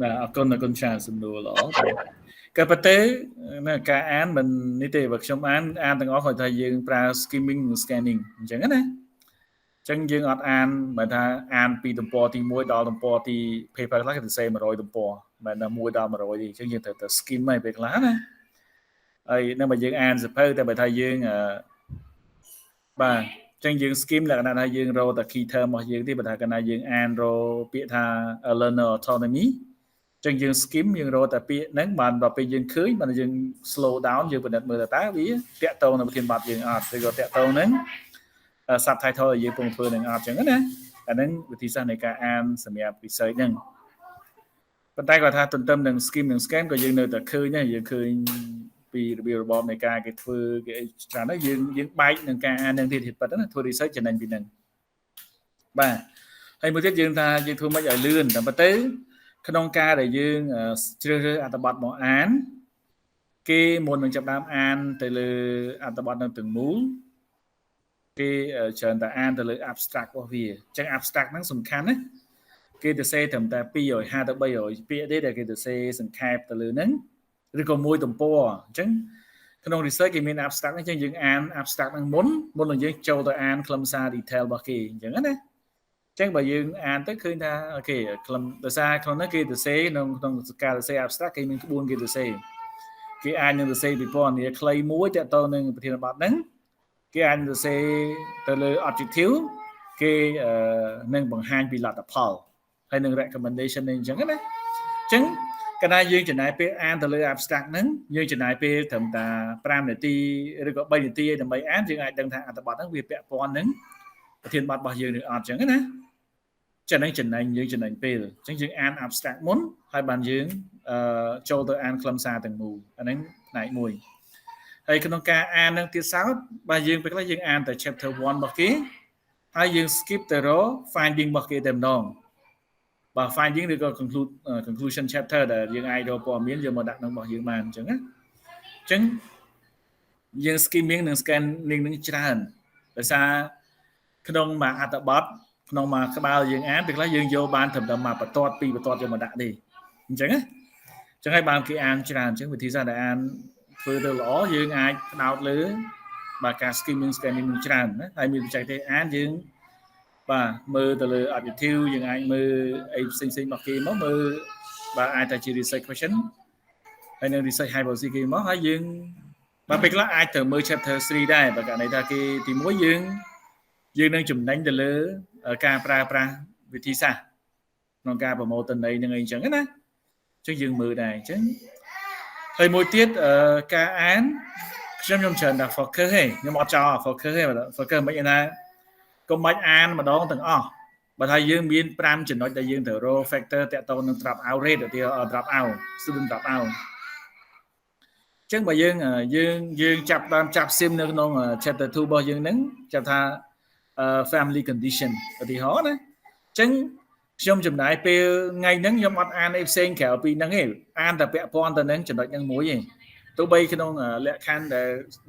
បាទអរគុណច្រើនសំណួរល្អក៏ប៉ុន្តែការអានមិននេះទេបើខ្ញុំអានទាំងអស់គាត់ថាយើងប្រើ skimming និង scanning អញ្ចឹងណាអញ្ចឹងយើងអត់អានបើថាអានពីទំព័រទី1ដល់ទំព័រទី paper ខ្លះគេទៅសេ100ទំព័រមិនដល់1ដល់100ទេអញ្ចឹងយើងត្រូវទៅ skim ឲ្យពេលខ្លះណាហើយនៅបើយើងអានសភៅតែបើថាយើងបាទអញ្ចឹងយើង skim លក្ខណៈថាយើងរកតែ key term របស់យើងទេបើថាកាលណាយើងអានរកពាក្យថា learner autonomy ចឹងយើង skim យើងរកតែពាក្យហ្នឹងបានដល់ពេលយើងឃើញបានយើង slow down យើងពិនិត្យមើលតើវាតាក់ទងនឹងប្រធានបទយើងអត់ឬក៏តាក់ទងនឹង subtitle ដែលយើងកំពុងធ្វើនឹងអត់ចឹងណា អាហ្នឹងវិធីសាស្ត្រនៃការអានសម្រាប់ research ហ្នឹងប៉ុន្តែគាត់ថាទន្ទឹមនឹង skim និង scan ក៏យើងនៅតែឃើញដែរយើងឃើញពីរបៀបរបបនៃការគេធ្វើគេអីច្រើនហើយយើងបែកនឹងការអាននឹងទៀតពិតណាធ្វើ research ចំណេញពីហ្នឹងបាទហើយមួយទៀតយើងថាយើងធ្វើមិនឲ្យលឿនតែប៉ុន្តែក្នុងការដែលយើងជ្រើសរើសអត្ថបទមកអានគេមុននឹងចាប់ដើមអានទៅលើអត្ថបទនៅទាំងមូលគេច្រើនតែអានទៅលើ abstract របស់វាអញ្ចឹង abstract ហ្នឹងសំខាន់ណាគេទៅសេត្រឹមតែ250ទៅ300ពាក្យទេដែលគេទៅសេសង្ខេបទៅលើហ្នឹងឬក៏មួយទំព័រអញ្ចឹងក្នុង research គេមាន abstract អញ្ចឹងយើងអាន abstract ហ្នឹងមុននឹងយើងចូលទៅអានខ្លឹមសារ detail របស់គេអញ្ចឹងណាអញ្ចឹងបើយើងអានទៅឃើញថាអូខេខ្លឹមដោយសារក្នុងនោះគេទៅសេក្នុងការទៅសេ abstract គេមានក្បួនគេទៅសេគេអាចនឹងទៅសេពីពណ៌នាខ្លីមួយតទៅនឹងប្រធានបទហ្នឹងគេអាចទៅសេទៅលើ objective គេនឹងបង្ហាញពីលទ្ធផលហើយនឹង recommendation នេះអញ្ចឹងណាអញ្ចឹងកាលណាយើងចំណាយពេលអានទៅលើ abstract ហ្នឹងយើងចំណាយពេលត្រឹមតែ5នាទីឬក៏3នាទីដើម្បីអានយើងអាចដឹងថាអត្ថបទហ្នឹងវាពាក់ព័ន្ធនឹងប្រធានបទរបស់យើងឬអត់អញ្ចឹងណាចំណេញយើងចំណេញពេលអញ្ចឹងយើងអាន abstract មុនហើយបានយើងចូលទៅអានខ្លឹមសារទាំងមូលអាហ្នឹងផ្នែកមួយហើយក្នុងការអាននឹងទៀតសោតបើយើងពេលខ្លះយើងអានតែ chapter 1របស់គេហើយយើង skip ទៅរក finding របស់គេតែម្ដងបើ finding ឬក៏ conclusion chapter ដែលយើងអាចរកព័ត៌មានយកមកដាក់ក្នុងរបស់យើងបានអញ្ចឹងណាអញ្ចឹងយើង skimming និង scanning នឹងច្រើនដោយសារក្នុងមួយអត្ថបទក្នុងមួយក្បាលយើងអានពេលខ្លះយើងយកបានត្រឹមតែមួយបន្ទាត់ពីរបន្ទាត់យកមកដាក់ទេអញ្ចឹងណាអញ្ចឹងហើយបានគេអានច្រើនអញ្ចឹងវិធីសាស្ត្រដែលអានធ្វើទៅល្អយើងអាចផ្ដោតលើបាទការ skimming scanning នឹងច្រើនណាហើយមានបច្ចេកទេសអានយើងបាទមើលទៅលើ objective យើងអាចមើលអីផ្សេងៗរបស់គេមកមើលបាទអាចតែជា research question ហើយនឹង research hypothesis គេមកហើយយើងបាទពេលខ្លះអាចទៅមើល chapter 3ដែរបើករណីថាគេទី1យើងនឹងចំណេញទៅលើការប្រើប្រាស់វិធីសាស្ត្រក្នុងការប្រមូលទិន្នន័យនឹងអីអញ្ចឹងណាអញ្ចឹងយើងមើលដែរអញ្ចឹងហើយមួយទៀតការអានខ្ញុំច្រើនតែ focus ទេខ្ញុំអត់ចោល focus ទេ focus មិនឯណាកុំបាច់អានម្ដងទាំងអស់បើថាយើងមាន5ចំណុចដែលយើងត្រូវ row factor តាក់ទងនឹង drop out rate ទៅ drop out student drop out អញ្ចឹងបើយើងចាប់ sim នៅក្នុង chapter 2របស់យើងហ្នឹងចាប់ថា family condition ឧទាហរណ៍ណាអញ្ចឹងខ្ញុំចំណាយពេលថ្ងៃហ្នឹងខ្ញុំអត់អានអីផ្សេងក្រៅពីហ្នឹងទេអានតែពាក់ព័ន្ធទៅនឹងចំណុចហ្នឹងមួយទេទោះបីក្នុងលក្ខខណ្ឌ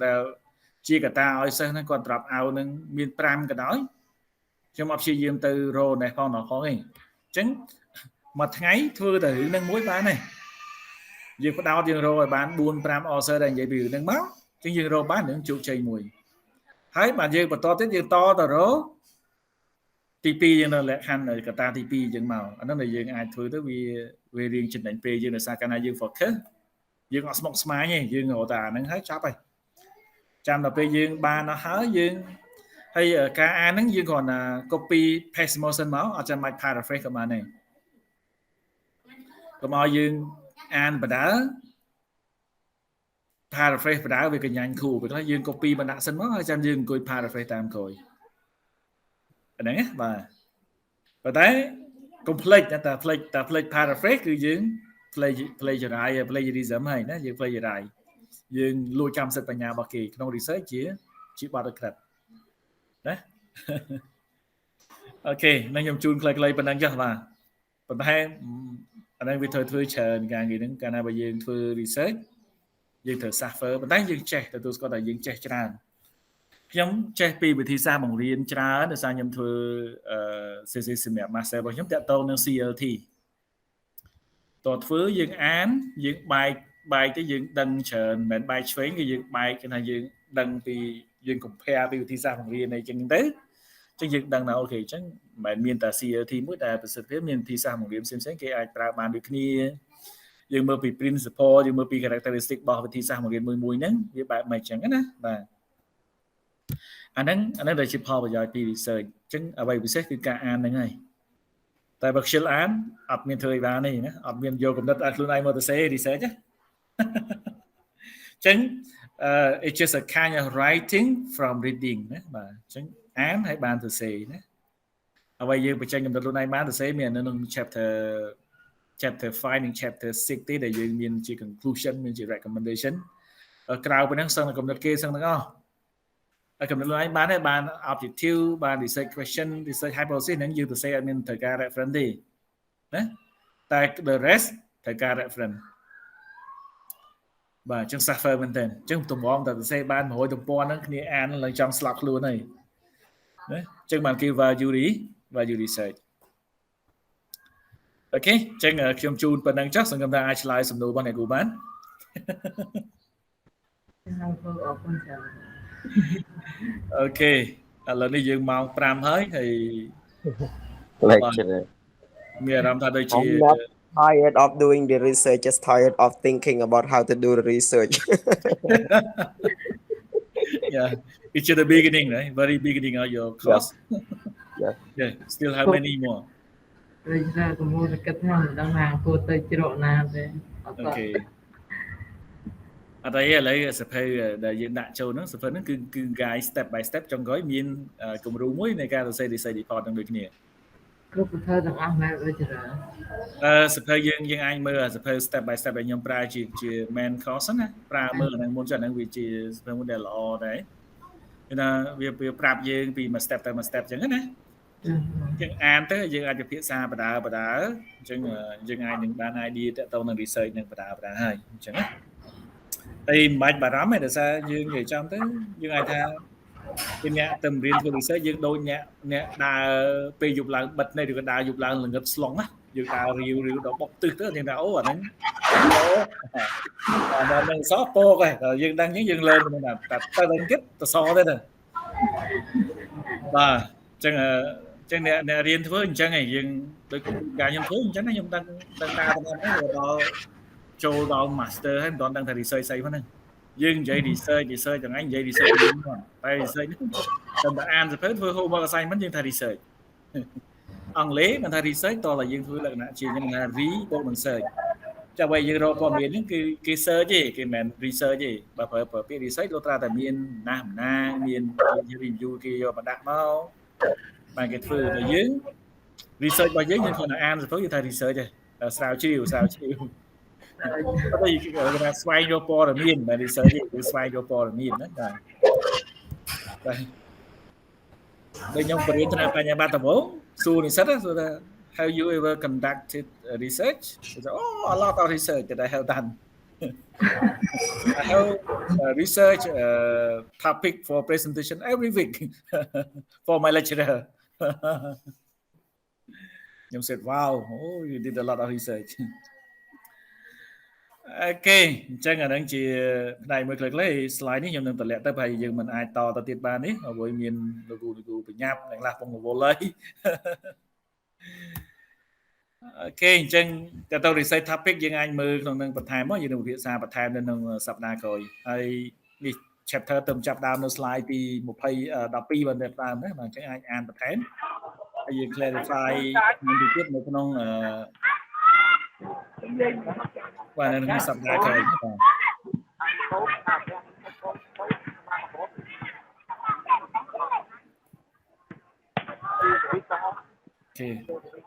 ដែលជាកត្តាឲ្យសិស្សហ្នឹងគាត់ drop out នឹងមាន5ក៏ដោយខ្ញុំអត់ព្យាយាមទៅរកនេះផងទេអញ្ចឹងមួយថ្ងៃធ្វើតែរឿងហ្នឹងមួយបានទេយើងផ្ដោតយើងរកឲ្យបាន 4-5 author ដែលនិយាយពីរឿងហ្នឹងមកអញ្ចឹងយើងរកបាននឹងជោគជ័យមួយហើយបាទយើងបន្តទៀតយើងតទៅរកទី2យើងនៅលក្ខខណ្ឌកត្តាទី2អញ្ចឹងមកអានោះដែលយើងអាចធ្វើទៅវារៀងចំណេញពេលយើងដោយសារកាលណាយើង focus យើងអត់ស្មុគស្មាញទេយើងរកតែអាហ្នឹងហើយចប់ហើយចាំដល់ពេលយើងបានដល់ហើយយើងហើយការអានហ្នឹងយើងគ្រាន់តែ copy paste មកសិនមកអត់ចាំបាច់ paraphrase ក៏បានដែរកុំឲ្យយើងអានបដា paraphrase បដាវាកញ្ញាញ់គ្រូពេលខ្លះយើង copy បណ្ដាក់សិនមកហើយចាំយើងអង្គុយ paraphrase តាមក្រោយអាហ្នឹងណាបាទប៉ុន្តែកុំភ្លេចតែភ្លេច paraphrase គឺយើង plagiarism ហើយណាយើង plagiarize យើងលួចកម្មសិទ្ធិបញ្ញារបស់គេក្នុង research ជាបទក្រិតណាអូខេនឹងខ្ញុំជូនខ្លីៗប៉ុណ្ណឹងចុះបាទប៉ុន្តែអានេះវាធ្វើច្រើនការងារហ្នឹងកាលណាបើយើងធ្វើ research យើងត្រូវ suffer ប៉ុន្តែយើងចេះទទួលស្គាល់ថាយើងចេះច្រើនខ្ញុំចេះពីវិធីសាស្ត្របង្រៀនច្រើនដោយសារខ្ញុំធ្វើសម្រាប់ master របស់ខ្ញុំតាក់ទងនឹង CLT តើធ្វើយើងអានយើងបែកទៅយើងដឹងច្រើនមិនមែនបែកឆ្វេងគឺយើងបែកគេថាយើងដឹងពីយើង compare ពីវិធីសាស្ត្របង្រៀនអីចឹងទៅអញ្ចឹងយើងដឹងថាអូខេអញ្ចឹងមិនមែនមានតែ CLT មួយតែប្រសិទ្ធភាពមានវិធីសាស្ត្របង្រៀនផ្សេងៗគេអាចប្រើបានដូចគ្នាយើងមើលពី principle យើងមើលពី characteristic របស់វិធីសាស្ត្របង្រៀនមួយហ្នឹងវាបែបមិនអញ្ចឹងណាបាទអាហ្នឹងដែលជាផលប្រយោជន៍ពី research អញ្ចឹងអ្វីពិសេសគឺការអានហ្នឹងហើយតែបើខ្ជិលអានអត់មានធ្វើអីបានទេណាអត់មានយកកំណត់ឲ្យខ្លួនឯងមកទៅ research ណាអញ្ចឹងit's just a kind of writing from reading ណាបាទអញ្ចឹងអានហើយបានសរសេរណា អ្វីយើងបញ្ចេញកំណត់ខ្លួនឯងបានទៅសេមាននៅក្នុង chapter 5 និង chapter 6ទេដែលយើងមានជា conclusion មានជា recommendation ក្រៅពីហ្នឹងសឹងតែកំណត់គេសឹងទាំងអស់ហើយកំណត់ខ្លួនឯងបានទេបាន objective បាន research question research hypothesis ហ្នឹងយើងទៅសេអត់មានត្រូវការ reference ទេណាតែ the rest ត្រូវការ reference បាទអញ្ចឹង suffer មែនតើអញ្ចឹងតម្រងតែទៅសេបាន100ទំព័រហ្នឹងគ្នាអានឡើងចង់ស្លាប់ខ្លួនហើយណាអញ្ចឹងបានគេ value research អូខេអញ្ចឹងខ្ញុំជូនប៉ុណ្ណឹងចុះសង្ឃឹមថាអាចឆ្លើយសំណួររបស់អ្នកគ្រូបានអូខេឥឡូវនេះយើងម៉ោង5ហើយមានអារម្មណ៍ថាដូចជា tired of doing the research, just tired of thinking about how to do the research. Yeah, it's at the beginning, right? Very beginning of your course. Yeah. Still have many more. Okay. អត់ទេឥឡូវសភៅដែលយើងដាក់ចូលហ្នឹងសភៅហ្នឹងគឺ guide step by step ចុងក្រោយមានគំរូមួយនៃការសរសេរ research report ហ្នឹងដូចគ្នាគ្រប់សភៅទាំងអស់ណាដូចច្រើនសភៅយើងអាចមើលសភៅ step by step ដែលខ្ញុំប្រើជា main course ណាប្រើមើលអាហ្នឹងមុនចុះអាហ្នឹងវាជាសភៅមួយដែលល្អដែរគឺថាវាប្រាប់យើងពីមួយ step ទៅមួយ step អញ្ចឹងណាយើងអានទៅយើងអាចពិភាក្សាបដាអញ្ចឹងយើងអាចនឹងបាន idea ទៅទៅនឹង research នឹងបដាហើយអញ្ចឹងណាតែមិនបាច់បារម្ភទេដោយសារយើងនិយាយចំទៅយើងអាចថាពីអ្នកទៅរៀនធ្វើ research យើងដូចអ្នកដើរពេលយប់ឡើងបិទនេះឬក៏ដើរយប់ឡើងល្ងឹតស្លុងណាយើងដើររាវដល់បុកទឹកទៅយើងថាអូអាហ្នឹងអាហ្នឹងសោះពោកហើយដល់យើងដឹងអញ្ចឹងយើងលើទៅតែទៅទៀតទៅសទេទៅបាទអញ្ចឹងអ្នករៀនធ្វើអញ្ចឹងឯងយើងដូចការខ្ញុំធ្វើអញ្ចឹងណាខ្ញុំដឹងដើរទៅហ្នឹងដល់ចូលដល់ master ហើយមិនដឹងថា research ស្អីហ្នឹងយើងនិយាយ research ទាំងឯងនិយាយ research ហ្នឹងតែ research ហ្នឹងតែអានសភៅធ្វើ homework assignment យើងថា research អង់គ្លេសមិនថា research តោះតែយើងធ្វើលក្ខណៈជាខ្ញុំថា read បូកនឹង search ចាំបើយើងរកព័ត៌មានហ្នឹងគឺគេ search ទេគេមិន research ទេបើប្រើពាក្យ research លោកត្រូវតែមានណាមាន review គេយកមកដាក់មកបានគេធ្វើតែយើង research របស់យើងគ្រាន់តែអានសភៅយើងថា research ទេស្រាវជ្រាវតែគេថាស្វែងរកព័ត៌មានមិន research ទេគឺស្វែងរកព័ត៌មានណាបាទដូចខ្ញុំបរិញ្ញាបត្របញ្ញាបត្រដំបូងសួរនិស្សិតសួរថា have you ever conducted research a lot of research that I have done I have research topic for presentation every week for my lecturer ខ្ញុំ said wow you did a lot of research អូខេអញ្ចឹងអាហ្នឹងជាផ្នែកមួយខ្លីៗ slide នេះខ្ញុំនឹងតម្លាក់ទៅហើយយើងមិនអាចតទៅទៀតបាននេះព្រោះមានលោកគ្រូបញ្ញាប់និងខ្លះពងរវល់ហើយអូខេអញ្ចឹងតទៅ research topic យើងអាចមើលក្នុងនឹងបន្ថែមមកយើងនឹងពិភាក្សាបន្ថែមនៅក្នុងសប្តាហ៍ក្រោយហើយនេះ chapter ទៅចាប់ដើមនៅ slide ទី12បានតែដើមណាបាទអញ្ចឹងអាចអានបន្ថែមហើយយើង clarify មួយទៀតនៅក្នុងបាទនៅក្នុងសប្តាហ៍ក្រោយបាទអូខេ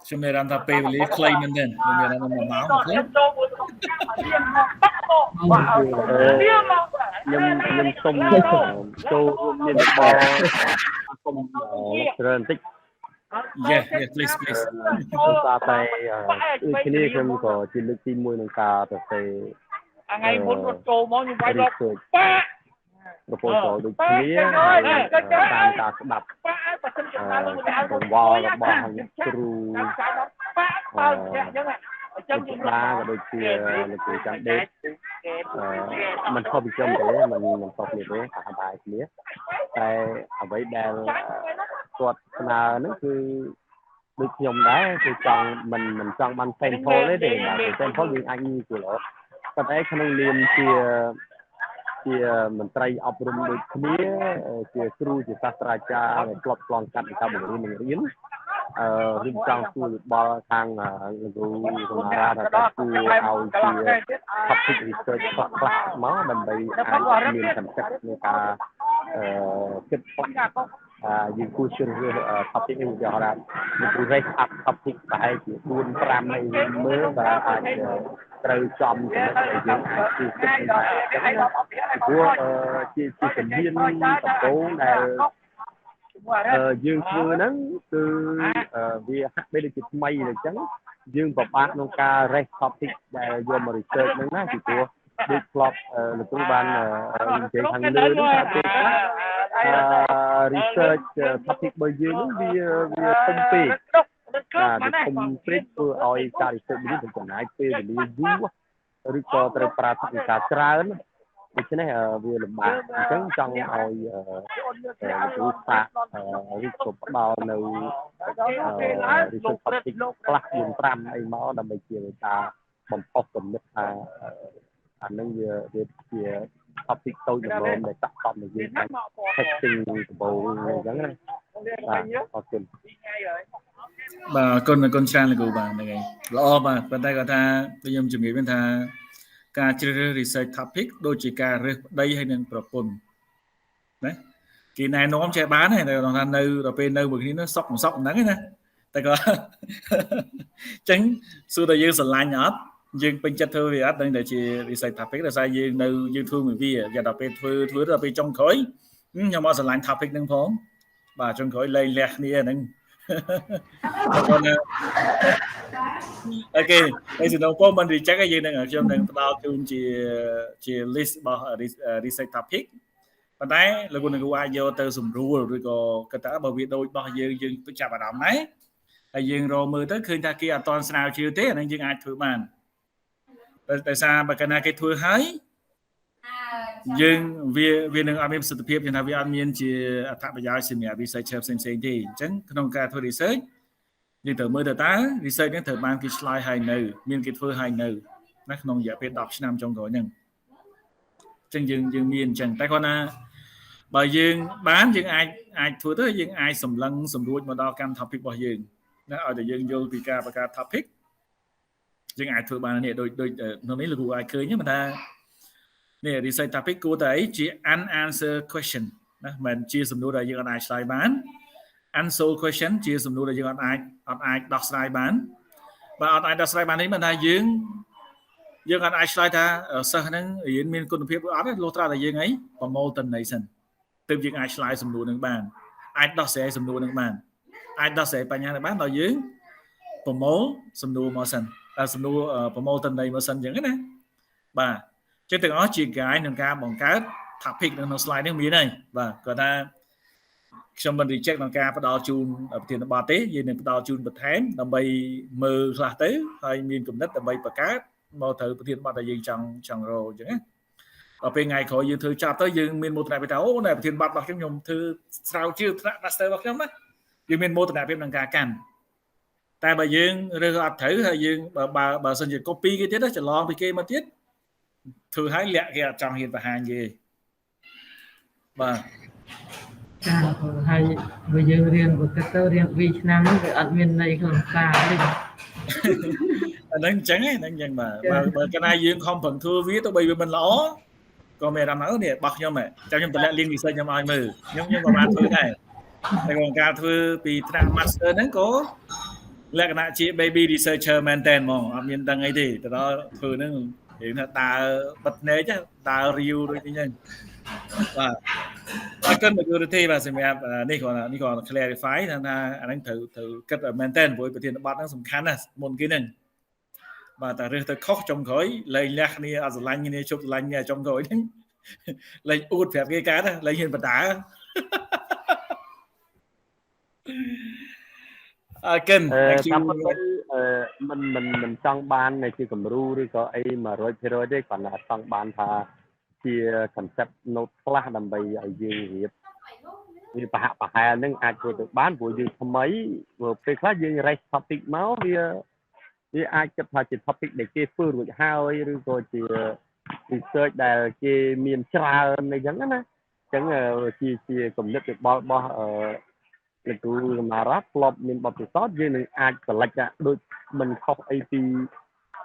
ខ្ញុំមានអារម្មណ៍ថាពេលវេលាខ្លីមែនទែនខ្ញុំមានអារម្មណ៍1ម៉ោងខ្លីខ្ញុំសុំចូលរួមមានបងសុំច្រើនបន្តិចYeah, please តែគ្នាខ្ញុំក៏ជាលើកទី1ក្នុងការទៅថ្ងៃមុនគាត់ចូលមកខ្ញុំវាយរកប៉ាប្រពន្ធចូលដូចគ្នាតាមការស្ដាប់កង្វល់របស់គ្រូប៉ាអញ្ចឹងខ្ញុំឡាក៏ដូចជាលោកគ្រូចាំដេកมันខុសពីខ្ញុំទេมันខុសគ្នាទេថាបាយគ្នាតែអ្វីដែលគាត់ស្នើហ្នឹងគឺដូចខ្ញុំដែរគឺចង់មិនចង់បាន sample ទេបាទ sample យើងអាចងាយស្រួលរកប៉ុន្តែក្នុងនាមជាមន្ត្រីអប់រំដូចគ្នាជាគ្រូជាសាស្ត្រាចារ្យដែលធ្លាប់ឆ្លងកាត់ការបង្រៀនរៀនរៀបចំសួរយោបល់ខាងលោកគ្រូសម្រាប់ថាគួរឲ្យជា topic research ខ្លះមកដើម្បីអាចមានកម្រិតនៃការគិត យើងគួរជ្រើសរើស topic នេះឧទាហរណ៍ថា raise up topic ប្រហែលជា4 5នៃមើលបាទអាចត្រូវចំចំណុចដែលយើងអាចជឿចិត្តនឹងដែរព្រោះជាជំនាញដំបូងដែលយើងធ្វើហ្នឹងគឺវាហាក់បីដូចជាថ្មីអញ្ចឹងយើងពិបាកក្នុងការ raise topic ដែលយកមក research ហ្នឹងណាពីព្រោះដូចធ្លាប់លោកគ្រូបាននិយាយខាងលើនេះថាពេលខ្លះresearch topic របស់យើងហ្នឹងវាធំពេកវាធំពេកធ្វើឲ្យការ research នេះចំណាយពេលវេលាយូរឬក៏ត្រូវប្រើថវិកាច្រើនដូច្នេះវាលំបាកអញ្ចឹងចង់ឲ្យគ្រូសាស្ត្រឬក៏ផ្ដល់នៅ research topic ខ្លះជា5អីមកដើម្បីជាការបំផុសគំនិតថាអានឹងវាជា topic តូចល្មមដែលតាក់ទងនឹងយើងអាច testing ដំបូងអញ្ចឹងណាបាទអរគុណបាទអរគុណច្រើនលោកគ្រូបាទហ្នឹងហើយល្អបាទប៉ុន្តែគាត់ថាខ្ញុំជំរាបវិញថាការជ្រើសរើស research topic ដូចជាការរើសប្តីហើយនឹងប្រពន្ធណាគេណែនាំចេះបានហើយគាត់ថានៅដល់ពេលនៅមួយគ្នានោះសុកមិនសុកហ្នឹងណាតែគាត់អញ្ចឹងសួរតែយើងស្រឡាញ់អត់យើងពេញចិត្តធ្វើវាអត់ដឹងតែជា research topic ដោយសារយើងនៅយើងធ្វើមួយវាយ៉ាងដល់ពេលធ្វើដល់ពេលចុងក្រោយខ្ញុំអត់ស្រឡាញ់ topic ហ្នឹងផងបាទចុងក្រោយលែងលះគ្នាហ្នឹងអូខេហើយសំណពោមិន reject យើងនឹងខ្ញុំនឹងផ្ដល់ជូនជា list របស់ research topic ប៉ុន្តែលោកគ្រូអាចយកទៅសម្រួលឬក៏គាត់ថាបើវាដូចរបស់យើងចាប់អារម្មណ៍ដែរហើយយើងរកមើលទៅឃើញថាគេអត់តន់ស្រាវជ្រាវទេអានឹងយើងអាចធ្វើបានដោយសារបើកាលណាគេធ្វើហើយយើងវានឹងអត់មានប្រសិទ្ធភាពយ៉ាងថាវាអត់មានជាអត្ថប្រយោជន៍សម្រាប់ researcher ផ្សេងៗទេអញ្ចឹងក្នុងការធ្វើ research យើងត្រូវមើលទៅតើ research ហ្នឹងត្រូវបានគេឆ្លើយហើយនៅមានគេធ្វើហើយនៅណាក្នុងរយៈពេល10ឆ្នាំចុងក្រោយហ្នឹងអញ្ចឹងយើងមានអញ្ចឹងតែគាត់ណាបើយើងបានយើងអាចធ្វើទៅយើងអាចសម្លឹងសម្រួចមកដល់កម្ម topic របស់យើងណាឲ្យតែយើងយល់ពីការបង្កើត topic យើងអាចធ្វើបាននេះដូចក្នុងនេះលោកគ្រូអាចឃើញហ្នឹងថានេះ research topic គួរតែជា unanswer question ណាមិនជាសំណួរដែលយើងអាចឆ្លើយបាន unsolved question ជាសំណួរដែលយើងអត់អាចដោះស្រាយបានបើអត់អាចដោះស្រាយបាននេះមិនថាយើងអត់អាចឆ្លើយថាសិស្សហ្នឹងរៀនមានគុណភាពឬអត់ទេលុះត្រាតែយើងអីប្រមូលទិន្នន័យសិនទើបយើងអាចឆ្លើយសំណួរហ្នឹងបានអាចដោះស្រាយសំណួរហ្នឹងបានអាចដោះស្រាយបញ្ហាហ្នឹងបានដល់យើងប្រមូលសំណួរមកសិនសំណួរប្រមូលទិន្នន័យមកសិនអញ្ចឹងណាបាទចឹងទាំងអស់ជា guide ក្នុងការបង្កើត topic នៅក្នុង slide នេះមានហើយបាទគាត់ថាខ្ញុំមិន reject ក្នុងការផ្ដល់ជូនប្រធានបទទេយើងនឹងផ្ដល់ជូនបន្ថែមដើម្បីមើលខ្លះទៅហើយមានគំនិតដើម្បីបង្កើតមកត្រូវប្រធានបទដែលយើងចង់រកអញ្ចឹងណាដល់ពេលថ្ងៃក្រោយយើងធ្វើចាប់ទៅយើងមានមោទនភាពថាអូណែប្រធានបទរបស់ខ្ញុំធ្វើស្រាវជ្រាវថ្នាក់ master របស់ខ្ញុំណាយើងមានមោទនភាពក្នុងការកាន់តែបើយើងរើសអត់ត្រូវហើយយើងបើសិនជា copy គេទៀតច្រឡំពីគេមកទៀតធ្វើឲ្យលាក់គេអត់ចង់ហ៊ានបង្ហាញគេបាទចាហើយបើយើងរៀនបើគិតទៅរៀន2ឆ្នាំហ្នឹងវាអត់មានន័យក្នុងសារទេអាហ្នឹងអញ្ចឹងហ្នឹងបាទបើកាលណាយើងខំប្រឹងធ្វើវាទៅបីវាមិនល្អក៏មានអារម្មណ៍នេះរបស់ខ្ញុំចាំខ្ញុំតម្លាក់ link research ខ្ញុំឲ្យមើលខ្ញុំក៏បានធ្វើដែរតែក្នុងការធ្វើពីថ្នាក់ master ហ្នឹងក៏លក្ខណៈជា baby researcher មែនតើហ្មងអត់មានដឹងអីទេទៅដល់ធ្វើហ្នឹងនិយាយថាដើរបិទភ្នែកដើររាវដូចនេះបាទអរគុណលោកគ្រូទេបាទសម្រាប់នេះគាត់ clarify ថាអាហ្នឹងត្រូវគិតមែនតើព្រោះប្រធានបទហ្នឹងសំខាន់ណាស់មុនគេហ្នឹងបាទតែរើសទៅខុសចុងក្រោយលែងលះគ្នាអត់ស្រឡាញ់គ្នាជប់ស្រឡាញ់គ្នាចុងក្រោយហ្នឹងលែងអួតប្រាប់គេកើតលែងហ៊ានបដាអរគុណតាមពិតមិនចង់បានជាគំរូឬក៏អី 100% ទេគ្រាន់តែចង់បានថាជា concept note ខ្លះដើម្បីឲ្យយើងរៀបវាប្រហាក់ប្រហែលនឹងអាចធ្វើទៅបានព្រោះយើងថ្មីពេលខ្លះយើង raise topic មកវាអាចគិតថាជា topic ដែលគេធ្វើរួចហើយឬក៏ជា research ដែលគេមានច្រើនអីចឹងណាអញ្ចឹងជាគំនិតយោបល់របស់លោកគ្រូSomaraធ្លាប់មានបទពិសោធន៍យើងនឹងអាច select ដូចមិនខុសអីពី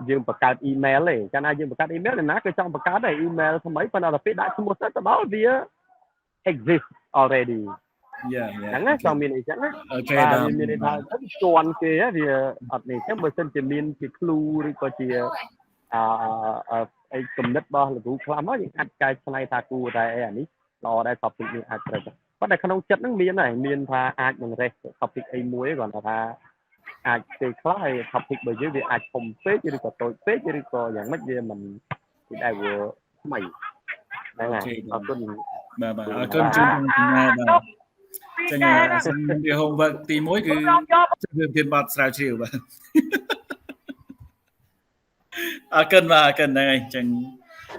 យើងបង្កើត email ទេកាលណាយើងបង្កើត email ណាគេចង់បង្កើតដែរ email ថ្មីប៉ុន្តែដល់ពេលដាក់ឈ្មោះទៅដល់វា exist already yeah ហ្នឹង yeah ចង់មានអីចឹងណា អូខេ បាទ បាទ មានន័យថាជន់គេវាអត់នេះចឹងបើសិនជាមានជា clue ឬក៏ជាអីគំនិតរបស់លោកគ្រូខ្លះមកយើងអាចកែច្នៃថាគួរតែអីអានេះល្អដែរ topic នេះអាចត្រូវប៉ុន្តែក្នុងចិត្តហ្នឹងមានហើយមានថាអាចនឹង rest topic អីមួយគ្រាន់តែថាអាចពេលខ្លះហើយ topic របស់យើងវាអាចធំពេកឬក៏តូចពេកឬក៏យ៉ាងម៉េចវាមិនវាដែរវាថ្មីហ្នឹងហើយអរគុណ បាទអរគុណជូនចំណាយបាទចឹងសំណួរ homework ទី1គឺជំរាបបទស្រាវជ្រាវបាទអរគុណបាទអរគុណហ្នឹងហើយចឹង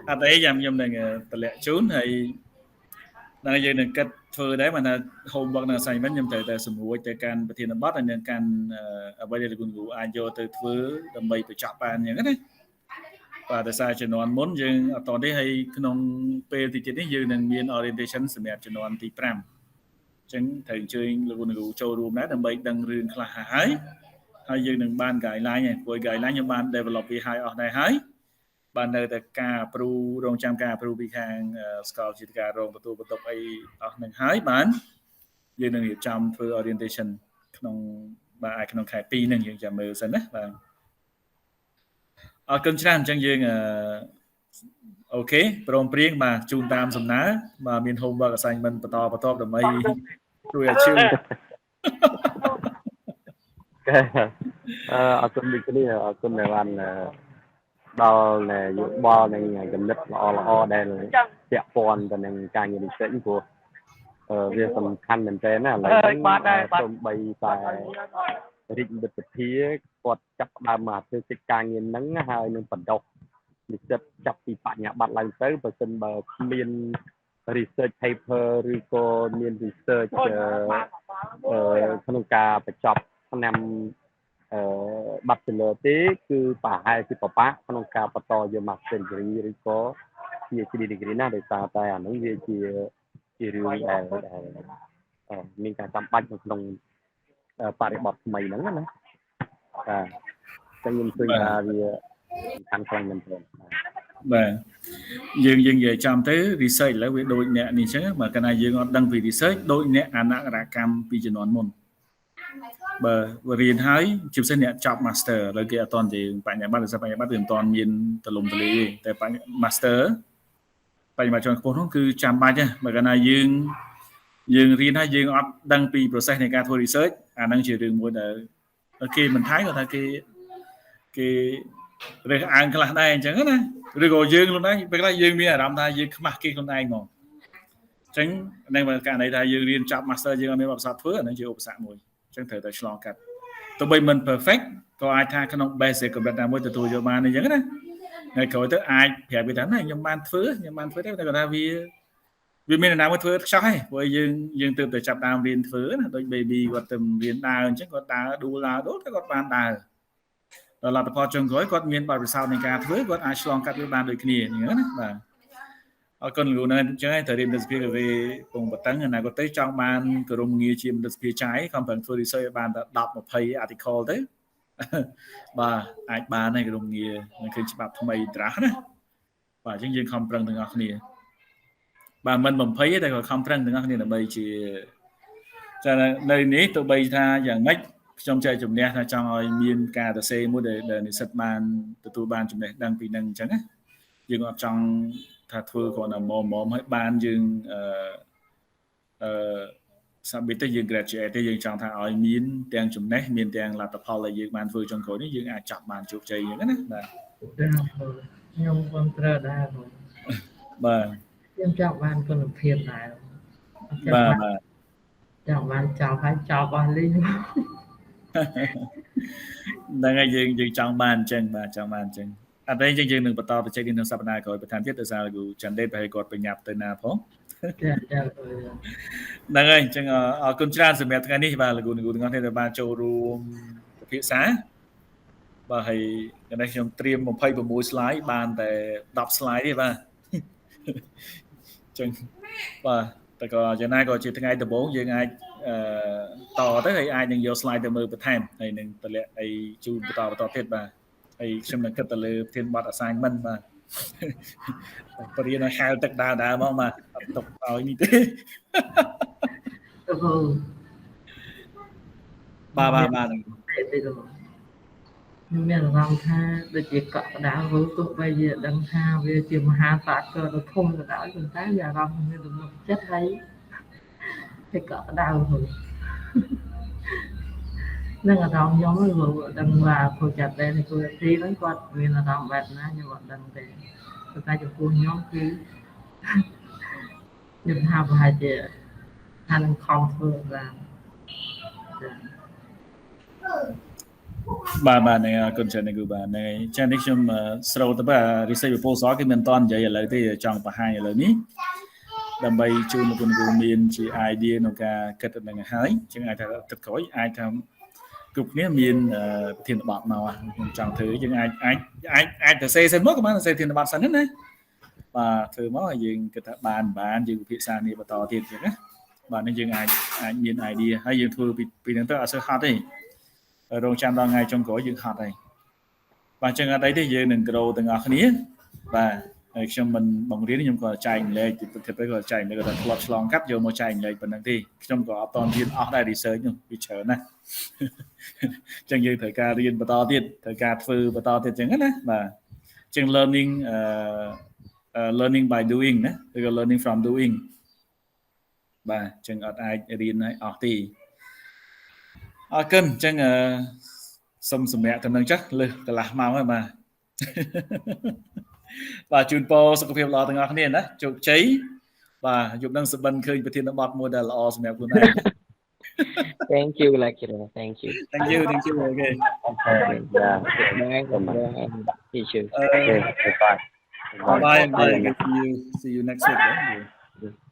អត់អីខ្ញុំនឹងតម្លាក់ជូនហើយដល់យើងនឹងគិតធ្វើដែរបើថា homework នៅ assignment ខ្ញុំត្រូវតែសម្រួលទៅកាន់ប្រធានបទហើយនឹងកាន់អ្វីដែលលោកគ្រូអាចយកទៅធ្វើដើម្បីបញ្ចប់បានអញ្ចឹងណាបាទដោយសារជំនាន់មុនយើងអត់តទេហើយក្នុងពេលទីទៀតនេះយើងនឹងមាន orientation សម្រាប់ជំនាន់ទី5អញ្ចឹងត្រូវអញ្ជើញលោកគ្រូចូលរួមដែរដើម្បីដឹងរឿងខ្លះហើយយើងនឹងបាន guideline ហើយព្រោះ guideline ខ្ញុំបាន develop វាឲ្យអស់ដែរហើយបាននៅតែការ approve រងចាំការ approve ពីខាងស្កលជាការរងទទួលបន្ទុកអីអស់នឹងហើយបានយើងនឹងរៀបចំធ្វើ orientation ក្នុងបាទក្នុងខែ2ហ្នឹងយើងចាំមើលសិនណាបាទអរគុណច្រើនអញ្ចឹងយើងអូខេព្រមព្រៀងបាទជូនតាមសំណើបាទមាន homework assignment បន្តដើម្បីជួយឲ្យជឿអរគុណដូចគ្នាអរគុណដែលបានដល់យោបល់និងគំនិតល្អដែលពាក់ព័ន្ធទៅនឹងការងារ research ព្រោះវាសំខាន់មែនទែនណាឥឡូវនេះសូម្បីតែរាជរដ្ឋាភិបាលគាត់ចាប់ផ្ដើមមកធ្វើកិច្ចការងារហ្នឹងហើយនឹងបណ្ដុះនិស្សិតចាប់ពីបញ្ញាបត្រឡើងទៅបើសិនបើគ្មាន research paper ឬក៏មាន research ក្នុងការបញ្ចប់ឆ្នាំbachelor ទេគឺប្រហែលជាពិបាកក្នុងការបន្តយក master degree ឬក៏ PhD degree ណាដោយសារតែអាហ្នឹងវាជារឿងដែលមានការចាំបាច់នៅក្នុងបរិបទថ្មីហ្នឹងណាបាទតែខ្ញុំឃើញថាវាសំខាន់ខ្លាំងមែនទែនបាទយើងនិយាយចំទៅ research ឥឡូវវាដូចអ្នកនេះចឹងបើកាលណាយើងអត់ដឹងពី research ដូចអ្នកអនុរកម្មពីជំនាន់មុនបើរៀនហើយជាពិសេសអ្នកចប់ master ឥឡូវគេអត់តន់និយាយបញ្ញាបត្រឬបញ្ញាបត្រវាមិនតន់មានទលំទលាយទេតែ master បញ្ញាបត្រជាន់ខ្ពស់នោះគឺចាំបាច់ណាបើកាលណាយើងរៀនហើយយើងអត់ដឹងពី process នៃការធ្វើ research អាហ្នឹងជារឿងមួយដែលគេមិនថៃគាត់ថាគេរើសអើងខ្លះដែរអញ្ចឹងណាឬក៏យើងខ្លួនឯងពេលខ្លះយើងមានអារម្មណ៍ថាយើងខ្មាស់គេខ្លួនឯងហ្មងអញ្ចឹងនៅករណីថាយើងរៀនចប់ master យើងអត់មានបទពិសោធន៍ធ្វើអាហ្នឹងជាឧបសគ្គមួយអញ្ចឹងត្រូវតែឆ្លងកាត់ទោះបីមិន perfect ក៏អាចថាក្នុង basic កម្រិតណាមួយទទួលយកបានអញ្ចឹងណាហើយក្រោយទៅអាចប្រាប់គេថាណាខ្ញុំបានធ្វើទេតែគាត់ថាវាមានណាមួយធ្វើខ្ចោះហ៎ព្រោះយើងទើបតែចាប់ដើមរៀនធ្វើណាដូច baby គាត់ទៅរៀនដើរអញ្ចឹងគាត់ដើរដួលតែគាត់បានដើរដល់លទ្ធផលចុងក្រោយគាត់មានបទពិសោធន៍នៃការធ្វើគាត់អាចឆ្លងកាត់វាបានដូចគ្នាអញ្ចឹងណាបាទអរគុណលោកនៅអញ្ចឹងហើយត្រូវរៀនមនសិភាពវាពងបតឹងណាគាត់ទៅចង់បានក្រុមងារជាមនសិភាពចាយខំប្រឹងធ្វើ research ឲ្យបានតែ10 20 article ទៅបាទអាចបានហើយក្រុមងារនឹងឃើញច្បាប់ថ្មីត្រាស់ណាបាទអញ្ចឹងយើងខំប្រឹងទាំងអស់គ្នាបាទមិនបំភ័យទេតែគាត់ខំប្រឹងទាំងអស់គ្នាដើម្បីជាចានៅនេះទោះបីថាយ៉ាងម៉េចខ្ញុំចែកជំនះថាចង់ឲ្យមានការសរសេរមួយដែលនិស្សិតបានទទួលបានចំណេះដឹងពីនឹងអញ្ចឹងណាយើងអត់ចង់ថាធ្វើគ្រាន់តែមុំឲ្យបានយើងsubmit ទៅយើង graduate ទេយើងចង់ថាឲ្យមានទាំងចំណេះមានទាំងលទ្ធផលដែលយើងបានធ្វើចុងក្រោយនេះយើងអាចចាប់បានជោគជ័យអញ្ចឹងណាបាទខ្ញុំមិនត្រូវដែរបាទខ្ញុំចង់បានគុណភាពដែរបាទចង់បានចប់ហើយចប់អស់លីងហ្នឹងហើយយើងចង់បានអញ្ចឹងបាទចង់បានអញ្ចឹងអត់ទេយើងនឹងបន្តបច្ចេកនេះនៅសប្តាហ៍ក្រោយបន្ថែមទៀតដោយសារលោកចាន់ដេតប្រហែលគាត់បញ្ញាប់ទៅណាផងហ្នឹងហើយអញ្ចឹងអរគុណច្រើនសម្រាប់ថ្ងៃនេះបាទលោកទាំងអស់គ្នាដែលបានចូលរួមពិភាក្សាបាទហើយកណ្ដេះខ្ញុំត្រៀម26 slide បានតែ10 slide ទេបាទអញ្ចឹងបាទតែក៏យ៉ាងណាក៏ជាថ្ងៃដំបូងយើងអាចតទៅហើយអាចនឹងយក slide ទៅមើលបន្ថែមហើយនឹងតម្លាក់អីជូនបន្តទៀតបាទហើយខ្ញុំនឹងគិតទៅលើប្រធានបទ assignment បាទបរិញ្ញាហៅទឹកដើរមកបាទអត់ទុកឲ្យនេះទេ Ừ. ba ba Miền ba tây thì rồi miền Nam tha để chỉ cọ đá với tụ bây giờ đằng tha bây giờ chỉ mà hà phát cơ nó thông là đá chúng ta giờ làm như được một chất đấy thì cọ đào rồi nên là rong giống với người đằng là cô chặt đây thì cô tí đến quạt vì là rong bẹt nó như vậy đằng thì người ta chụp cô nhóm ký nhưng hai chị hai lần không thôi là បាទហ្នឹងអរគុណច្រើនគឺបាទហ្នឹងចានេះខ្ញុំស្រូវទៅបាទ research proposal គឺមិនតន់និយាយឥឡូវទេចង់បង្ហាញឥឡូវនេះដើម្បីជូនលោកគ្រូមានជា idea ក្នុងការគិតទៅនឹងហើយជាងអាចថាទឹកក្រោយអាចថាគ្រប់គ្នាមានប្រធានបទមកខ្ញុំចង់ធ្វើយើងអាចទៅសេសិនមកក៏បានសេប្រធានបទសិនណាបាទធ្វើមកហើយយើងគិតថាបានយើងពិភាក្សានេះបន្តទៀតចឹងណាបាទនេះយើងអាចមាន idea ហើយយើងធ្វើពីហ្នឹងទៅអត់សូវហត់ទេរងចាំដល់ថ្ងៃចុងក្រោយយើងហត់ហើយបាទចឹងអត់អីទេយើងនឹង grow ទាំងអស់គ្នាបាទហើយខ្ញុំមិនបង្រៀនខ្ញុំក៏ចែកលេខទៅទៅក៏ចែកលេខក៏ធ្លាប់ឆ្លងកាត់យកមកចែកលេខប៉ុណ្ណឹងទេខ្ញុំក៏អត់តន់រៀនអស់ដែរ research នោះវាច្រើនណាស់ចឹងយើងត្រូវការរៀនបន្តទៀតត្រូវការធ្វើបន្តទៀតចឹងណាបាទចឹង learning by doing ណាឬក៏ learning from doing បាទចឹងអត់អាចរៀនឲ្យអស់ទេអរគុណចឹងសុំសម្រាប់ទៅនឹងចាស់លើសកន្លះម៉ោងហើយបាទបាទជូនពរសុខភាពល្អទាំងអស់គ្នាណាជោគជ័យបាទយប់នឹងសុបិនឃើញប្រធានបទមួយដែលល្អសម្រាប់ខ្លួនឯង Thank you lecturer thank you Thank you okay Okay. Yeah. Goodbye teacher Okay. Bye. bye see you next week